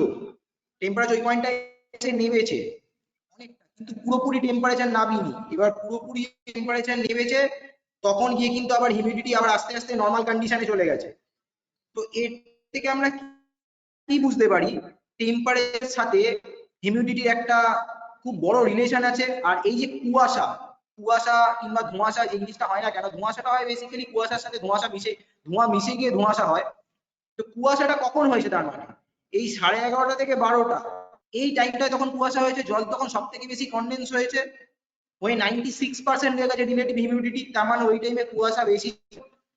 টেম্পারেচার ওই পয়েন্টে এসে নেমেছে অনেকটা, কিন্তু পুরোপুরি টেম্পারেচার নামিনি। এবার পুরোপুরি টেম্পারেচার নেমেছে, তখন গিয়ে কিন্তু আবার হিউমিডিটি আবার আস্তে আস্তে নর্মাল কন্ডিশনে চলে গেছে। তো এর থেকে আমরা কি বুঝতে পারি, টেম্পারেচারের সাথে হিউমিডিটির একটা খুব বড় রিলেশন আছে। আর এই যে কুয়াশা কিংবা ধোঁয়াশা, যে জিনিসটা হয় না কেন, ধোঁয়াশাটা হয় বেসিক্যালি কুয়াশার সাথে ধোঁয়া মিশে গিয়ে ধোঁয়াশা হয়। তো কুয়াশাটা কখন হয়েছে, তার মানে এই 11:30 থেকে 12টা, এই টাইমটায় তখন কুয়াশা হয়েছে, জল তখন সব থেকে বেশি কনডেন্স হয়েছে, ওই 96% হয়ে গেছে রিলেটিভ হিউমিডিটি, তার মানে ওই টাইমে কুয়াশা বেশি।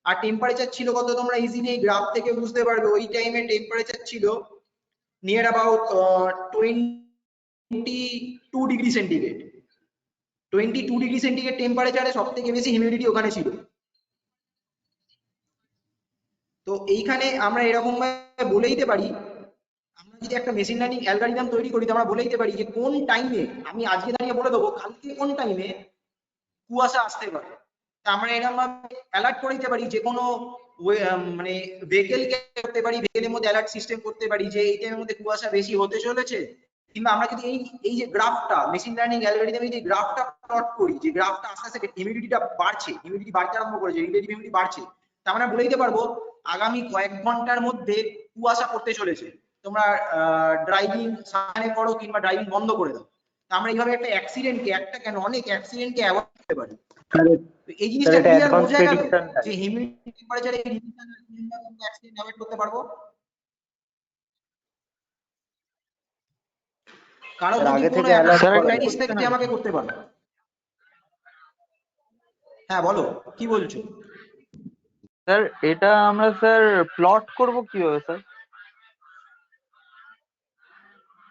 আর টেম্পারেচার ছিল কত তোমরা ইজিলি এই গ্রাফ থেকে বুঝতে পারবে। ওই টাইমে টেম্পারেচার ছিল near about 22 degree centigrade. 22 degree centigrade টেম্পারেচারে সব থেকে বেশি হিউমিডিটি ওখানে ছিল। তো এইখানে আমরা এরকম ভাবে বলে দিতে পারি, আমরা যদি একটা মেশিন লার্নিং অ্যালগরিদম তৈরি করি তো আমরা বলে দিতে পারি যে কোন টাইমে, আমি আজকে দাঁড়িয়ে বলে দেবো কালকে কোন টাইমে কুয়াশা আসতে পারে। তা আমরা এরকম ভাবে অ্যালার্ট করে দিতে পারি, যে কোনো মানে ভেহিকেলকে করতে পারি, ভেহিকেলের মধ্যে অ্যালার্ট সিস্টেম করতে পারি যে এই টাইমের মধ্যে কুয়াশা বেশি হতে চলেছে। কিংবা আমরা যদি এই যে গ্রাফটা মেশিন লার্নিং অ্যালগরিদমে যে গ্রাফটা প্লট করি, যে গ্রাফটা আস্তে আস্তে হিউমিডিটিটা বাড়ছে, হিউমিডিটি বাড়তে আরম্ভ করেছে, রিলেটিভ হিউমিডিটি বাড়ছে, তা আমরা বলে দিতে পারবো আগামী কয়েক ঘন্টার মধ্যে কুয়াশা পড়তে চলেছে, তোমরা ড্রাইভিং সাবধানে করো কিংবা ড্রাইভিং বন্ধ করে দাও। তা আমরা এইভাবে একটা অ্যাক্সিডেন্টকে, একটা কেন অনেক অ্যাক্সিডেন্টকে অ্যাভয়েড করতে পারি। এই জিনিসটা ক্লিয়ার বোঝা গেল যে হিউমিডিটি টেম্পারেচারে এই অ্যাক্সিডেন্ট অ্যাভয়েড করতে পারবো। কারো যদি কোনো অ্যানালাইটিস থেকে আমাকে করতে পারো। হ্যাঁ বলো কি বলছো? স্যার এটা আমরা স্যার প্লট করব কিভাবে স্যার?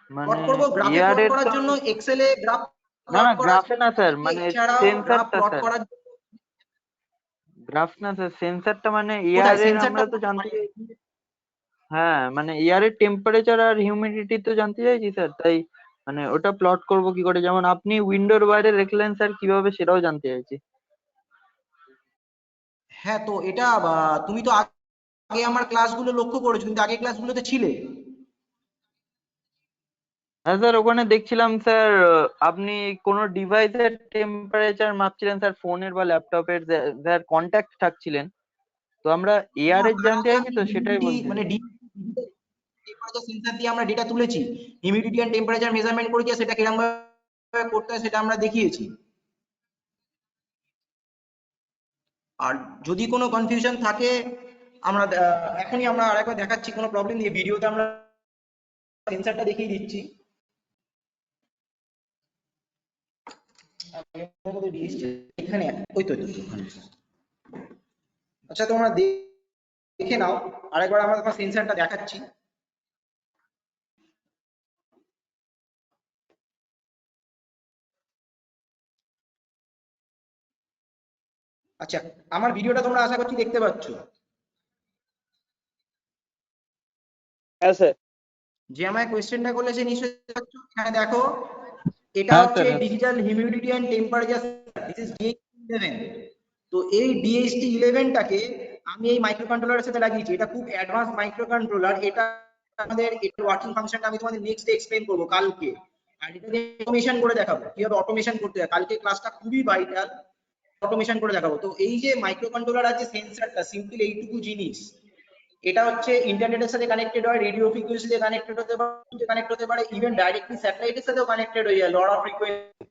প্লট করব গ্রাফে প্লট করার জন্য এক্সেল এ গ্রাফ, না না গ্রাফে না স্যার, মানে সেন্সরটা প্লট স্যার, করার গ্রাফ না স্যার, সেন্সরটা মানে এয়ার এর আমরা তো জানতে চাইছি। হ্যাঁ মানে এয়ারের টেম্পারেচার আর হিউমিডিটি তো জানতে চাইছি স্যার, তাই মানে ওটা প্লট করব কি করে, যেমন আপনি উইন্ডোর বাইরে দেখলেন স্যার কিভাবে, সেটাও জানতে চাইছি। হ্যাঁ তো এটা তুমি তো আগে আমার ক্লাসগুলো লক্ষ্য করেছো, কিন্তু আগে ক্লাসগুলোতে ছিলে। হ্যাঁ স্যার ওখানে দেখছিলাম স্যার আপনি কোন ডিভাইসের টেম্পারেচার মাপছিলেন স্যার, ফোনের বা ল্যাপটপের, স্যার কন্ট্যাক্ট থাকছিলেন, তো আমরা এয়ারের জানতে চাইছি তো সেটাই বলছি। মানে টেম্পারেচার সেন্সর দিয়ে আমরা ডেটা তুলেছি, হিউমিডিটি এন্ড টেম্পারেচার মেজারমেন্ট করেছি, সেটা কিরকম ভাবে করতে হয় সেটা আমরা দেখিয়েছি। আর যদি কোনো কনফিউশন থাকে আমরা এখনই আমরা আরেকবার দেখাচ্ছি, কোনো প্রবলেম নেই, ভিডিওতে আমরা সেন্সরটা দেখিয়ে দিচ্ছি। এখানে ওই তো আচ্ছা তোমরা দেখে নাও আরেকবার, আমরা তোমার সেন্সরটা দেখাচ্ছি। আচ্ছা আমার ভিডিওটা তোমরা আশা করছি দেখতে পাচ্ছ। হ্যাঁ স্যার। যে আমায় কোশ্চেনটা করেছে নিশ্চয়ই দেখতে পাচ্ছ, এখানে দেখো এটা হচ্ছে digital humidity and temperature, this is DHT11। তো এই DHT11টাকে আমি এই মাইক্রোকন্ট্রোলারের সাথে লাগিয়েছি, এটা খুব অ্যাডভান্স মাইক্রোকন্ট্রোলার। এটা আমাদের এর ওয়ার্কিং ফাংশনটা আমি তোমাদের নেক্সট ডে এক্সপ্লেইন করব কালকে, আর এটা দিয়ে অটোমেশন করে দেখাবো কিভাবে অটোমেশন করতে হয়। কালকে ক্লাসটা খুবই ভাইটাল, অটোমেশন করে দেখাবো। তো এই যে মাইক্রোকন্ট্রোলার আছে সেন্সরটা, সিম্পল এইটুকু জিনিস, এটা হচ্ছে ইন্টারনেটের সাথে কানেক্টেড হয়, রেডিও ফ্রিকোয়েন্সি দিয়ে কানেক্ট হতে পারে, ইভেন ডাইরেক্টলি স্যাটেলাইটের সাথেও কানেক্টেড হয়ে যায়, লরা ফ্রিকোয়েন্সি।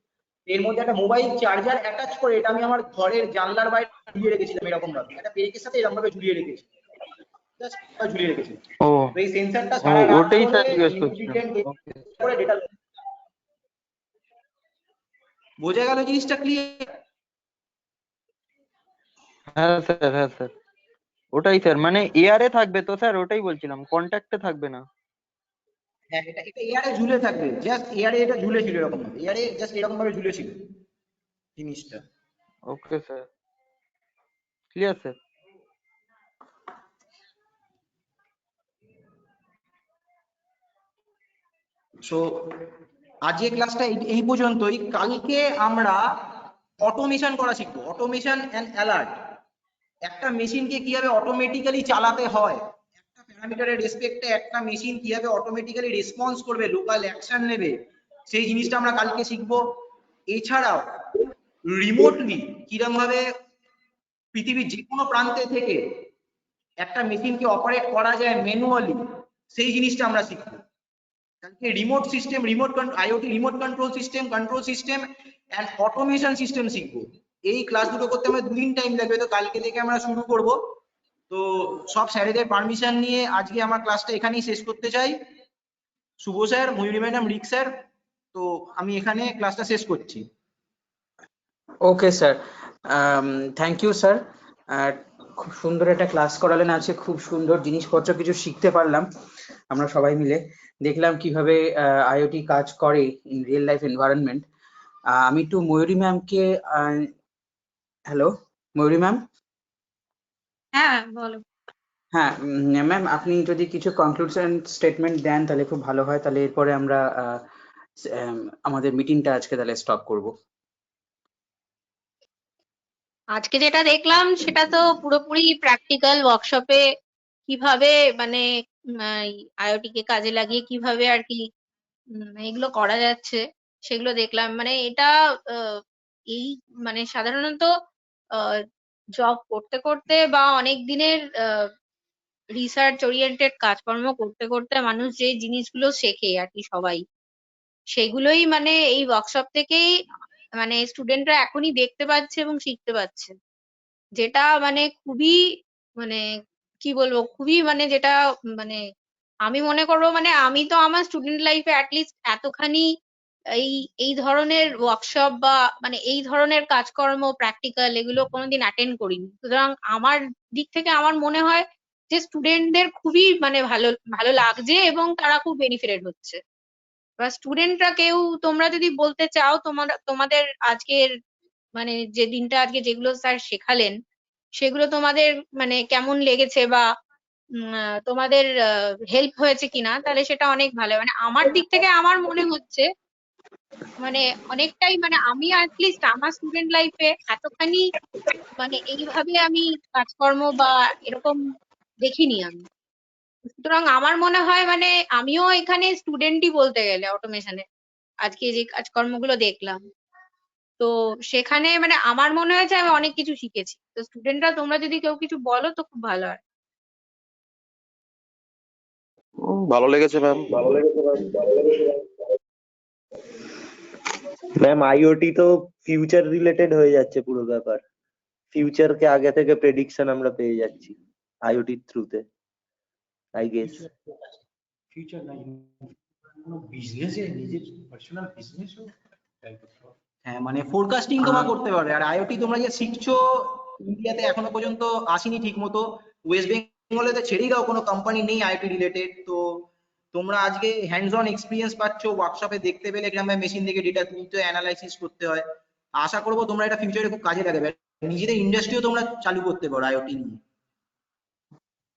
এর মধ্যে একটা মোবাইল চার্জার অ্যাটাচ করে, এটা আমি আমার ঘরের জানলার বাইরে ঝুলিয়ে রেখেছিলাম এরকম ভাবে, একটা পেরেকের সাথে এরকম ভাবে ঝুলিয়ে রেখেছি, জাস্ট ঝুলিয়ে রেখেছি। ও তো এই সেন্সরটা সারা রাত ওটাই স্যার ধরে জিজ্ঞেস করছিলাম। করে ডেটা, বোঝা গেল জিনিসটা ক্লিয়ার? হ্যাঁ স্যার, হ্যাঁ স্যার ওটাই স্যার, মানে এয়ারে থাকবে তো স্যার, ওটাই বলছিলাম, কন্ট্যাক্টে থাকবে না। হ্যাঁ এটা এয়ারে ঝুলে থাকবে, জাস্ট এয়ারে এটা ঝুলে ছিল এরকম ভাবে, এয়ারে জাস্ট এরকম ভাবে ঝুলে ছিল জিনিসটা। Okay sir, clear sir. So আজকে ক্লাসটা এই পর্যন্তই। কালকে আমরা অটোমেশন করা শিখবো, অটোমেশন এন্ড অ্যালার্ট। একটা মেশিনকে কিভাবে অটোমেটিক্যালি চালাতে হয়, একটা প্যারামিটারের রেসপেক্টে একটা মেশিন কিভাবে অটোমেটিক্যালি রেসপন্স করবে, লোকাল অ্যাকশন নেবে, সেই জিনিসটা আমরা কালকে শিখবো। এছাড়াও রিমোটলি কিরকম ভাবে পৃথিবীর যে কোনো প্রান্তে থেকে একটা মেশিনকে অপারেট করা যায় ম্যানুয়ালি, সেই জিনিসটা আমরা শিখবো কালকে। Remote system, IoT remote control system and automation system শিখবো। এই ক্লাস দুটো করতে আমরা 2 দিন টাইম লাগবে, তো কালকে থেকে আমরা শুরু করব। তো সব স্যারেদের পারমিশন নিয়ে আজকে আমার ক্লাসটা এখানেই শেষ করতে চাই। Shubho sir, Mayuri madam, Rik sir, তো আমি এখানে ক্লাসটা শেষ করছি। Okay sir, thank you sir. খুব সুন্দর একটা ক্লাস করালেন আজকে, খুব সুন্দর জিনিসপত্র কিছু শিখতে পারলাম আমরা সবাই মিলে। দেখলাম কিভাবে আইওটি কাজ করে ইন রিয়েল লাইফ এনভায়রনমেন্ট। আমি একটু ময়ূরী ম্যামকে, হ্যালো ময়ূরী ম্যাম। হ্যাঁ বলো। হ্যাঁ ম্যাম, আপনি যদি কিছু কনক্লুশন স্টেটমেন্ট দেন তাহলে খুব ভালো হয়, তাহলে এরপরে আমরা আমাদের মিটিংটা আজকে তাহলে স্টপ করব। আজকে যেটা দেখলাম সেটা তো পুরোপুরি প্র্যাকটিক্যাল ওয়ার্কশপে কিভাবে মানে আইওটি কে কাজে লাগিয়ে কিভাবে আর কি এগুলো করা যাচ্ছে সেগুলো দেখলাম। মানে এটা এই মানে সাধারণত জব করতে করতে বা অনেক দিনের রিসার্চ ওরিয়েন্টেড কাজকর্ম করতে করতে মানুষ যে জিনিসগুলো শেখে আর কি সবাই, সেগুলোই মানে এই ওয়ার্কশপ থেকেই মানে স্টুডেন্টরা এখনই দেখতে পাচ্ছে এবং শিখতে পাচ্ছে, যেটা মানে খুবই মানে কি বলবো, খুবই মানে যেটা মানে আমি মনে করবো মানে আমি তো আমার স্টুডেন্ট লাইফে অ্যাটলিস্ট এতখানি এই এই ধরনের ওয়ার্কশপ বা মানে এই ধরনের কাজকর্ম প্র্যাকটিক্যাল এগুলো কোনোদিন অ্যাটেন্ড করিনি। সুতরাং আমার দিক থেকে আমার মনে হয় যে স্টুডেন্টদের খুবই মানে ভালো ভালো লাগছে এবং তারা খুব বেনিফিটেড হচ্ছে। এবার স্টুডেন্টরা কেউ তোমরা যদি বলতে চাও তোমাদের আজকের মানে যে দিনটা আজকে যেগুলো স্যার শেখালেন সেগুলো তোমাদের মানে কেমন লেগেছে বা তোমাদের হেল্প হয়েছে কিনা, তাহলে সেটা অনেক ভালো। মানে আমার দিক থেকে আমার মনে হচ্ছে মানে অনেকটাই মানে আমি অ্যাটলিস্ট আমার স্টুডেন্ট লাইফে এতখানি মানে এইভাবে আমি কাজকর্ম বা এরকম দেখিনি আমি। সুতরাং আমার মনে হয় মানে আমিও এখানে স্টুডেন্টই বলতে গেলে অটোমেশনে আজকে যে কাজকর্মগুলো দেখলাম, তো সেখানে মানে আমার মনে হয়েছে আমি অনেক কিছু শিখেছি। তো স্টুডেন্টরা তোমরা যদি কেউ কিছু বলো তো খুব ভালো হয়। ভালো লেগেছে ম্যাম। ম্যাম আইওটি তো ফিউচার রিলেটেড হয়ে যাচ্ছে পুরো ব্যাপার, ফিউচারকে আগে থেকে প্রেডিকশন আমরা পেয়ে যাচ্ছি আইওটির থ্রুতে আই গেস। ফিউচার নাই, কোনো বিজনেসে নিজের পার্সোনাল বিজনেসও হ্যাঁ মানে ফোরকাস্টিং তোমরা করতে পারবে। আর আইওটি তোমরা যে শিখছো ইন্ডিয়াতে এখনো পর্যন্ত আসেনি ঠিক মতো, ওয়েস্ট বেঙ্গলে তো ছেড়েই দাও, কোনো কোম্পানি নেই আইওটি রিলেটেড। তো তোমরা আজকে হ্যান্ডস অন এক্সপিরিয়েন্স পাচ্ছ, ওয়ার্কশপে দেখতে পেলে কিরকম মেশিন থেকে ডেটা তুলতে অ্যানালাইসিস করতে হয়। আশা করবো তোমরা এটা ফিউচারে খুব কাজে লাগাবে, নিজেদের ইন্ডাস্ট্রিও তোমরা চালু করতে পারো আইওটি নিয়ে।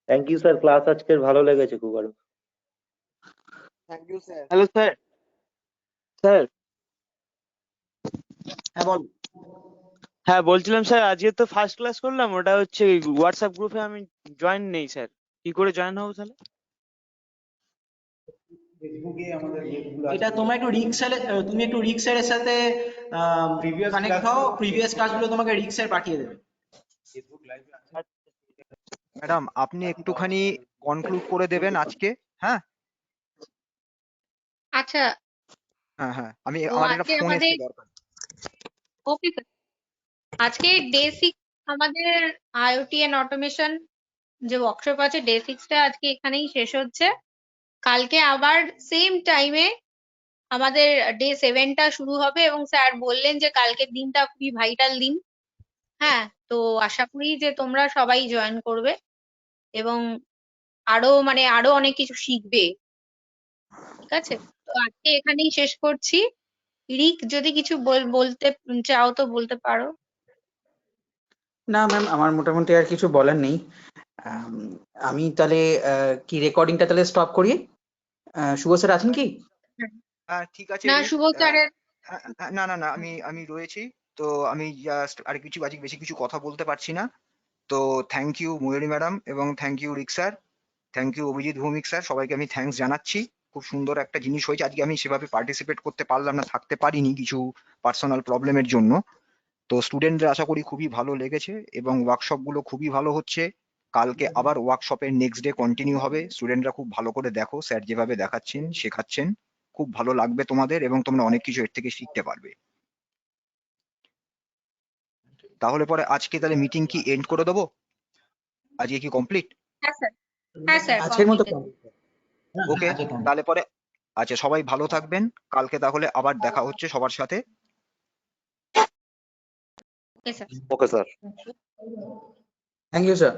থ্যাংক ইউ স্যার, ক্লাস আজকের ভালো লেগেছে খুব আরো। Thank you sir. Hello sir. হ্যাঁ বল। হ্যাঁ বলছিলাম স্যার, আজকে তো ফার্স্ট ক্লাস করলাম, ওটা হচ্ছে হোয়াটসঅ্যাপ গ্রুপে আমি জয়েন নেই স্যার, কি করে জয়েন হবো তাহলে? ফেসবুকে আমাদের ইয়েগুলো এটা তোমরা একটু তুমি একটু রিক স্যারের সাথে কানেক্ট হও, প্রিভিয়াস কাজগুলো তোমাকে রিক স্যার পাঠিয়ে দেবে। ফেসবুক লাইভে আছে। ম্যাডাম আপনি একটুখানি কনক্লুড করে দেবেন আজকে। হ্যাঁ আচ্ছা, হ্যাঁ হ্যাঁ আমি তো আমার একটা আজকে ফোন আমাদের এসেছে দরকার। ওকে স্যার, আজকে ডে 6 আমাদের আইওটি এন্ড অটোমেশন যে ওয়ার্কশপ আছে ডে 6টা আজকে এখানেই শেষ হচ্ছে। কালকে আবার সেম টাইমে আমাদের ডে 7টা শুরু হবে এবং স্যার বললেন যে কালকের দিনটা খুবই ভাইটাল দিন। হ্যাঁ, তো আশা করি যে তোমরা সবাই জয়েন করবে এবং আরো অনেক কিছু শিখবে। ঠিক আছে, তো আজকে এখানেই শেষ করছি। রিক যদি কিছু বলতে চাও তো বলতে পারো। না ম্যাম, আমার মোটামুটি আর কিছু বলার নেই। আমি তাহলে কি রেকর্ডিংটা তাহলে স্টপ করি। শুভ স্যার আছেন কি? হ্যাঁ ঠিক আছে না, রিক। শুভ স্যারের না না না আমি রয়েছি। তো আমি জাস্ট আর কিছু আজকে বেশি কিছু কথা বলতে পারছি না। তো থ্যাংক ইউ ময়ূরী ম্যাডাম এবং thank you Rik sir, thank you Abhijit Bhowmik sir, সবাইকে আমি থ্যাঙ্কস জানাচ্ছি। খুব সুন্দর একটা জিনিস হয়েছে আজকে, আমি সেভাবে পার্টিসিপেট করতে পারলাম না, থাকতে পারিনি কিছু পার্সোনাল প্রবলেমের জন্য। তো স্টুডেন্টদের আশা করি খুবই ভালো লেগেছে এবং ওয়ার্কশপ গুলো খুবই ভালো হচ্ছে। কালকে আবার ওয়ার্কশপের নেক্সট ডে কন্টিনিউ হবে। স্টুডেন্টরা খুব ভালো করে দেখো, স্যার যেভাবে দেখাচ্ছেন শেখাচ্ছেন খুব ভালো লাগবে তোমাদের এবং তোমরা অনেক কিছু এর থেকে শিখতে পারবে। তাহলে পরে আজকে তাহলে মিটিং কি এন্ড করে দেবো? আজকে কি কমপ্লিট? হ্যাঁ স্যার, হ্যাঁ স্যার আজকের মতো ওকে তাহলে পরে আচ্ছা সবাই ভালো থাকবেন, কালকে তাহলে আবার দেখা হচ্ছে সবার সাথে। Okay sir. Okay sir. Thank you sir.